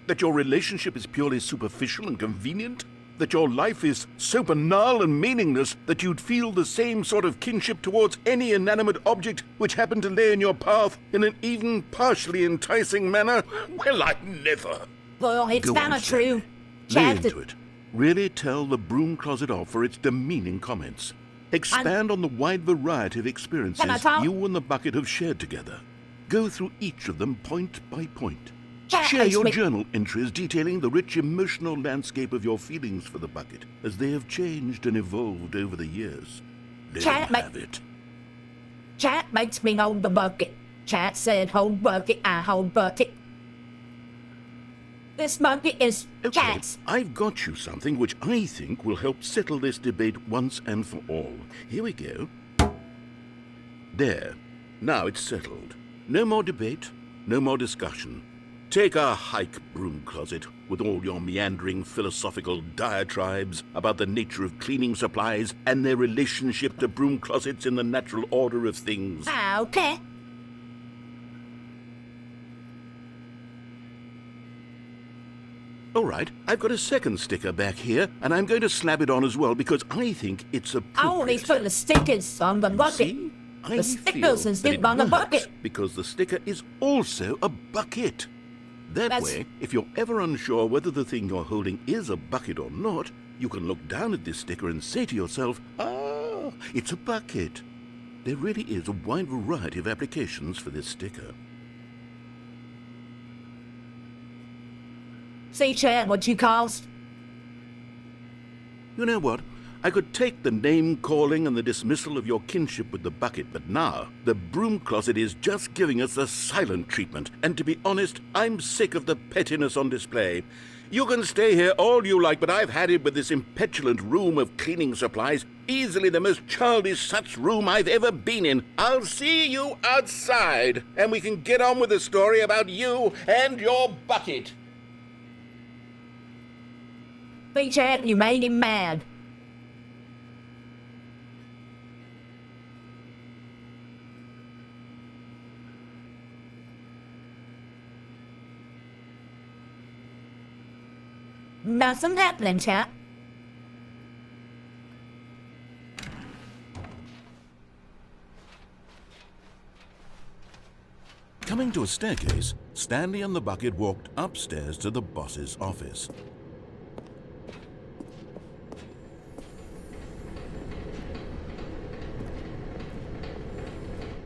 That your relationship is purely superficial and convenient? that your life is so banal and meaningless that you'd feel the same sort of kinship towards any inanimate object which happened to lay in your path in an even partially enticing manner? Well, I never. Well, it's Go on, not true. Lay Chad, into it. Really tell the broom closet off for its demeaning comments. Expand on the wide variety of experiences Can I talk? you and the bucket have shared together. Go through each of them point by point. Chad Share makes your me- journal entries detailing the rich emotional landscape of your feelings for the bucket as they have changed and evolved over the years. Let Chad him ma- have it. Chad makes me hold the bucket. Chad said hold bucket, I hold bucket. This bucket is Okay, Chad's. I've got you something which I think will help settle this debate once and for all. Here we go. There. Now it's settled. No more debate, no more discussion. Take a hike, broom closet, with all your meandering philosophical diatribes about the nature of cleaning supplies and their relationship to broom closets in the natural order of things. Okay. All right, I've got a second sticker back here, and I'm going to slap it on as well because I think it's appropriate. I only put the stickers on the bucket. See? I The feel stickers is that still it on the works bucket. because the sticker is also a bucket. That That's- way, if you're ever unsure whether the thing you're holding is a bucket or not, you can look down at this sticker and say to yourself, ah, it's a bucket. There really is a wide variety of applications for this sticker. See, Chad, what you cost? You know what? I could take the name-calling and the dismissal of your kinship with the bucket, but now the broom closet is just giving us the silent treatment, and to be honest, I'm sick of the pettiness on display. You can stay here all you like, but I've had it with this impetulant room of cleaning supplies, easily the most childish such room I've ever been in. I'll see you outside, and we can get on with the story about you and your bucket. See, Chad, you made him mad. Nothing happening, Chad. Coming to a staircase, Stanley and the bucket walked upstairs to the boss's office.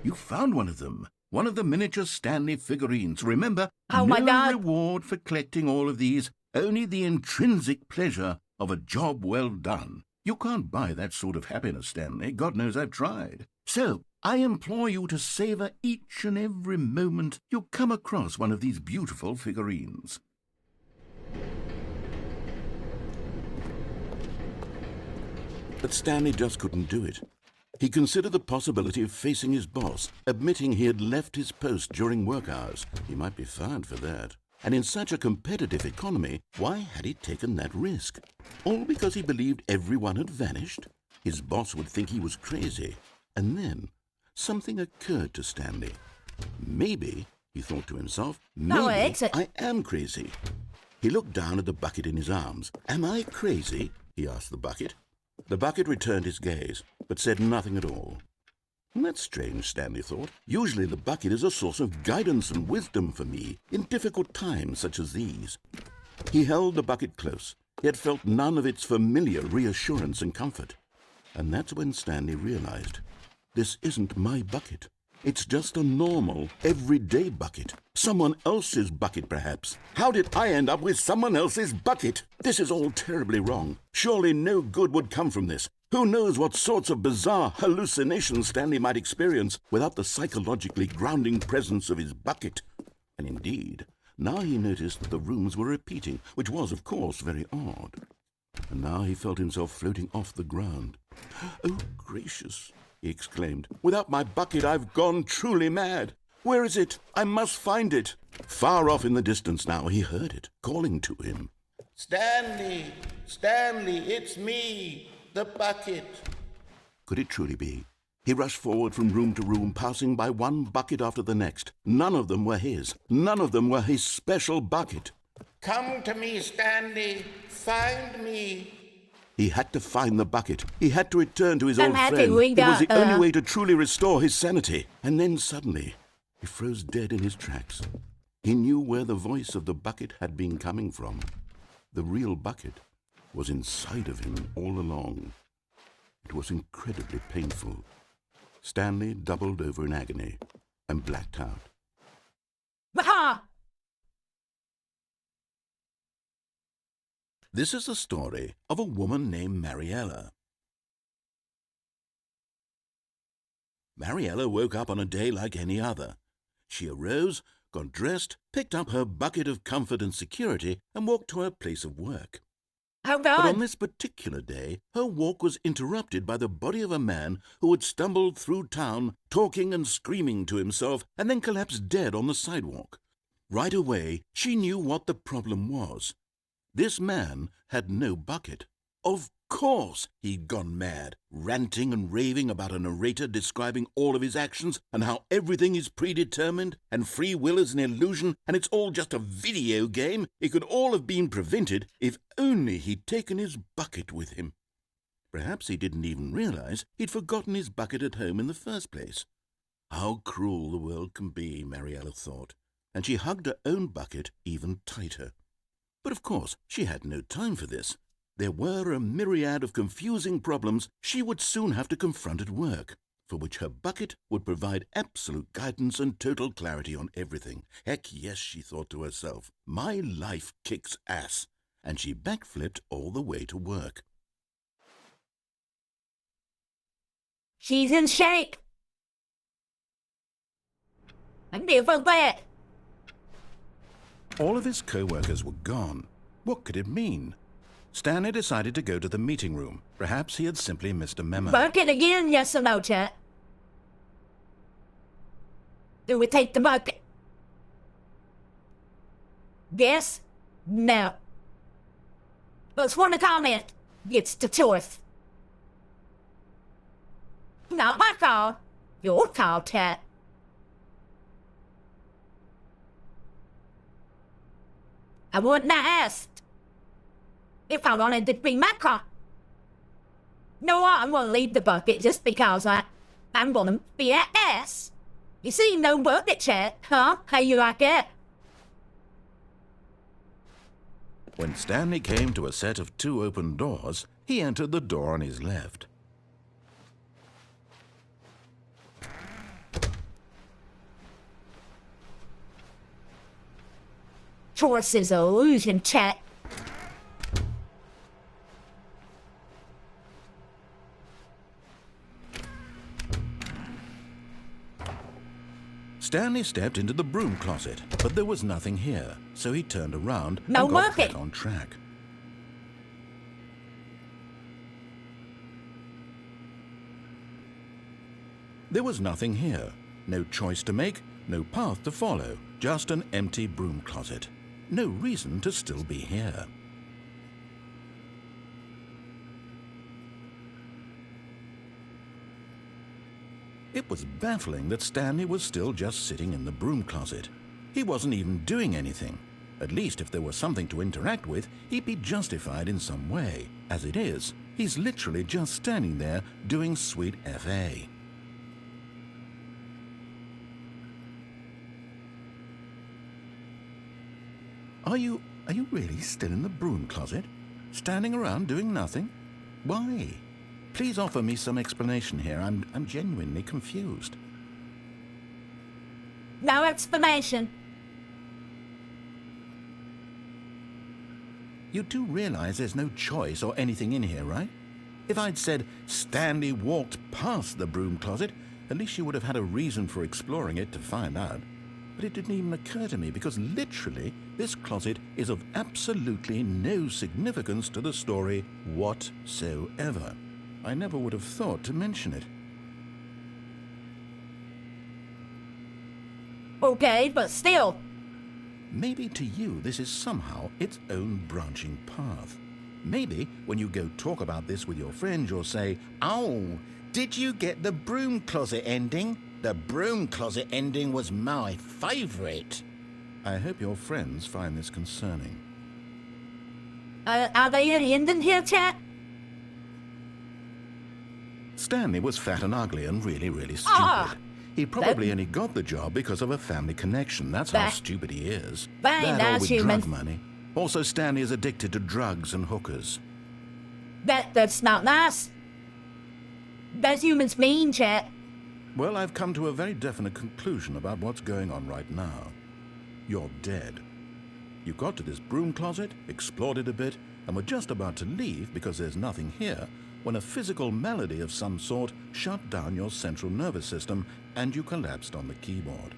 You found one of them. One of the miniature Stanley figurines. Remember, Oh, my no God. reward for collecting all of these, only the intrinsic pleasure of a job well done. You can't buy that sort of happiness, Stanley. God knows I've tried. So, I implore you to savor each and every moment you come across one of these beautiful figurines. But Stanley just couldn't do it. He considered the possibility of facing his boss, admitting he had left his post during work hours. He might be fired for that. And in such a competitive economy, why had he taken that risk? All because he believed everyone had vanished? His boss would think he was crazy. And then something occurred to Stanley. Maybe, he thought to himself, No, maybe it's a- I am crazy. He looked down at the bucket in his arms. Am I crazy? He asked the bucket. The bucket returned his gaze, but said nothing at all. That's strange, Stanley thought. Usually the bucket is a source of guidance and wisdom for me in difficult times such as these. He held the bucket close, yet felt none of its familiar reassurance and comfort. And that's when Stanley realized, this isn't my bucket. It's just a normal, everyday bucket. Someone else's bucket, perhaps. How did I end up with someone else's bucket? This is all terribly wrong. Surely no good would come from this. Who knows what sorts of bizarre hallucinations Stanley might experience without the psychologically grounding presence of his bucket? And indeed, now he noticed that the rooms were repeating, which was, of course, very odd. And now he felt himself floating off the ground. Oh, gracious, he exclaimed. Without my bucket, I've gone truly mad. Where is it? I must find it. Far off in the distance now, he heard it, calling to him. Stanley! Stanley, it's me! The bucket. Could it truly be? He rushed forward from room to room, passing by one bucket after the next. None of them were his. None of them were his special bucket. Come to me, Stanley. Find me. He had to find the bucket. He had to return to his I'm old happy friend. we It was got, the only way to truly restore his sanity. And then suddenly, he froze dead in his tracks. He knew where the voice of the bucket had been coming from. The real bucket was inside of him all along. It was incredibly painful. Stanley doubled over in agony and blacked out. Ha! This is the story of a woman named Mariella. Mariella woke up on a day like any other. She arose, got dressed, picked up her bucket of comfort and security, and walked to her place of work. Hold But on on. this particular day, her walk was interrupted by the body of a man who had stumbled through town, talking and screaming to himself, and then collapsed dead on the sidewalk. Right away, she knew what the problem was. This man had no bucket. Of course he'd gone mad, ranting and raving about a narrator describing all of his actions and how everything is predetermined and free will is an illusion and it's all just a video game. It could all have been prevented if only he'd taken his bucket with him. Perhaps he didn't even realize he'd forgotten his bucket at home in the first place. How cruel the world can be, Mariella thought, and she hugged her own bucket even tighter. But of course, she had no time for this. There were a myriad of confusing problems she would soon have to confront at work, for which her bucket would provide absolute guidance and total clarity on everything. Heck yes, she thought to herself, my life kicks ass. And she backflipped all the way to work. She's in shape. I'm never back. All of his co-workers were gone. What could it mean? Stanley decided to go to the meeting room. Perhaps he had simply missed a memo. Bucket again, yes or no, chat? Do we take the bucket? Yes? No. First one to comment gets the choice. Not my call. Your call, chat. I wouldn't have asked if I wanted to be my car. No, I'm gonna leave the bucket just because I'm gonna be an ass. You see, no bucket, chat, huh? How you like it? When Stanley came to a set of 2 open doors, he entered the door on his left. Choice is a illusion, chat. Stanley stepped into the broom closet, but there was nothing here, so he turned around No and got bucket. back on track. There was nothing here. No choice to make, no path to follow, just an empty broom closet. No reason to still be here. It was baffling that Stanley was still just sitting in the broom closet. He wasn't even doing anything. At least if there was something to interact with, he'd be justified in some way. As it is, he's literally just standing there doing sweet FA. Are you really still in the broom closet? Standing around doing nothing? Why? Please offer me some explanation here. I'm genuinely confused. No explanation. You do realize there's no choice or anything in here, right? If I'd said Stanley walked past the broom closet, at least you would have had a reason for exploring it to find out. But it didn't even occur to me because literally this closet is of absolutely no significance to the story whatsoever. I never would have thought to mention it. Okay, but still. Maybe to you this is somehow its own branching path. Maybe when you go talk about this with your friends, you'll say, "Oh, did you get the broom closet ending? The broom closet ending was my favorite." I hope your friends find this concerning. Are they in here, chat? Stanley was fat and ugly and really stupid. Ah! He probably only got the job because of a family connection. That's how That- stupid he is. Fine, That or that's with human. drug money. Also, Stanley is addicted to drugs and hookers. That's not nice. That's humans mean, chat. Well, I've come to a very definite conclusion about what's going on right now. You're dead. You got to this broom closet, explored it a bit, and were just about to leave because there's nothing here, when a physical malady of some sort shut down your central nervous system and you collapsed on the keyboard.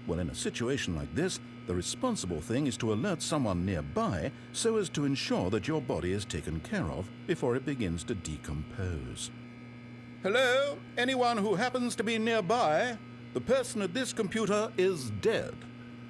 Well, in a situation like this, the responsible thing is to alert someone nearby so as to ensure that your body is taken care of before it begins to decompose. Hello? Anyone who happens to be nearby? The person at this computer is dead.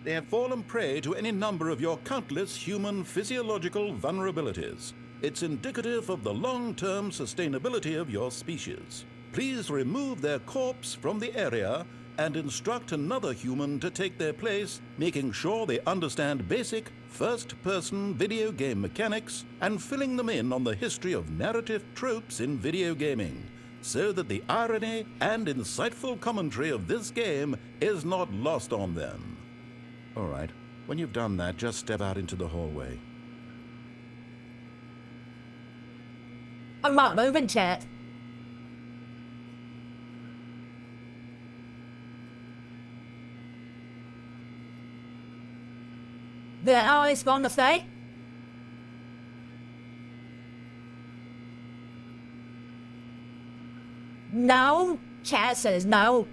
They have fallen prey to any number of your countless human physiological vulnerabilities. It's indicative of the long-term sustainability of your species. Please remove their corpse from the area and instruct another human to take their place, making sure they understand basic first-person video game mechanics and filling them in on the history of narrative tropes in video gaming, so that the irony and insightful commentary of this game is not lost on them. All right, when you've done that, just step out into the hallway. I'm not moving, chat. That all he's going to say? No. Chat says no.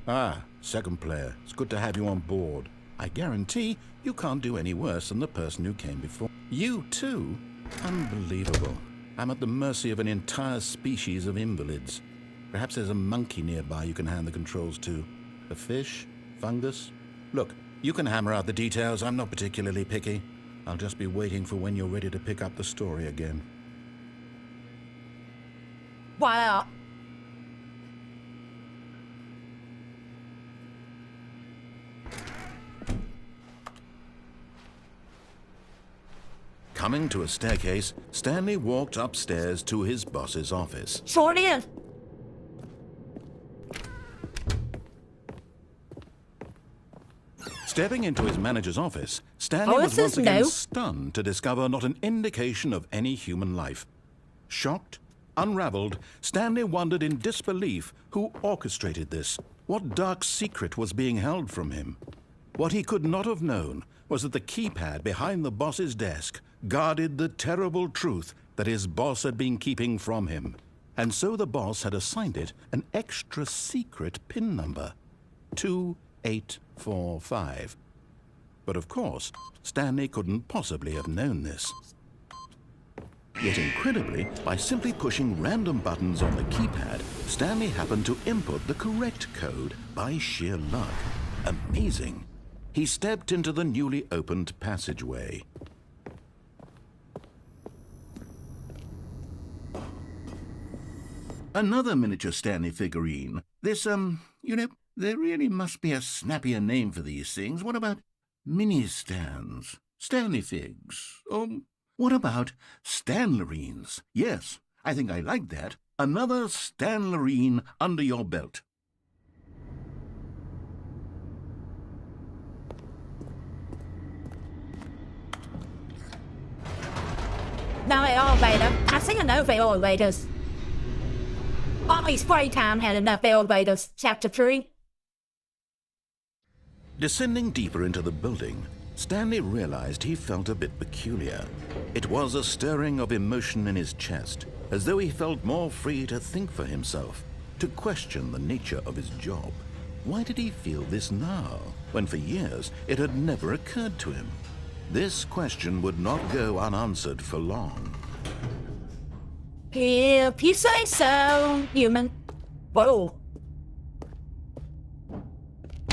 Ah, second player. It's good to have you on board. I guarantee you can't do any worse than the person who came before. You too? Unbelievable. I'm at the mercy of an entire species of invalids. Perhaps there's a monkey nearby you can hand the controls to. A fish? Fungus? Look, you can hammer out the details. I'm not particularly picky. I'll just be waiting for when you're ready to pick up the story again. Wow. Coming to a staircase, Stanley walked upstairs to his boss's office. Sure is. Stepping into his manager's office, Stanley was this once is again new. stunned to discover not an indication of any human life. Shocked, unraveled, Stanley wondered in disbelief who orchestrated this. What dark secret was being held from him? What he could not have known was that the keypad behind the boss's desk guarded the terrible truth that his boss had been keeping from him. And so the boss had assigned it an extra secret PIN number, 2845. But of course, Stanley couldn't possibly have known this. Yet incredibly, by simply pushing random buttons on the keypad, Stanley happened to input the correct code by sheer luck. Amazing. He stepped into the newly opened passageway. Another miniature Stanley figurine. This, there really must be a snappier name for these things. What about mini-stands? Stanley figs? What about Stanlerines? Yes, I think I like that. Another Stanlerine under your belt. Now the elevator. I see enough elevators. Only Spraytime had enough elevators. Chapter 3. Descending deeper into the building, Stanley realized he felt a bit peculiar. It was a stirring of emotion in his chest, as though he felt more free to think for himself, to question the nature of his job. Why did he feel this now, when for years it had never occurred to him? This question would not go unanswered for long. If you say so, human. Whoa.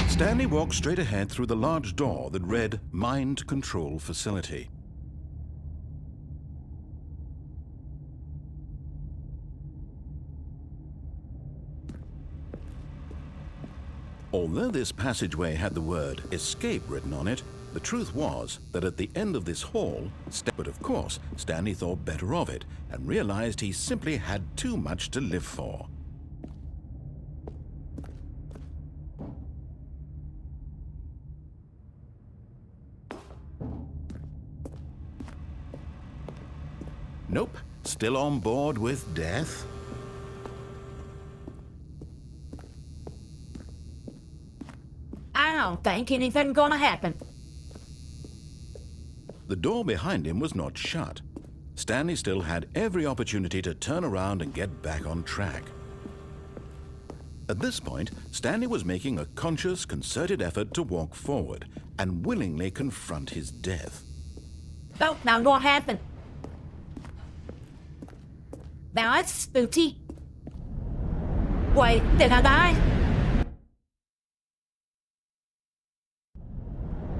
Stanley walked straight ahead through the large door that read Mind Control Facility. Although this passageway had the word escape written on it, the truth was that at the end of this hall, but of course, Stanley thought better of it and realized he simply had too much to live for. Nope, still on board with death. I don't think anything gonna happen. The door behind him was not shut. Stanley still had every opportunity to turn around and get back on track. At this point, Stanley was making a conscious, concerted effort to walk forward and willingly confront his death. Oh, now what happened? Now that's spooky. Wait, did I die?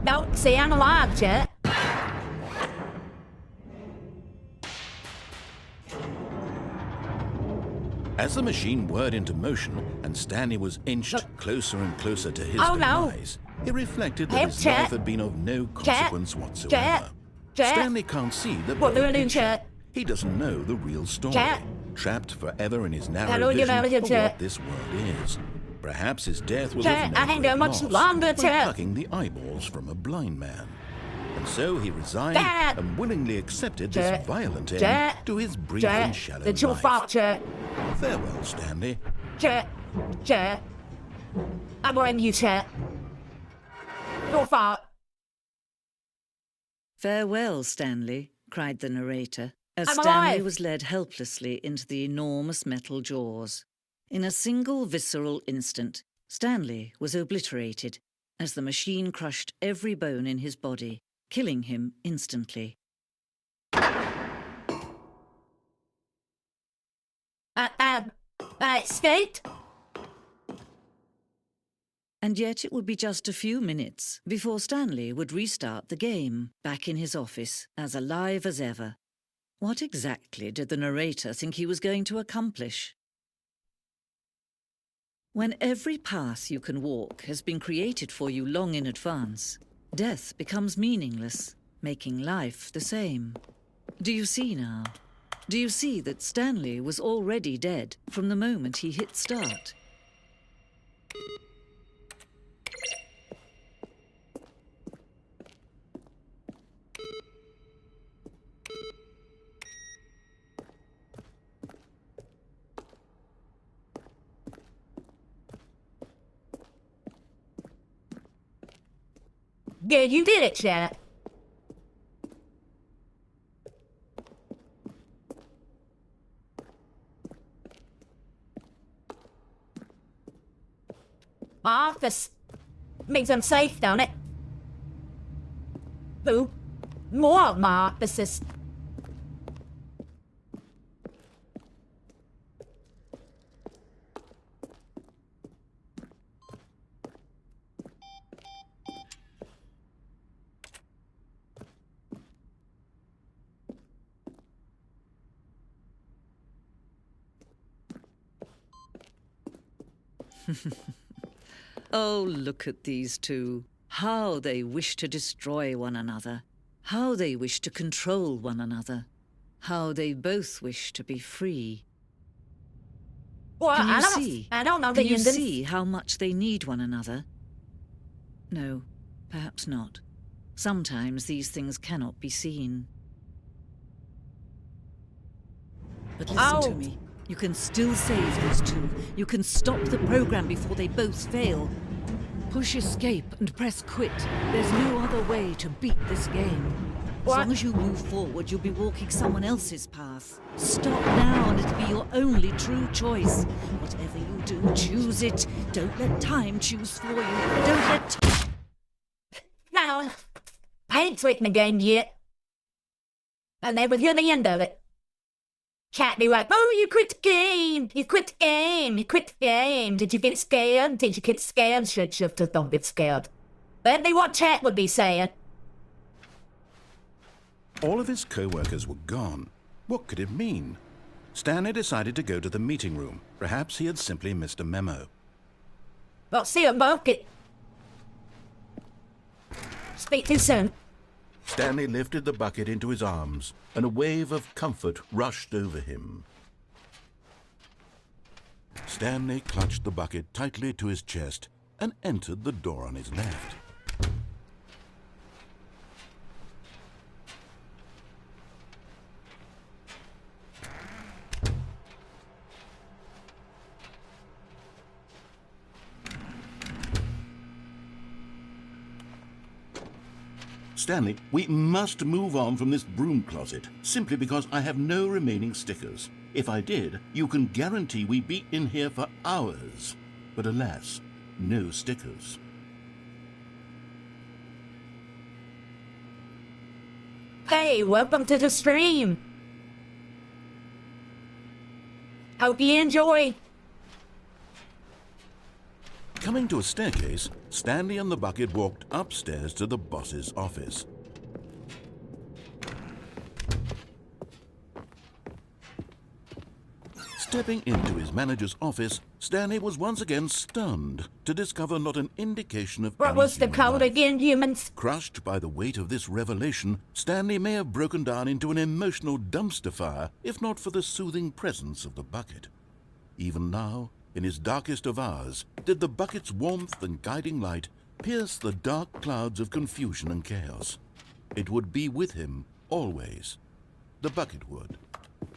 No, see, I'm alive, Jet. As the machine whirred into motion and Stanley was inched closer and closer to his demise, he reflected that his life had been of no consequence whatsoever. Stanley can't see the What do I do, picture. Jet? He doesn't know the real story, trapped forever in his narrow Hello, vision of Jet. what this world is. Perhaps his death was Jet, of no I ain't great got much loss, longer, like Jet. plucking the eyeballs from a blind man. And so he resigned Jet. and willingly accepted Jet. this violent end Jet. to his brief and Jet, shallow it's your life. fault, Jet. Farewell, Stanley. Jet, I'm on you, Jet. Your fault. "Farewell, Stanley," cried the narrator, as I'm Stanley alive. was led helplessly into the enormous metal jaws. In a single visceral instant, Stanley was obliterated as the machine crushed every bone in his body, killing him instantly. I escaped? And yet it would be just a few minutes before Stanley would restart the game, back in his office, as alive as ever. What exactly did the narrator think he was going to accomplish? When every path you can walk has been created for you long in advance, death becomes meaningless, making life the same. Do you see now? Do you see that Stanley was already dead from the moment he hit start? Yeah, you did it, Janet. My office makes them safe, don't it? Who? More of my offices. Oh, look at these two. How they wish to destroy one another. How they wish to control one another. How they both wish to be free. Well, Can you I don't, see? I don't know Can the you ending. see how much they need one another? No, perhaps not. Sometimes these things cannot be seen. But listen to me. You can still save these two. You can stop the program before they both fail. Push escape and press quit. There's no other way to beat this game. As What? long as you move forward, you'll be walking someone else's path. Stop now and it'll be your only true choice. Whatever you do, choose it. Don't let time choose for you. Don't let No, I ain't quitting the game yet. I never hear the end of it. Can't be like, oh, you quit the game. You quit the game. You quit the game. Did you get scared? Did you get scared? Shut don't get scared. That'd be what chat would be saying. All of his co-workers were gone. What could it mean? Stanley decided to go to the meeting room. Perhaps he had simply missed a memo. I'll see a bucket. Speak too soon. Stanley lifted the bucket into his arms, and a wave of comfort rushed over him. Stanley clutched the bucket tightly to his chest and entered the door on his left. Stanley, we must move on from this broom closet, simply because I have no remaining stickers. If I did, you can guarantee we'd be in here for hours. But alas, no stickers. Hey, welcome to the stream. Hope you enjoy. Coming to a staircase, Stanley and the bucket walked upstairs to the boss's office. Stepping into his manager's office, Stanley was once again stunned to discover not an indication of What any was the human code life. again, humans? Crushed by the weight of this revelation, Stanley may have broken down into an emotional dumpster fire if not for the soothing presence of the bucket. Even now, in his darkest of hours, did the bucket's warmth and guiding light pierce the dark clouds of confusion and chaos. It would be with him always. The bucket would,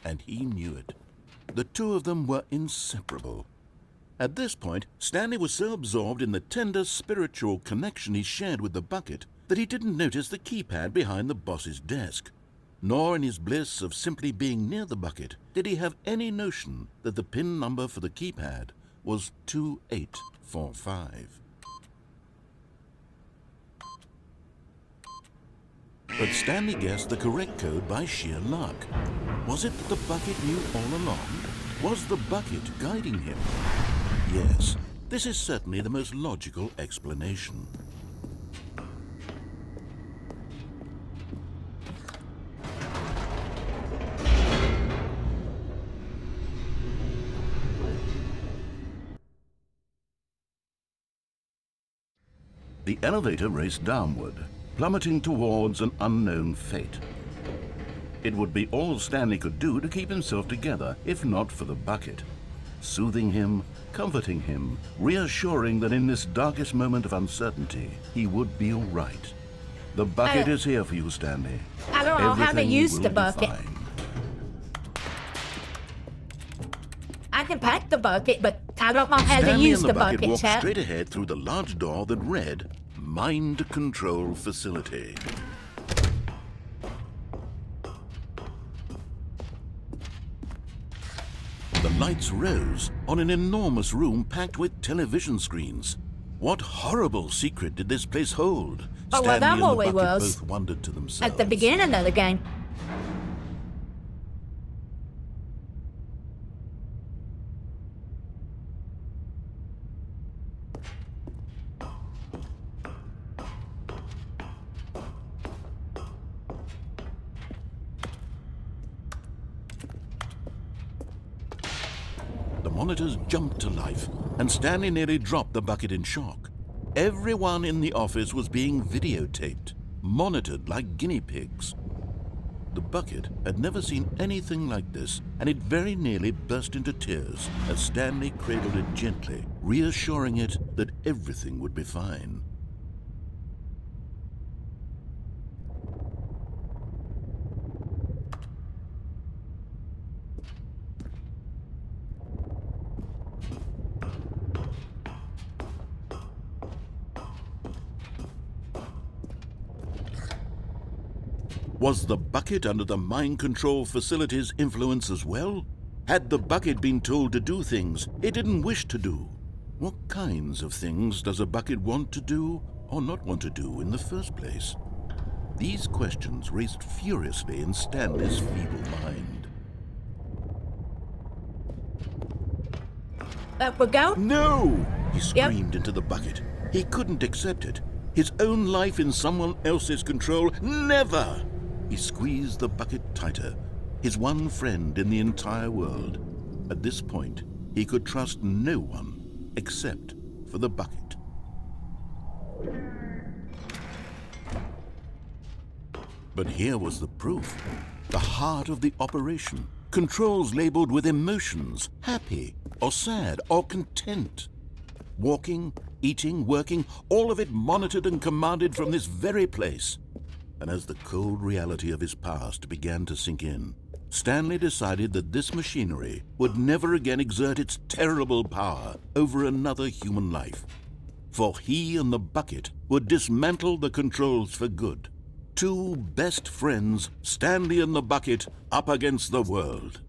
and he knew it. The two of them were inseparable. At this point, Stanley was so absorbed in the tender spiritual connection he shared with the bucket that he didn't notice the keypad behind the boss's desk. Nor in his bliss of simply being near the bucket did he have any notion that the PIN number for the keypad was 2845. But Stanley guessed the correct code by sheer luck. Was it that the bucket knew all along? Was the bucket guiding him? Yes, this is certainly the most logical explanation. The elevator raced downward, plummeting towards an unknown fate. It would be all Stanley could do to keep himself together, if not for the bucket. Soothing him, comforting him, reassuring that in this darkest moment of uncertainty, he would be all right. The bucket is here for you, Stanley. I don't know how to use the bucket. I can pack the bucket, but I don't know how to Stanley use and the the bucket bucket, walked chap. straight ahead through the large door that read, Mind Control Facility. The lights rose on an enormous room packed with television screens. What horrible secret did this place hold? Oh, well, Stanley that and the always bucket was. both wondered to themselves. At the beginning of the game. The monitors jumped to life, and Stanley nearly dropped the bucket in shock. Everyone in the office was being videotaped, monitored like guinea pigs. The bucket had never seen anything like this, and it very nearly burst into tears as Stanley cradled it gently, reassuring it that everything would be fine. Was the bucket under the mind control facility's influence as well? Had the bucket been told to do things it didn't wish to do? What kinds of things does a bucket want to do or not want to do in the first place? These questions raced furiously in Stanley's feeble mind. Up we go. No! He screamed into the bucket. He couldn't accept it. His own life in someone else's control, never! He squeezed the bucket tighter, his one friend in the entire world. At this point, he could trust no one except for the bucket. But here was the proof. The heart of the operation. Controls labeled with emotions, happy or sad or content. Walking, eating, working, all of it monitored and commanded from this very place. And as the cold reality of his past began to sink in, Stanley decided that this machinery would never again exert its terrible power over another human life. For he and the bucket would dismantle the controls for good. Two best friends, Stanley and the bucket, up against the world.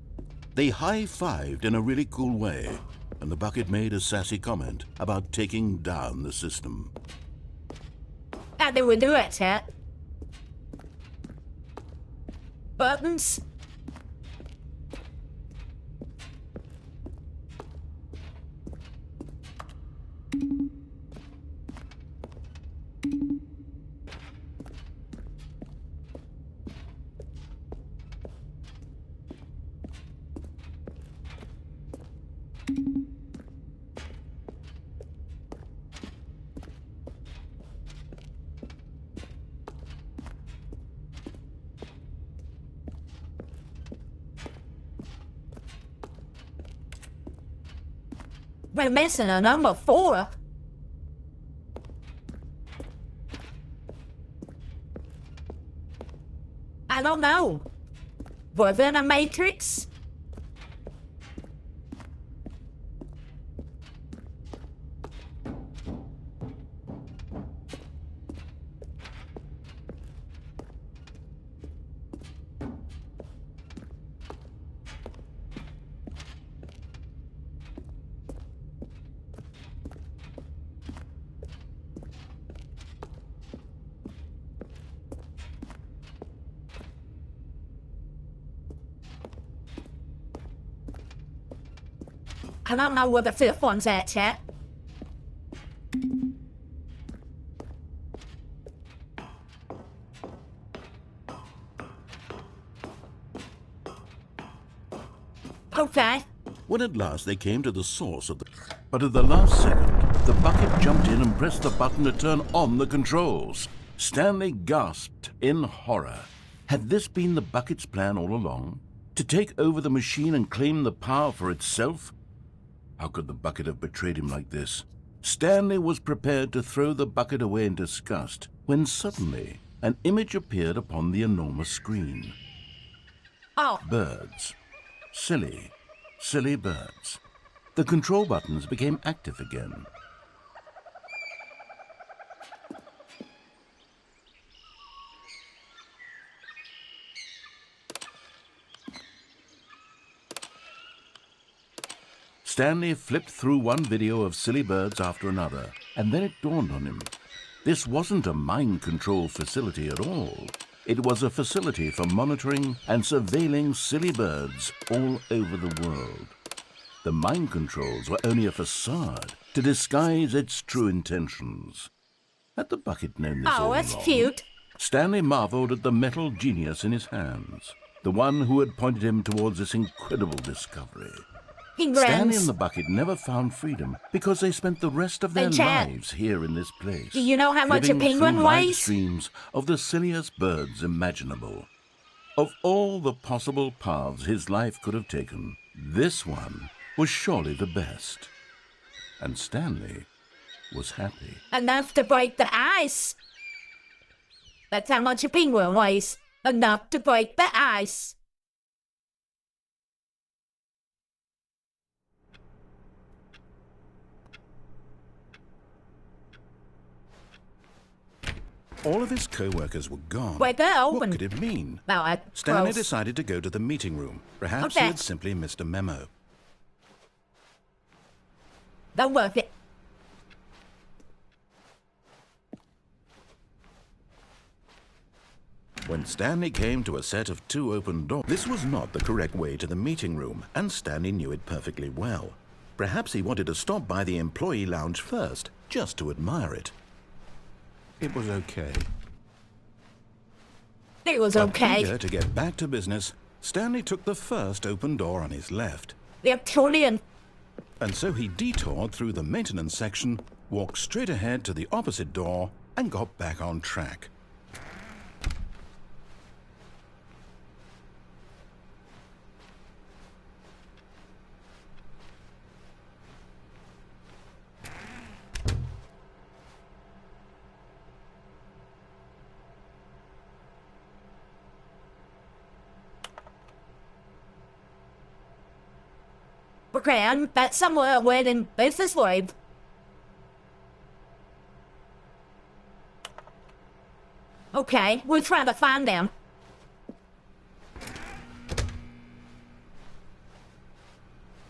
They high-fived in a really cool way, and the bucket made a sassy comment about taking down the system. How do we do it, huh? Buttons? We're missing a number 4. I don't know. Was it a matrix? I don't know where the 5th one's at yet. Okay. When at last they came to the source of the... But at the last second, the bucket jumped in and pressed the button to turn on the controls. Stanley gasped in horror. Had this been the bucket's plan all along? To take over the machine and claim the power for itself? How could the bucket have betrayed him like this? Stanley was prepared to throw the bucket away in disgust when suddenly an image appeared upon the enormous screen. Oh. Birds. Silly, silly birds. The control buttons became active again. Stanley flipped through one video of silly birds after another, and then it dawned on him. This wasn't a mind control facility at all. It was a facility for monitoring and surveilling silly birds all over the world. The mind controls were only a facade to disguise its true intentions. Had the bucket known this all Oh, that's along? cute. Stanley marveled at the metal genius in his hands, the one who had pointed him towards this incredible discovery. Stanley and the bucket never found freedom because they spent the rest of their lives here in this place. Do you know how much a living penguin through live weighs? streams of the silliest birds imaginable. Of all the possible paths his life could have taken, this one was surely the best. And Stanley was happy. Enough to break the ice. That's how much a penguin weighs. Enough to break the ice. All of his co-workers were gone. Wait, they're open. What could it mean? No, Stanley decided to go to the meeting room. Perhaps he had simply missed a memo. Don't work it. When Stanley came to a set of 2 open doors, this was not the correct way to the meeting room, and Stanley knew it perfectly well. Perhaps he wanted to stop by the employee lounge first, just to admire it. It was okay. It was okay. Eager to get back to business, Stanley took the first open door on his left. They're Victorian. And so he detoured through the maintenance section walked straight ahead to the opposite door and got back on track. Grand, that's somewhere waiting this way. Okay, we'll try to find them.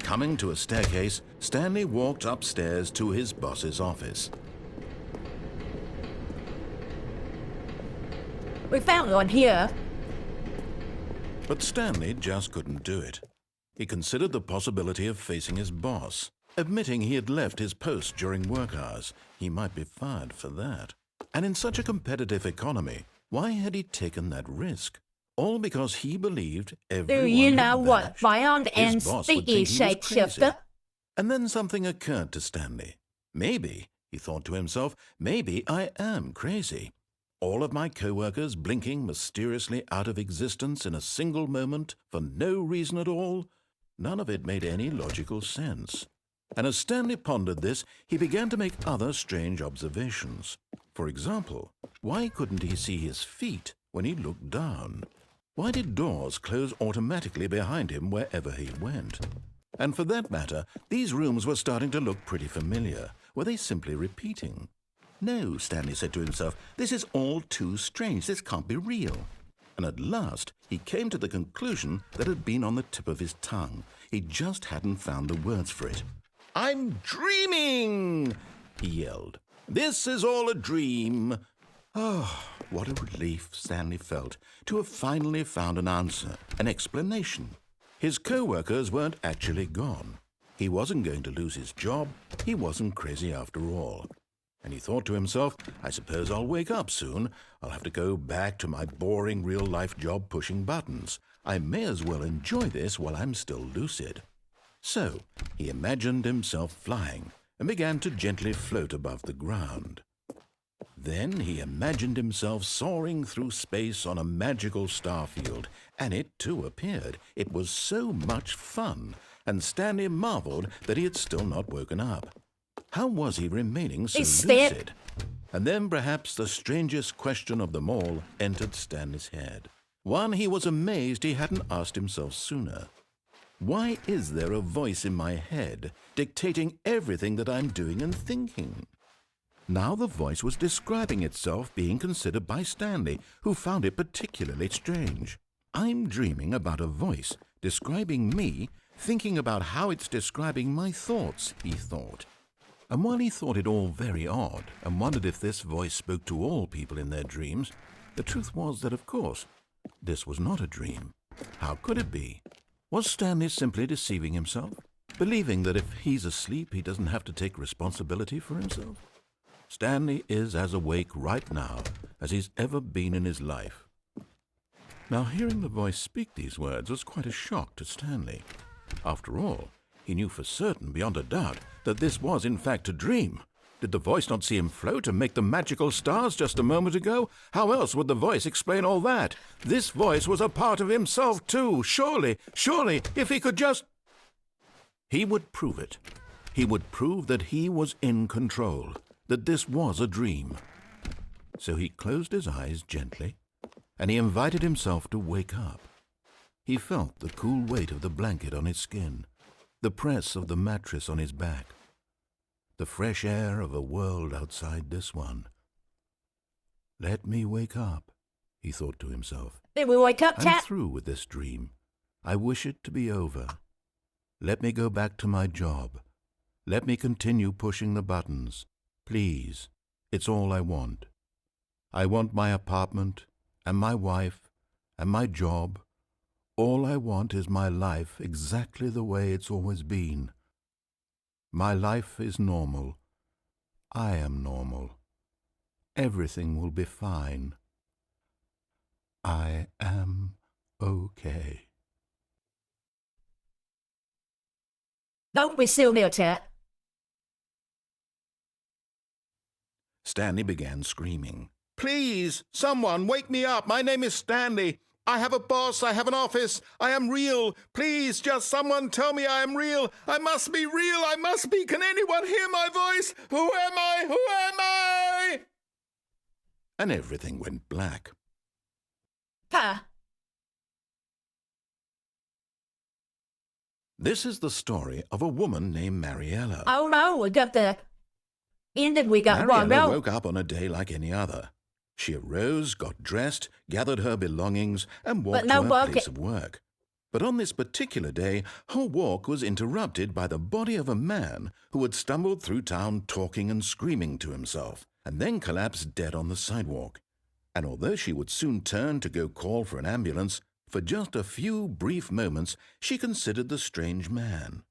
Coming to a staircase, Stanley walked upstairs to his boss's office. We found one here. But Stanley just couldn't do it. He considered the possibility of facing his boss. Admitting he had left his post during work hours, he might be fired for that. And in such a competitive economy, why had he taken that risk? All because he believed everyone Do you had know what vanished. found and His boss would sticky think he was shapeshifter? crazy. And then something occurred to Stanley. Maybe, he thought to himself, maybe I am crazy. All of my co-workers blinking mysteriously out of existence in a single moment for no reason at all. None of it made any logical sense. And as Stanley pondered this, he began to make other strange observations. For example, why couldn't he see his feet when he looked down? Why did doors close automatically behind him wherever he went? And for that matter, these rooms were starting to look pretty familiar. Were they simply repeating? No, Stanley said to himself, this is all too strange. This can't be real. And at last, he came to the conclusion that had been on the tip of his tongue. He just hadn't found the words for it. I'm dreaming, he yelled. This is all a dream. Oh, what a relief Stanley felt to have finally found an answer, an explanation. His co-workers weren't actually gone. He wasn't going to lose his job. He wasn't crazy after all. And he thought to himself, I suppose I'll wake up soon. I'll have to go back to my boring real-life job pushing buttons. I may as well enjoy this while I'm still lucid. So he imagined himself flying and began to gently float above the ground. Then he imagined himself soaring through space on a magical starfield, and it too appeared. It was so much fun, and Stanley marveled that he had still not woken up. How was he remaining so lucid? And then perhaps the strangest question of them all entered Stanley's head. One he was amazed he hadn't asked himself sooner. Why is there a voice in my head dictating everything that I'm doing and thinking? Now the voice was describing itself being considered by Stanley, who found it particularly strange. I'm dreaming about a voice describing me, thinking about how it's describing my thoughts, he thought. And while he thought it all very odd and wondered if this voice spoke to all people in their dreams, the truth was that, of course, this was not a dream. How could it be? Was Stanley simply deceiving himself, believing that if he's asleep, he doesn't have to take responsibility for himself? Stanley is as awake right now as he's ever been in his life. Now, hearing the voice speak these words was quite a shock to Stanley. After all, he knew for certain, beyond a doubt, that this was in fact a dream. Did the voice not see him float and make the magical stars just a moment ago? How else would the voice explain all that? This voice was a part of himself too. Surely, if he could just... He would prove it. He would prove that he was in control, that this was a dream. So he closed his eyes gently, and he invited himself to wake up. He felt the cool weight of the blanket on his skin, the press of the mattress on his back, the fresh air of a world outside this one. Let me wake up, he thought to himself. Did we wake up, I'm Cat? through with this dream. I wish it to be over. Let me go back to my job. Let me continue pushing the buttons. Please, it's all I want. I want my apartment and my wife and my job. All I want is my life exactly the way it's always been. My life is normal. I am normal. Everything will be fine. I am okay. Don't be silly, Cat. Stanley began screaming. "Please, someone, wake me up. My name is Stanley. I have a boss. I have an office. I am real. Please, just someone tell me I am real. I must be real. I must be. Can anyone hear my voice? Who am I? Who am I?" And everything went black. Pa. This is the story of a woman named Mariella. Oh no, we got the ending. We got one. Mariella No. woke up on a day like any other. She arose, got dressed, gathered her belongings, and walked to her place of work. But on this particular day, her walk was interrupted by the body of a man who had stumbled through town talking and screaming to himself, and then collapsed dead on the sidewalk. And although she would soon turn to go call for an ambulance, for just a few brief moments she considered the strange man.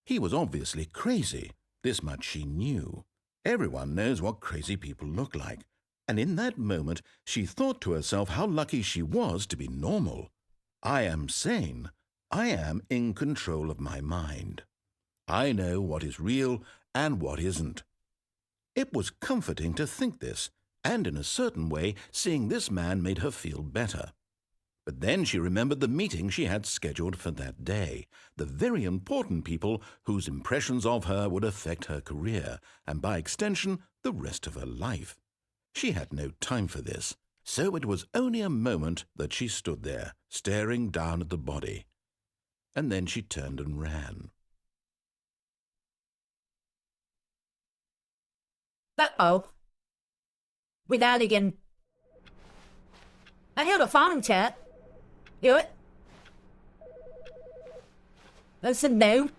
He was obviously crazy. This much she knew. Everyone knows what crazy people look like. And in that moment she thought to herself how lucky she was to be normal. I am sane. I am in control of my mind. I know what is real and what isn't. It was comforting to think this, and in a certain way seeing this man made her feel better. But then she remembered the meeting she had scheduled for that day, the very important people whose impressions of her would affect her career, and by extension, the rest of her life. She had no time for this, so it was only a moment that she stood there, staring down at the body. And then she turned and ran. Uh-oh. Without again. I heard a phone chat. Hear it? Listen now.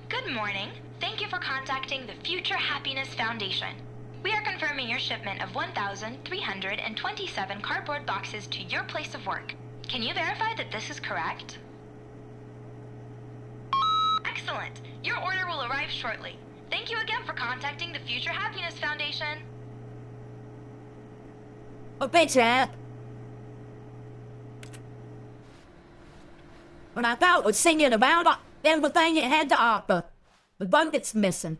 Good morning. Thank you for contacting the Future Happiness Foundation. We are confirming your shipment of 1,327 cardboard boxes to your place of work. Can you verify that this is correct? Excellent. Your order will arrive shortly. Thank you again for contacting the Future Happiness Foundation. I bet you. When I thought I was singing about everything it had to offer, the bucket's missing.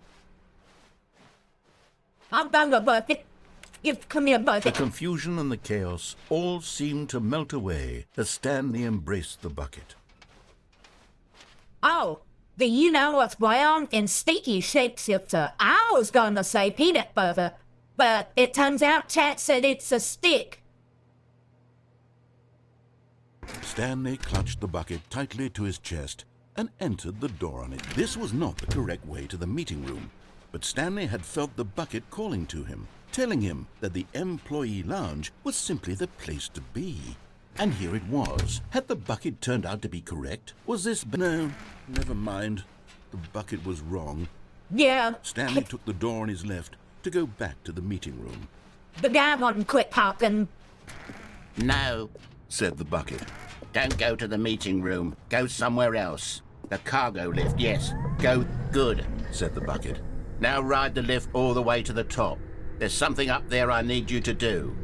I've found a bucket. Come here, The bucket. confusion and the chaos all seemed to melt away as Stanley embraced the bucket. Oh, do you know what's brown and sticky shapeshifter? I was gonna say peanut butter, but it turns out Chat said it's a stick. Stanley clutched the bucket tightly to his chest and entered the door on it. This was not the correct way to the meeting room, but Stanley had felt the bucket calling to him, telling him that the employee lounge was simply the place to be. And here it was. Had the bucket turned out to be correct? Was this... No, never mind. The bucket was wrong. Yeah, Stanley took the door on his left to go back to the meeting room. the guy wasn't quit talking. No, Said the bucket. don't go to the meeting room. Go somewhere else. The cargo lift, yes. Go good. Said the bucket. Now ride the lift all the way to the top. There's something up there I need you to do.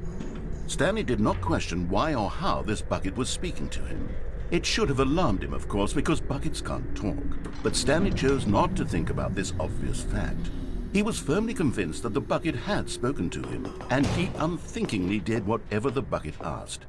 Stanley did not question why or how this bucket was speaking to him. It should have alarmed him, of course, because buckets can't talk. But Stanley chose not to think about this obvious fact. He was firmly convinced that the bucket had spoken to him, and he unthinkingly did whatever the bucket asked.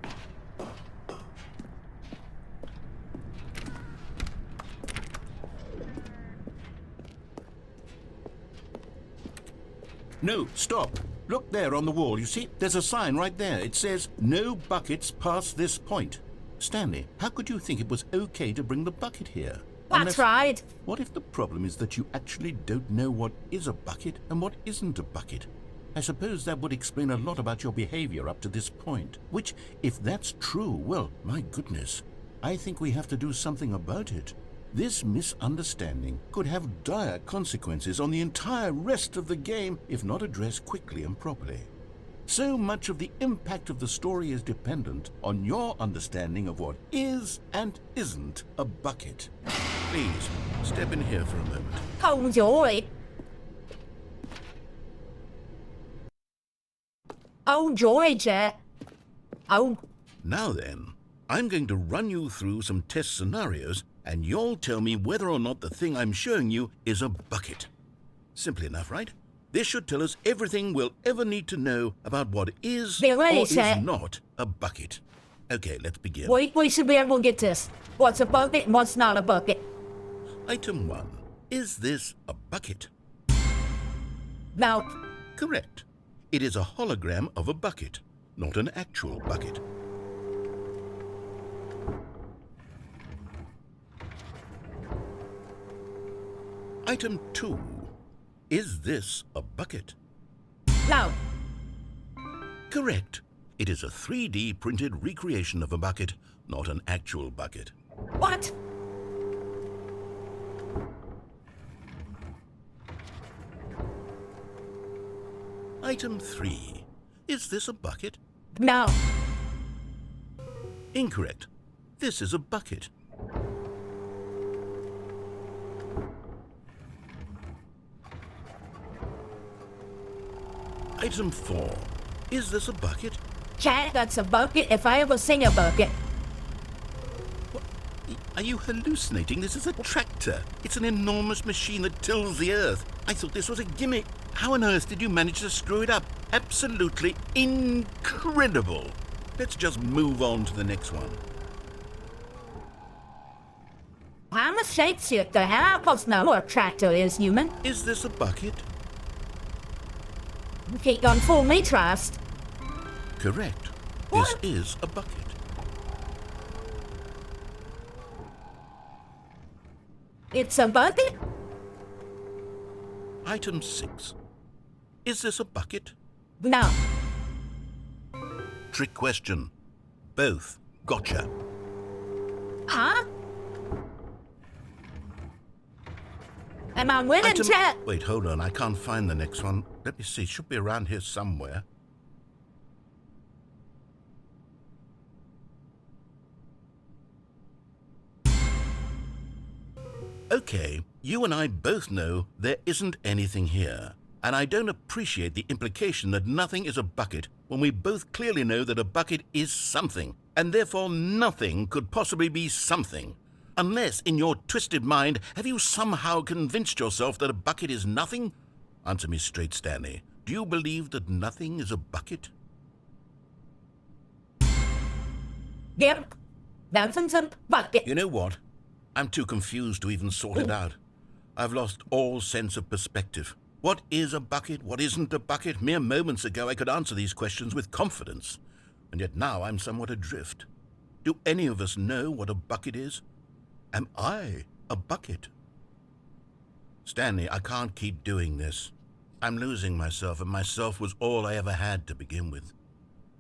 No, stop. Look there on the wall. You see, there's a sign right there. It says, "No buckets past this point." Stanley, how could you think it was okay to bring the bucket here? That's right. What if the problem is that you actually don't know what is a bucket and what isn't a bucket? I suppose that would explain a lot about your behavior up to this point. Which, if that's true, well, my goodness, I think we have to do something about it. This misunderstanding could have dire consequences on the entire rest of the game if not addressed quickly and properly. So much of the impact of the story is dependent on your understanding of what is and isn't a bucket. Please, step in here for a moment. Không rồi. Oh, Georgia. Oh, Now then, I'm going to run you through some test scenarios, and you'll tell me whether or not the thing I'm showing you is a bucket. Simple enough, right? This should tell us everything we'll ever need to know about what is Be ready, or is sir. not a bucket. Okay, let's begin. We should be able to get this. What's a bucket and what's not a bucket? Item 1. Is this a bucket? Now, Correct. It is a hologram of a bucket, not an actual bucket. Item 2. Is this a bucket? now, Correct. It is a 3D printed recreation of a bucket, not an actual bucket. what? Item 3. Is this a bucket? Now, Incorrect. This is a bucket. Item 4. Is this a bucket? cat, that's a bucket if I ever seen a bucket. Are you hallucinating? This is a tractor. It's an enormous machine that tills the earth. I thought this was a gimmick. How on earth did you manage to screw it up? Absolutely incredible. Let's just move on to the next one. I'm a shapeshifter. How close know a tractor is human? Is this a bucket? You can't gonna fool me, trust. Correct. What? This is a bucket. It's a bucket? Item 6. Is this a bucket? No. Trick question. Both. Gotcha. Huh? Am I winning, Item... chat? Wait, hold on. I can't find the next one. Let me see. It should be around here somewhere. Okay, you and I both know there isn't anything here. And I don't appreciate the implication that nothing is a bucket when we both clearly know that a bucket is something, and therefore nothing could possibly be something. Unless, in your twisted mind, have you somehow convinced yourself that a bucket is nothing? Answer me straight, Stanley. Do you believe that nothing is a bucket? Yep. Nothing's a bucket. You know what? I'm too confused to even sort it out. I've lost all sense of perspective. What is a bucket? What isn't a bucket? Mere moments ago I could answer these questions with confidence. And yet now I'm somewhat adrift. Do any of us know what a bucket is? Am I a bucket? Stanley, I can't keep doing this. I'm losing myself, and myself was all I ever had to begin with.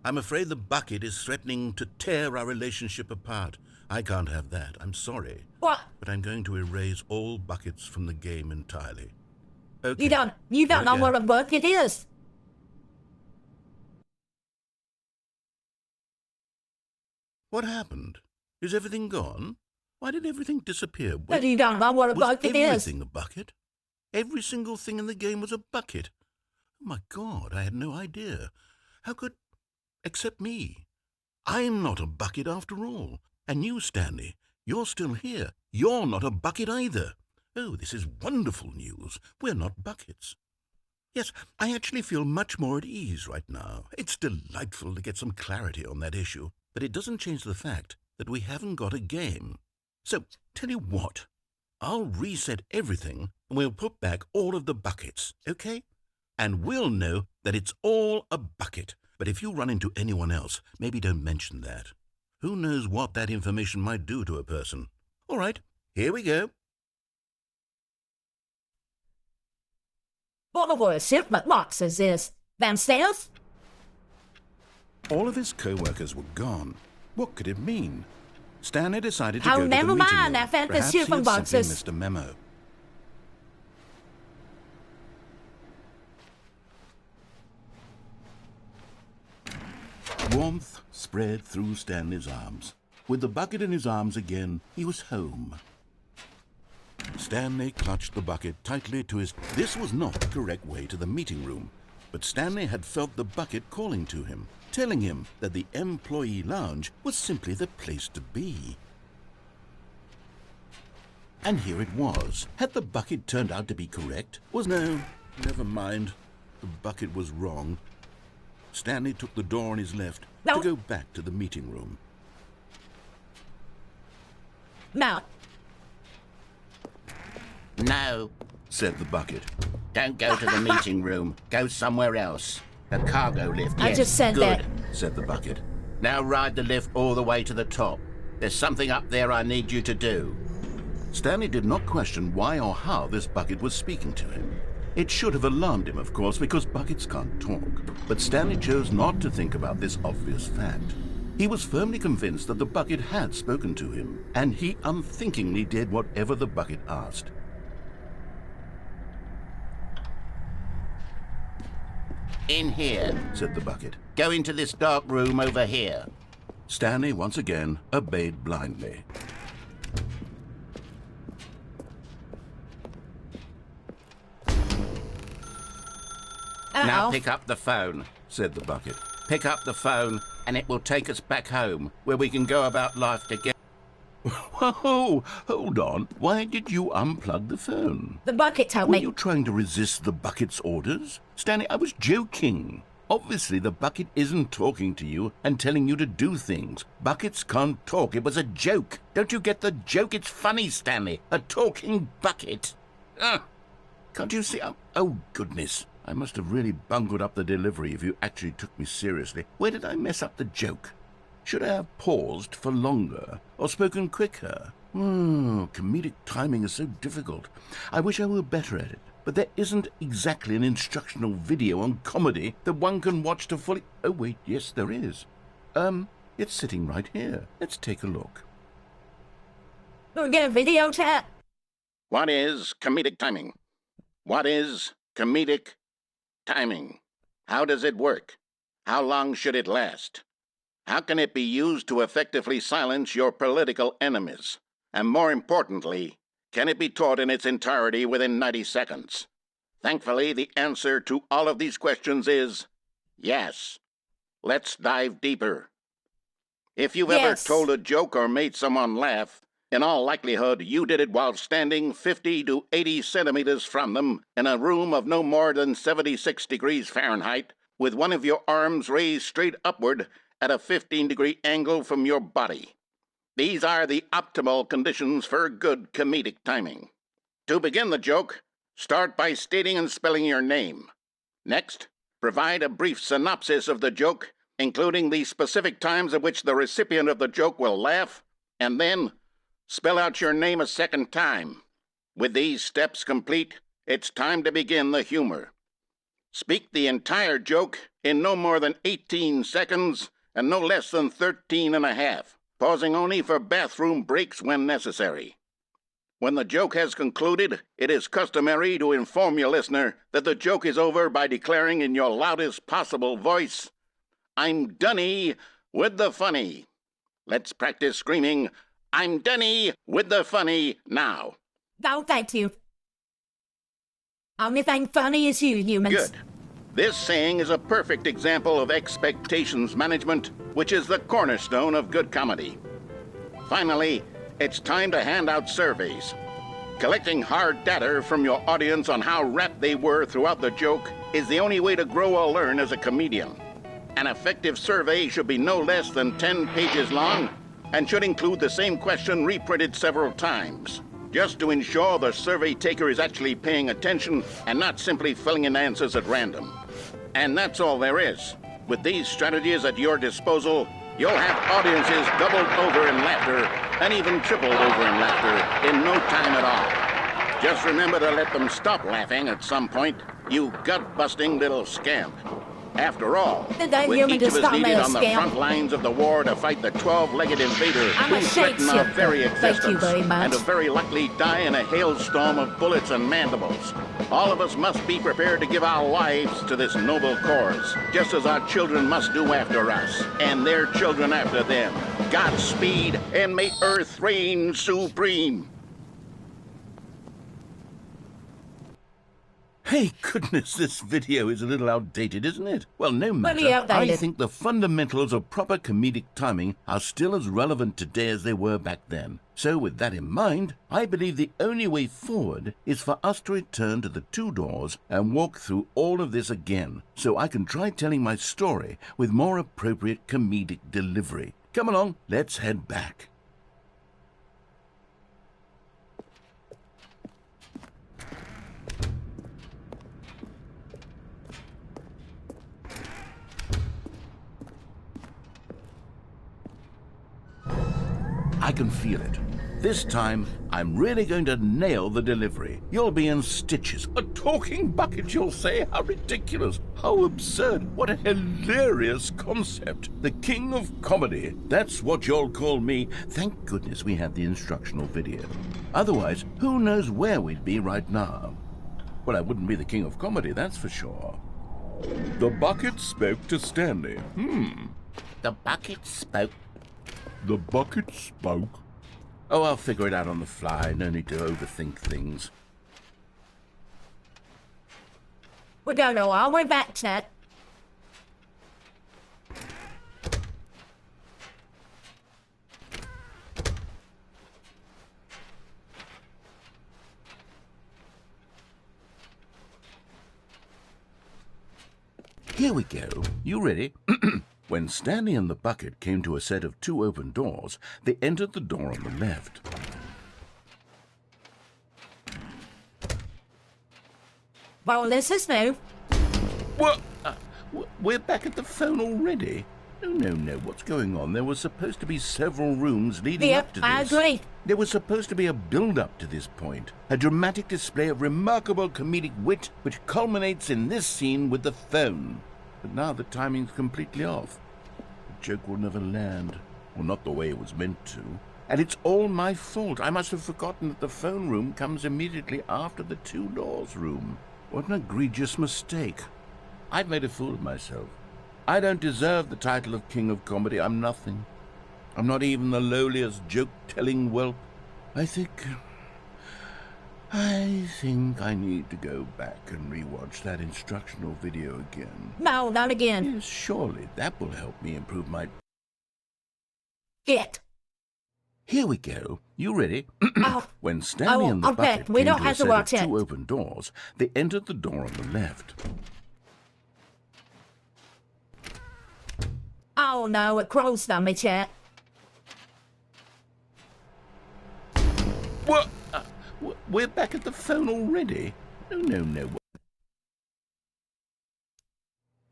I'm afraid the bucket is threatening to tear our relationship apart. I can't have that. I'm sorry. What? But I'm going to erase all buckets from the game entirely. Okay. You don't know Okay. what a bucket is. What happened? Is everything gone? Why did everything disappear? But you don't know what a Was bucket is. everything a bucket? Every single thing in the game was a bucket. Oh my God, I had no idea. How could... Except me. I'm not a bucket after all. And you, Stanley, you're still here. You're not a bucket either. Oh, this is wonderful news. We're not buckets. Yes, I actually feel much more at ease right now. It's delightful to get some clarity on that issue. But it doesn't change the fact that we haven't got a game. So, tell you what. I'll reset everything and we'll put back all of the buckets, okay? And we'll know that it's all a bucket. But if you run into anyone else, maybe don't mention that. Who knows what that information might do to a person? All right, here we go. What were shipment boxes is? Themselves? All of his co-workers were gone. What could it mean? Stanley decided to Oh, go to never the meeting mind. room. I found the Perhaps he shipment had simply boxes. missed a memo. Warmth spread through Stanley's arms. With the bucket in his arms again, he was home. Stanley clutched the bucket tightly to his... This was not the correct way to the meeting room, But Stanley had felt the bucket calling to him, telling him that the employee lounge was simply the place to be. And here it was. Had the bucket turned out to be correct? No, never mind. The bucket was wrong. Stanley took the door on his left to go back to the meeting room. Now. No, said the bucket. don't go to the meeting room. Go somewhere else. The cargo lift, I yes. just said Good, that. Said the bucket. Now ride the lift all the way to the top. There's something up there I need you to do. Stanley did not question why or how this bucket was speaking to him. It should have alarmed him, of course, because buckets can't talk. But Stanley chose not to think about this obvious fact. He was firmly convinced that the bucket had spoken to him, and he unthinkingly did whatever the bucket asked. In here. Said the bucket. Go into this dark room over here. Stanley once again obeyed blindly. Now Uh-oh. pick up the phone. Said the bucket. Pick up the phone, and it will take us back home, where we can go about life together. Whoa, hold on. Why did you unplug the phone? The bucket told Were me. you trying to resist the bucket's orders? Stanley, I was joking. Obviously, the bucket isn't talking to you and telling you to do things. Buckets can't talk. It was a joke. Don't you get the joke? It's funny, Stanley. A talking bucket. Can't you see? Oh, goodness. I must have really bungled up the delivery if you actually took me seriously. Where did I mess up the joke? Should I have paused for longer or spoken quicker? Comedic timing is so difficult. I wish I were better at it. But there isn't exactly an instructional video on comedy that one can watch to fully... Oh, wait, yes, there is. It's sitting right here. Let's take a look. We'll get a video chat. What is comedic timing? What is comedic timing? How does it work? How long should it last? How can it be used to effectively silence your political enemies? And more importantly, can it be taught in its entirety within 90 seconds? Thankfully, the answer to all of these questions is yes. Let's dive deeper. If you've ever Yes. told a joke or made someone laugh, in all likelihood, you did it while standing 50 to 80 centimeters from them in a room of no more than 76 degrees Fahrenheit, with one of your arms raised straight upward at a 15-degree angle from your body. These are the optimal conditions for good comedic timing. To begin the joke, start by stating and spelling your name. Next, provide a brief synopsis of the joke, including the specific times at which the recipient of the joke will laugh, and then spell out your name a second time. With these steps complete, it's time to begin the humor. Speak the entire joke in no more than 18 seconds and no less than 13 and a half, pausing only for bathroom breaks when necessary. When the joke has concluded, it is customary to inform your listener that the joke is over by declaring in your loudest possible voice, "I'm dunny with the funny." Let's practice screaming, "I'm dunny with the funny" now. No, thank you. Only thing funny is you, humans. Good. This saying is a perfect example of expectations management, which is the cornerstone of good comedy. Finally, it's time to hand out surveys. Collecting hard data from your audience on how rapt they were throughout the joke is the only way to grow or learn as a comedian. An effective survey should be no less than 10 pages long and should include the same question reprinted several times, just to ensure the survey taker is actually paying attention and not simply filling in answers at random. And that's all there is. With these strategies at your disposal, you'll have audiences doubled over in laughter and even tripled over in laughter in no time at all. Just remember to let them stop laughing at some point, you gut-busting little scamp. After all, Did that with human each of just us stop needed little on the scamp? front lines of the war to fight the 12-legged invader I'm who a threatened our shapeshifter. very Thank you existence very much. and to very likely die in a hailstorm of bullets and mandibles. All of us must be prepared to give our lives to this noble cause, just as our children must do after us, and their children after them. Godspeed, and may Earth reign supreme. Hey, goodness, this video is a little outdated, isn't it? Well, no matter. Pretty outdated. I think the fundamentals of proper comedic timing are still as relevant today as they were back then. So with that in mind, I believe the only way forward is for us to return to the two doors and walk through all of this again, so I can try telling my story with more appropriate comedic delivery. Come along, let's head back. I can feel it. This time, I'm really going to nail the delivery. You'll be in stitches. A talking bucket, you'll say? How ridiculous. How absurd. What a hilarious concept. The king of comedy. That's what you'll call me. Thank goodness we had the instructional video. Otherwise, who knows where we'd be right now. Well, I wouldn't be the king of comedy, that's for sure. The bucket spoke to Stanley. The bucket spoke. The bucket spoke. Oh, I'll figure it out on the fly. No need to overthink things. We don't know our way back, Ted. Here we go. You ready? When Stanley and the bucket came to a set of two open doors, they entered the door on the left. Well, this is new. What? We're back at the phone already? No. What's going on? There was supposed to be several rooms leading up to this. I agree. There was supposed to be a build-up to this point, a dramatic display of remarkable comedic wit which culminates in this scene with the phone. But now the timing's completely off. The joke will never land, or not the way it was meant to. And it's all my fault. I must have forgotten that the phone room comes immediately after the two doors room. What an egregious mistake. I've made a fool of myself. I don't deserve the title of King of Comedy. I'm nothing. I'm not even the lowliest joke-telling whelp. I think I need to go back and rewatch that instructional video again. No, not again. Yes, surely that will help me improve my... Get. Here we go. You ready? Oh, When Stanley and the okay, bucket we came don't to a have to set of watch it. two open doors, they entered the door on the left. Oh no, it closed on me, Chat. What? We're back at the phone already? No.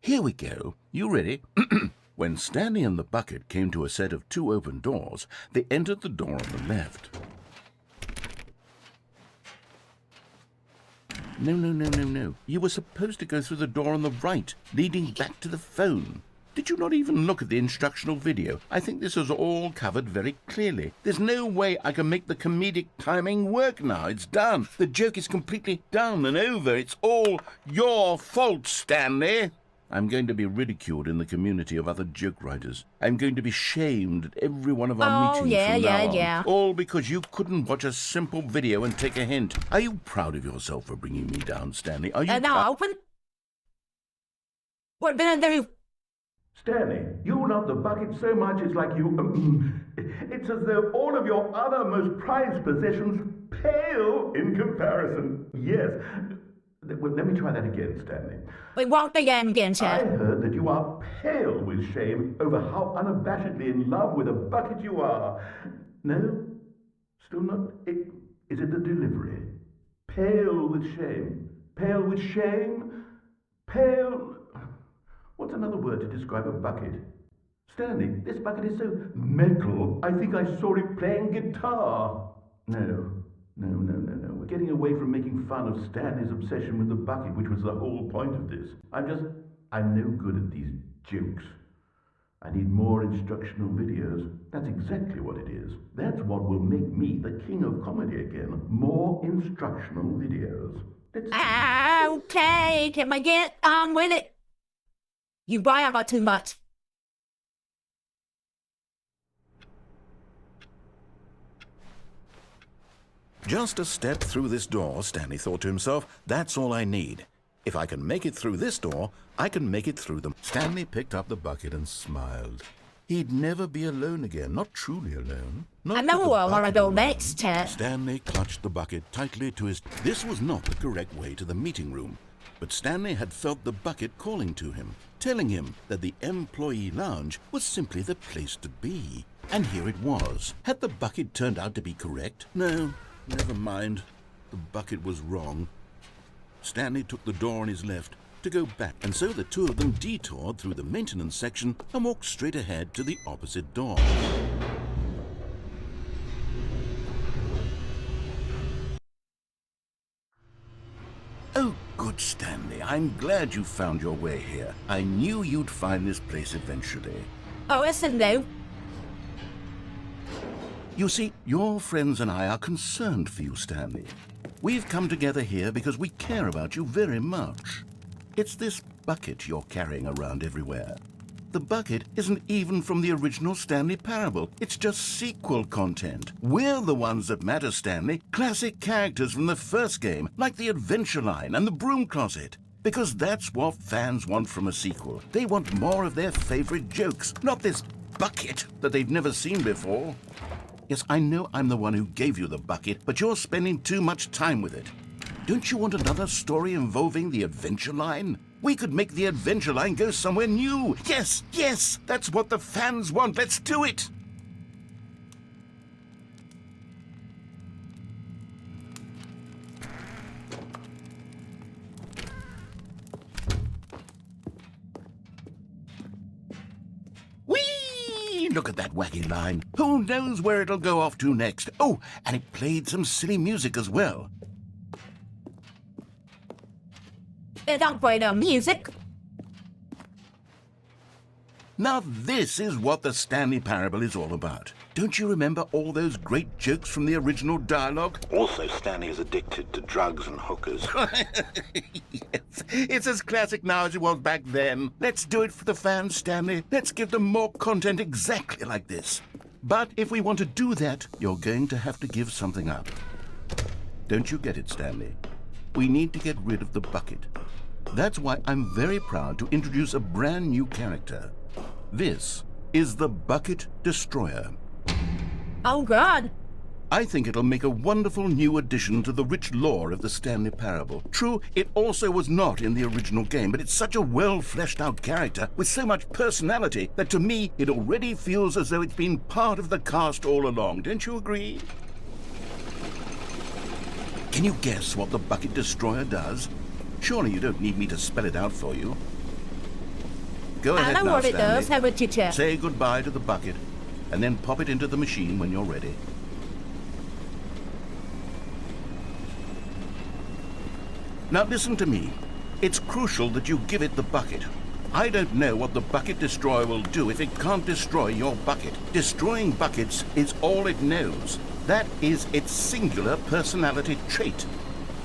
Here we go. You ready? When Stanley and the bucket came to a set of two open doors, they entered the door on the left. No. You were supposed to go through the door on the right, leading back to the phone. Did you not even look at the instructional video? I think this is all covered very clearly. There's no way I can make the comedic timing work now. It's done. The joke is completely done and over. It's all your fault, Stanley. I'm going to be ridiculed in the community of other joke writers. I'm going to be shamed at every one of our meetings from now on. Yeah. All because you couldn't watch a simple video and take a hint. Are you proud of yourself for bringing me down, Stanley? Are you Now open. What did I do? Stanley, you love the bucket so much it's like you... it's as though all of your other most prized possessions pale in comparison. Yes. Well, let me try that again, Stanley. We walked again, I Chat. heard that you are pale with shame over how unabashedly in love with a bucket you are. No? Still not? Is it the delivery? Pale with shame. Pale with shame? Pale... What's another word to describe a bucket? Stanley, this bucket is so metal. I think I saw it playing guitar. No. We're getting away from making fun of Stanley's obsession with the bucket, which was the whole point of this. I'm no good at these jokes. I need more instructional videos. That's exactly what it is. That's what will make me the king of comedy again. More instructional videos. Okay, can we get on with it? You buy about too much. Just a step through this door, Stanley thought to himself. That's all I need. If I can make it through this door, I can make it through them. Stanley picked up the bucket and smiled. He'd never be alone again, not truly alone. Not I know with the where I want to bucket go alone. next, Ted. Stanley clutched the bucket tightly to his... This was not the correct way to the meeting room, but Stanley had felt the bucket calling to him, telling him that the employee lounge was simply the place to be. And here it was. Had the bucket turned out to be correct? No, never mind. The bucket was wrong. Stanley took the door on his left to go back, and so the two of them detoured through the maintenance section and walked straight ahead to the opposite door. Oh, good, Stanley. I'm glad you found your way here. I knew you'd find this place eventually. Oh, it's a no. You see, your friends and I are concerned for you, Stanley. We've come together here because we care about you very much. It's this bucket you're carrying around everywhere. The bucket isn't even from the original Stanley Parable. It's just sequel content. We're the ones that matter, Stanley. Classic characters from the first game, like the Adventure Line and the Broom Closet. Because that's what fans want from a sequel. They want more of their favorite jokes, not this bucket that they've never seen before. Yes, I know I'm the one who gave you the bucket, but you're spending too much time with it. Don't you want another story involving the Adventure Line? We could make the Adventure Line go somewhere new. Yes, yes, that's what the fans want. Let's do it. Whee! Look at that wacky line. Who knows where it'll go off to next? Oh, and it played some silly music as well. They don't play no music. Now this is what the Stanley Parable is all about. Don't you remember all those great jokes from the original dialogue? Also, Stanley is addicted to drugs and hookers. Yes, it's as classic now as it was back then. Let's do it for the fans, Stanley. Let's give them more content exactly like this. But if we want to do that, you're going to have to give something up. Don't you get it, Stanley? We need to get rid of the bucket. That's why I'm very proud to introduce a brand new character. This is the Bucket Destroyer. Oh, God. I think it'll make a wonderful new addition to the rich lore of the Stanley Parable. True, it also was not in the original game, but it's such a well-fleshed-out character with so much personality that to me it already feels as though it's been part of the cast all along. Don't you agree? Can you guess what the Bucket Destroyer does? Surely you don't need me to spell it out for you. Go ahead I know now, what it Stanley. does. How about you, Ted? Say goodbye to the bucket, and then pop it into the machine when you're ready. Now listen to me. It's crucial that you give it the bucket. I don't know what the Bucket Destroyer will do if it can't destroy your bucket. Destroying buckets is all it knows. That is its singular personality trait.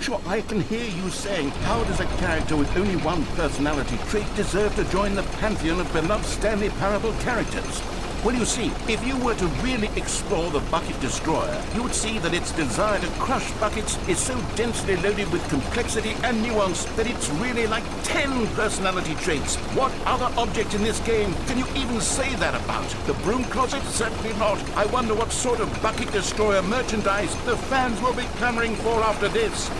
Sure, I can hear you saying, how does a character with only one personality trait deserve to join the pantheon of beloved Stanley Parable characters? Well, you see, if you were to really explore the Bucket Destroyer, you would see that its desire to crush buckets is so densely loaded with complexity and nuance that it's really like 10 personality traits. What other object in this game can you even say that about? The Broom Closet? Certainly not. I wonder what sort of Bucket Destroyer merchandise the fans will be clamoring for after this.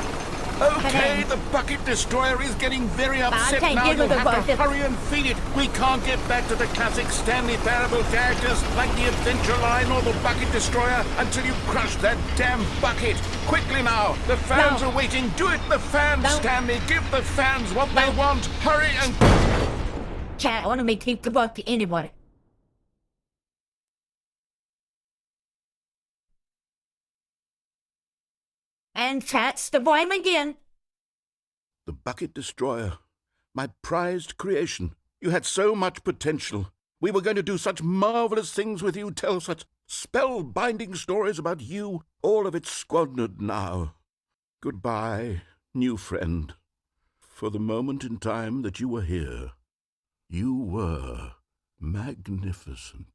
Okay, the Bucket Destroyer is getting very upset can't now. give You'll it the have to bucket. hurry and feed it. We can't get back to the classic Stanley Parable characters like the Adventure Line or the Bucket Destroyer until you crush that damn bucket. Quickly now, the fans No. are waiting. Do it, the fans, No. Stanley. Give the fans what they want. Hurry and... Ted, I want to make keep the bucket anybody. And that's the blame again. The Bucket Destroyer, my prized creation. You had so much potential. We were going to do such marvelous things with you, tell such spell-binding stories about you. All of it squandered now. Goodbye, new friend. For the moment in time that you were here, you were magnificent.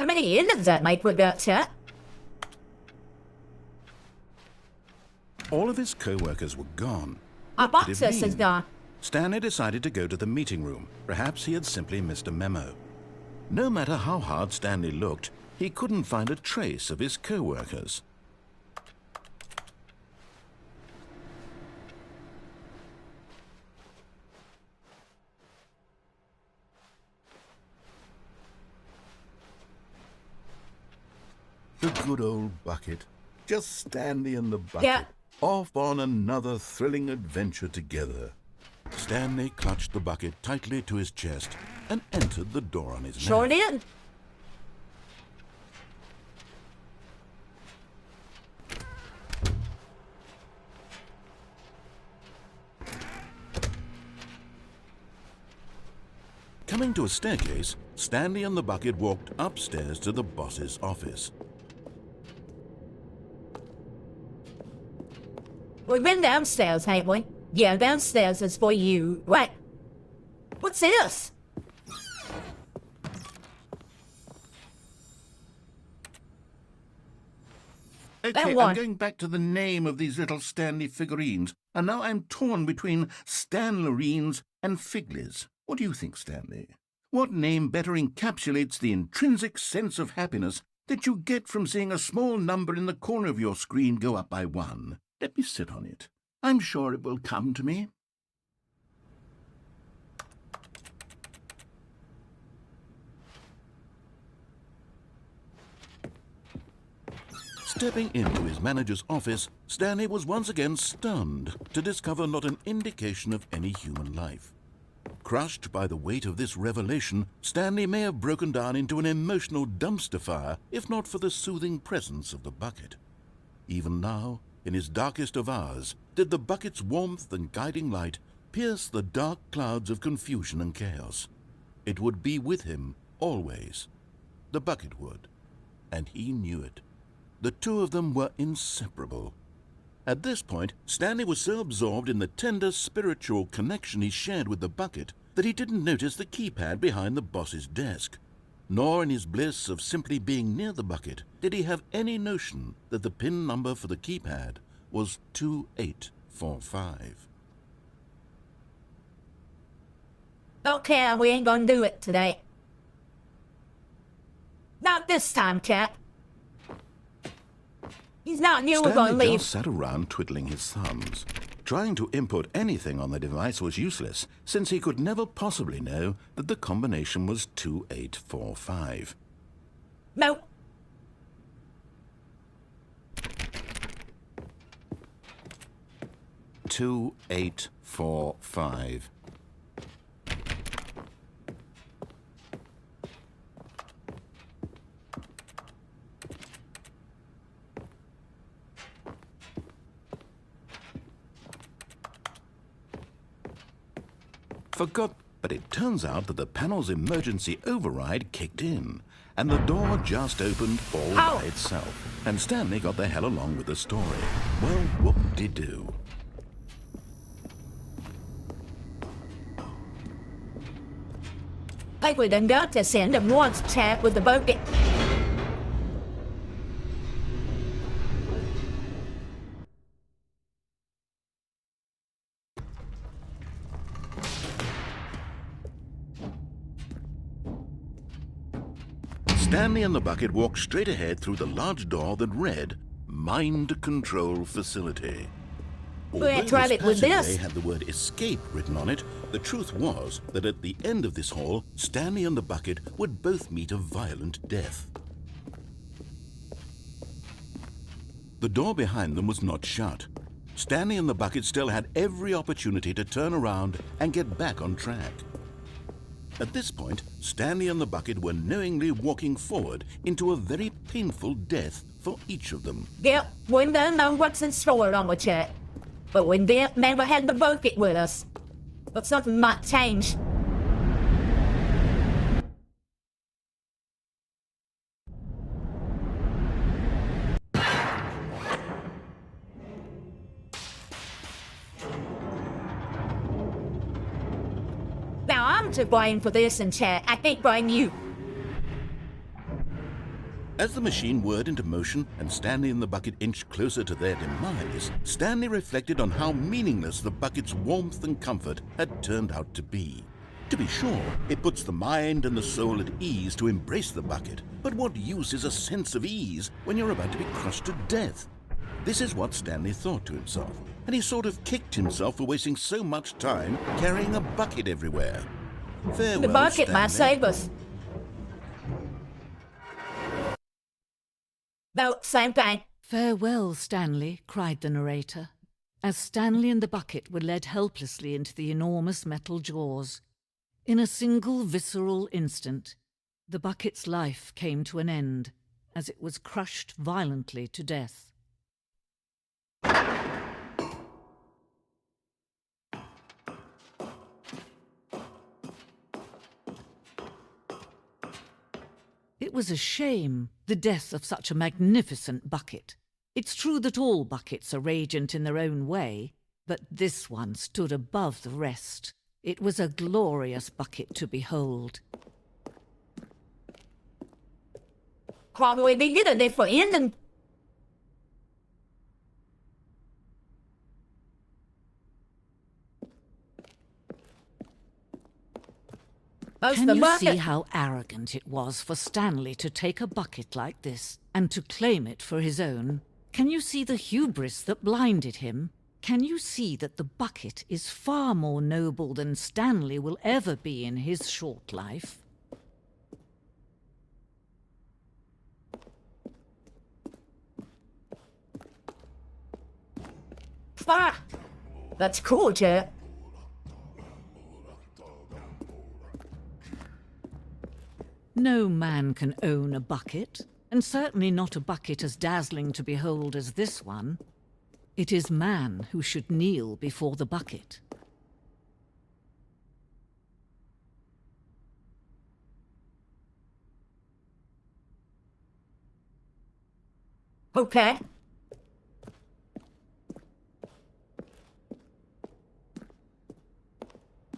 How many innings that make with that, chat? All of his co-workers were gone. Our What could it boxes is mean? gone. Stanley decided to go to the meeting room. Perhaps he had simply missed a memo. No matter how hard Stanley looked, he couldn't find a trace of his co-workers. The good old bucket. Just Stanley and the bucket. Yeah. Off on another thrilling adventure together. Stanley clutched the bucket tightly to his chest and entered the door on his Sure neck. did. Coming to a staircase, Stanley and the bucket walked upstairs to the boss's office. We've been downstairs, haven't we? Yeah, downstairs is for you. Right. What's this? Okay, one. I'm going back to the name of these little Stanley figurines, and now I'm torn between Stanlerines and Figlies. What do you think, Stanley? What name better encapsulates the intrinsic sense of happiness that you get from seeing a small number in the corner of your screen go up by 1? Let me sit on it. I'm sure it will come to me. Stepping into his manager's office, Stanley was once again stunned to discover not an indication of any human life. Crushed by the weight of this revelation, Stanley may have broken down into an emotional dumpster fire if not for the soothing presence of the bucket. Even now, in his darkest of hours, did the bucket's warmth and guiding light pierce the dark clouds of confusion and chaos. It would be with him always. The bucket would, and he knew it. The two of them were inseparable. At this point, Stanley was so absorbed in the tender spiritual connection he shared with the bucket that he didn't notice the keypad behind the boss's desk. Nor in his bliss of simply being near the bucket did he have any notion that the PIN number for the keypad was 2845. Okay, we ain't gonna do it today. Not this time, Cat. He's not new, we're gonna Stanley leave. just sat around twiddling his thumbs. Trying to input anything on the device was useless, since he could never possibly know that the combination was 2845. No. 2845. Forgot, but it turns out that the panel's emergency override kicked in, and the door just opened all by itself. And Stanley got the hell along with the story. Well, whoop-de-doo. Like we done got to send him once, Cat, with the bucket. Stanley and the bucket walked straight ahead through the large door that read, Mind Control Facility. Although tried it with passageway this. had the word escape written on it, the truth was that at the end of this hall, Stanley and the bucket would both meet a violent death. The door behind them was not shut. Stanley and the bucket still had every opportunity to turn around and get back on track. At this point, Stanley and the bucket were knowingly walking forward into a very painful death for each of them. Yep, we don't know what's in store on the Chat. But we did never had the bucket with us. But something might change. Now I'm to blame for this, and Chat, I can't blame you. As the machine whirred into motion and Stanley and the bucket inched closer to their demise, Stanley reflected on how meaningless the bucket's warmth and comfort had turned out to be. To be sure, it puts the mind and the soul at ease to embrace the bucket, but what use is a sense of ease when you're about to be crushed to death? This is what Stanley thought to himself, and he sort of kicked himself for wasting so much time carrying a bucket everywhere. Farewell, The bucket Stanley. might save us. No, same thing. Farewell, Stanley, cried the narrator, as Stanley and the bucket were led helplessly into the enormous metal jaws. In a single visceral instant, the bucket's life came to an end as it was crushed violently to death. It was a shame, the death of such a magnificent bucket. It's true that all buckets are radiant in their own way, but this one stood above the rest. It was a glorious bucket to behold. Probably they did it for ending. Can you see how arrogant it was for Stanley to take a bucket like this and to claim it for his own? Can you see the hubris that blinded him? Can you see that the bucket is far more noble than Stanley will ever be in his short life? Ah, that's cool, Jack. No man can own a bucket, and certainly not a bucket as dazzling to behold as this one. It is man who should kneel before the bucket. Okay.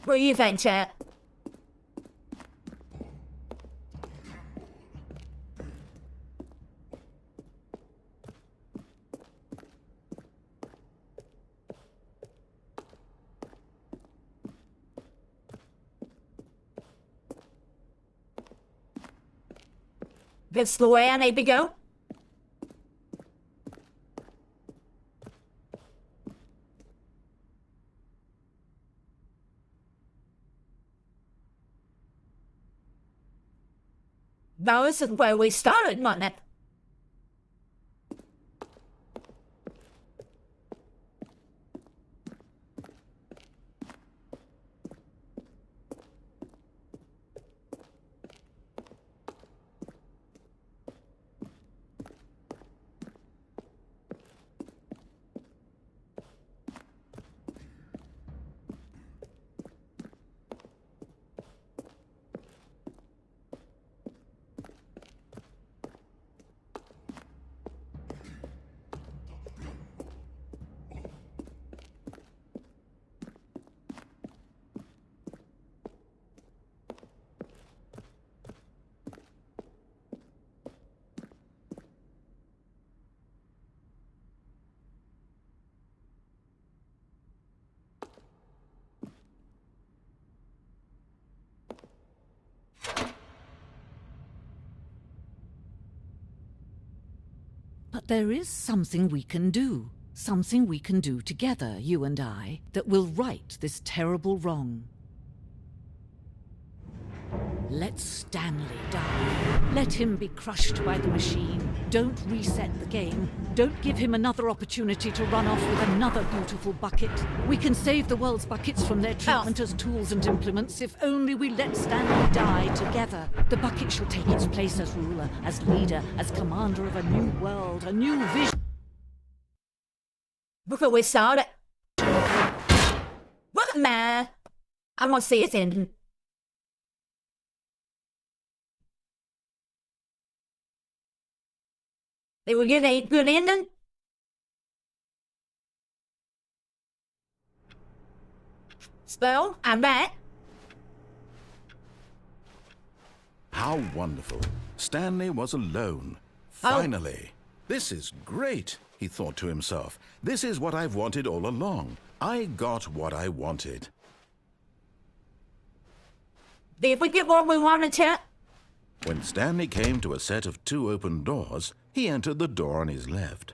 What do you think, Chat? This the way I need to go? No, this is where we started, wasn't it? But there is something we can do together, you and I, that will right this terrible wrong. Let Stanley die. Let him be crushed by the machine. Don't reset the game. Don't give him another opportunity to run off with another beautiful bucket. We can save the world's buckets from their treatment as tools and implements if only we let Stanley die together. The bucket shall take its place as ruler, as leader, as commander of a new world, a new vision. Before we started. What man? I want to see it ending. They will get a good ending. Spell, I'm back. How wonderful. Stanley was alone. Finally. This is great, he thought to himself. This is what I've wanted all along. I got what I wanted. Did we get what we wanted, chat? When Stanley came to a set of 2 open doors, he entered the door on his left.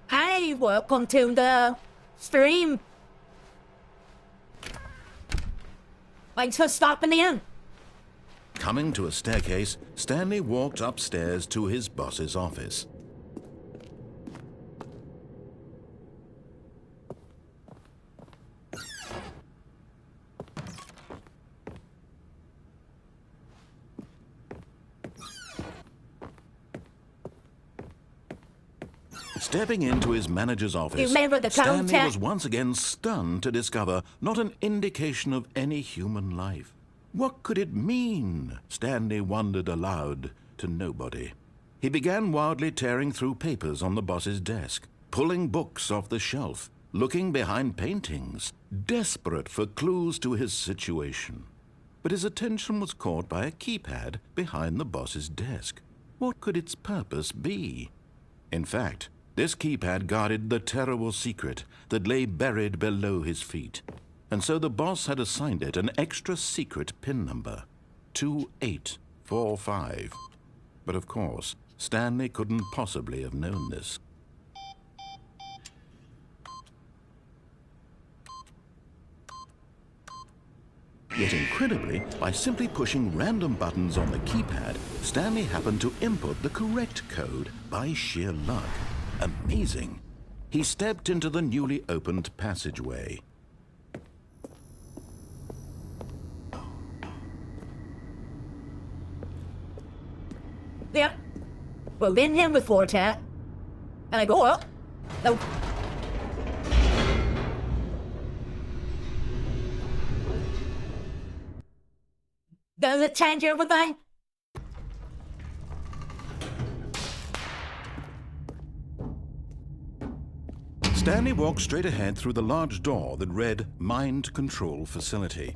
Hey, welcome to the stream. Thanks for stopping in. Coming to a staircase, Stanley walked upstairs to his boss's office. Stepping into his manager's office, remember the Stanley contact? was once again stunned to discover not an indication of any human life. What could it mean? Stanley wondered aloud to nobody. He began wildly tearing through papers on the boss's desk, pulling books off the shelf, looking behind paintings, desperate for clues to his situation. But his attention was caught by a keypad behind the boss's desk. What could its purpose be? In fact, this keypad guarded the terrible secret that lay buried below his feet. And so the boss had assigned it an extra secret PIN number, 2845. But of course, Stanley couldn't possibly have known this. Yet incredibly, by simply pushing random buttons on the keypad, Stanley happened to input the correct code by sheer luck. Amazing. He stepped into the newly opened passageway. Yeah. We've been here before, chat. And I go up. No. Does it change everything? Stanley walked straight ahead through the large door that read Mind Control Facility.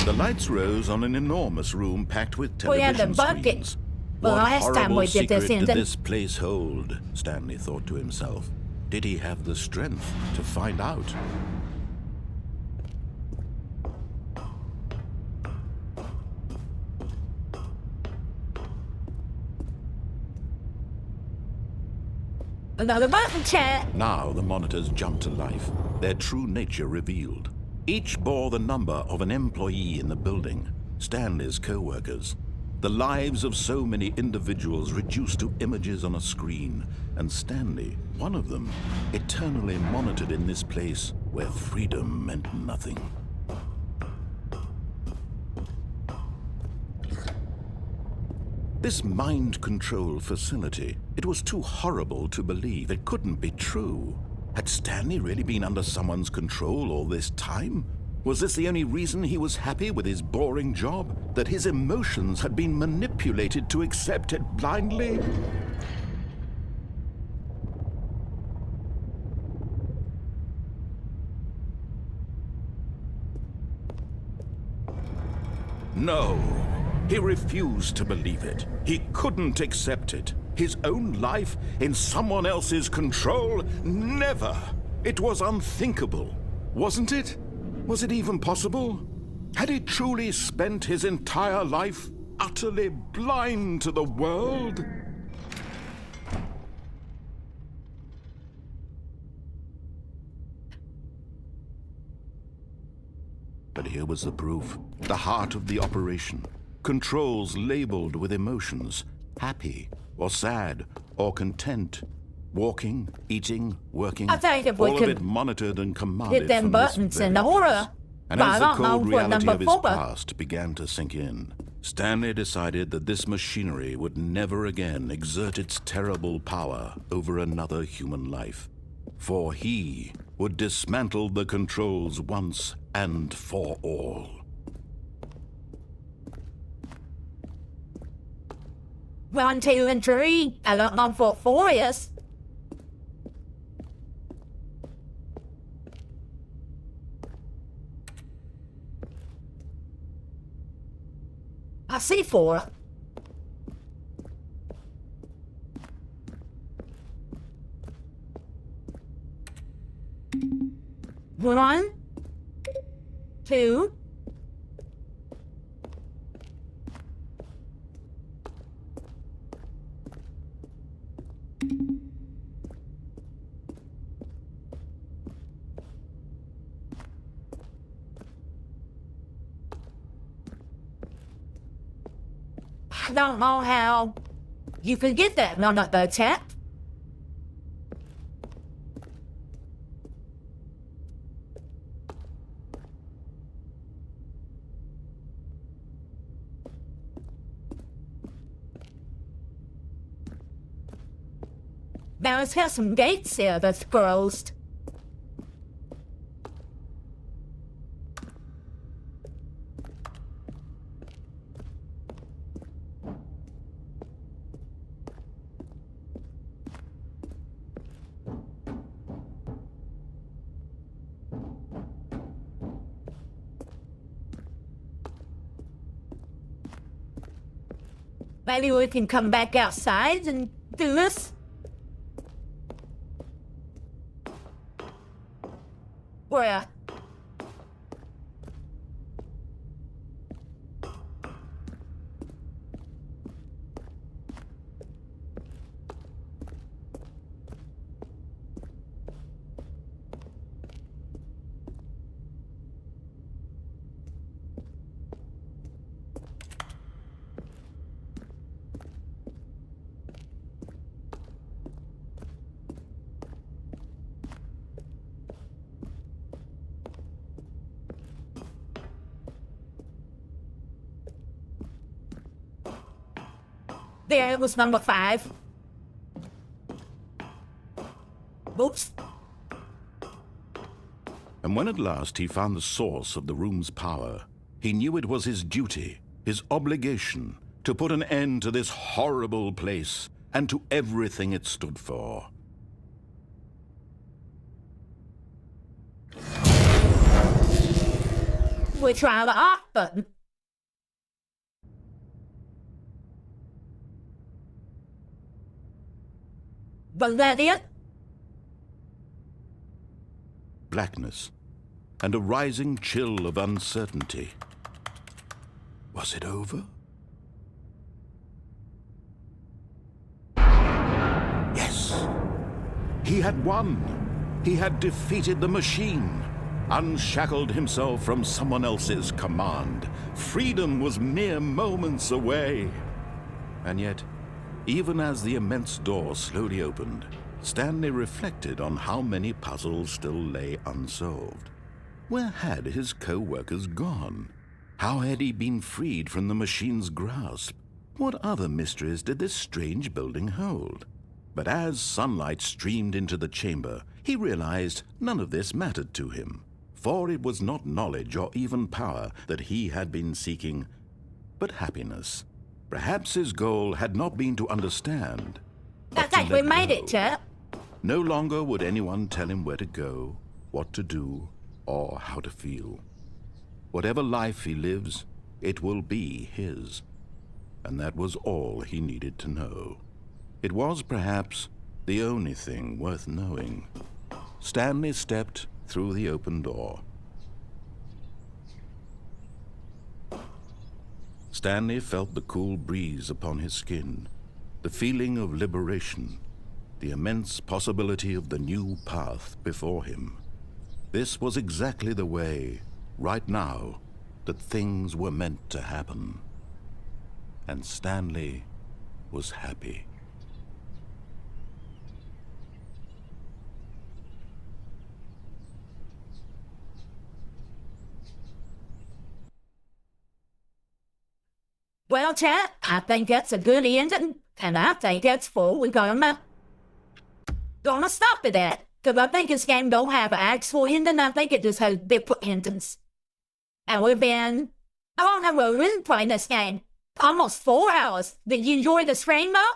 The lights rose on an enormous room packed with We had television the bucket. screens. Well, What last time horrible we did this secret in did the- this place hold? Stanley thought to himself. Did he have the strength to find out? Another button, chat. Now the monitors jumped to life, their true nature revealed. Each bore the number of an employee in the building, Stanley's co-workers. The lives of so many individuals reduced to images on a screen, and Stanley, one of them, eternally monitored in this place where freedom meant nothing. This mind control facility, it was too horrible to believe. It couldn't be true. Had Stanley really been under someone's control all this time? Was this the only reason he was happy with his boring job? That his emotions had been manipulated to accept it blindly? No. He refused to believe it. He couldn't accept it. His own life in someone else's control? Never! It was unthinkable, wasn't it? Was it even possible? Had he truly spent his entire life utterly blind to the world? But here was the proof. The heart of the operation. Controls labeled with emotions. Happy, or sad, or content. Walking, eating, working. I think if we all of could it monitored and commanded hit them from buttons this very in the horror. And But as I the don't know cold what reality number of his 4. past began to sink in, Stanley decided that this machinery would never again exert its terrible power over another human life. For he would dismantle the controls once and for all. One, two, and three. I don't know for 4 is. I see 4. One, two, I don't know how you could get that on the tap. There's some gates here that's closed. Maybe we can come back outside and do this. Where? There was number 5. Oops. And when at last he found the source of the room's power, he knew it was his duty, his obligation, to put an end to this horrible place and to everything it stood for. We try the off button. Was that it? Blackness and a rising chill of uncertainty. Was it over? Yes! He had won! He had defeated the machine, unshackled himself from someone else's command. Freedom was mere moments away. And yet, even as the immense door slowly opened, Stanley reflected on how many puzzles still lay unsolved. Where had his co-workers gone? How had he been freed from the machine's grasp? What other mysteries did this strange building hold? But as sunlight streamed into the chamber, he realized none of this mattered to him, for it was not knowledge or even power that he had been seeking, but happiness. Perhaps his goal had not been to understand. I think we made it, chap. No longer would anyone tell him where to go, what to do, or how to feel. Whatever life he lives, it will be his. And that was all he needed to know. It was perhaps the only thing worth knowing. Stanley stepped through the open door. Stanley felt the cool breeze upon his skin, the feeling of liberation, the immense possibility of the new path before him. This was exactly the way, right now, that things were meant to happen. And Stanley was happy. Well, chap, I think that's a good ending, and I think that's full. We're gonna stop at that. Because I think this game don't have an actual ending. I think it just has different endings. And we've been, I don't know, we've been playing this game almost 4 hours. Did you enjoy the stream, though?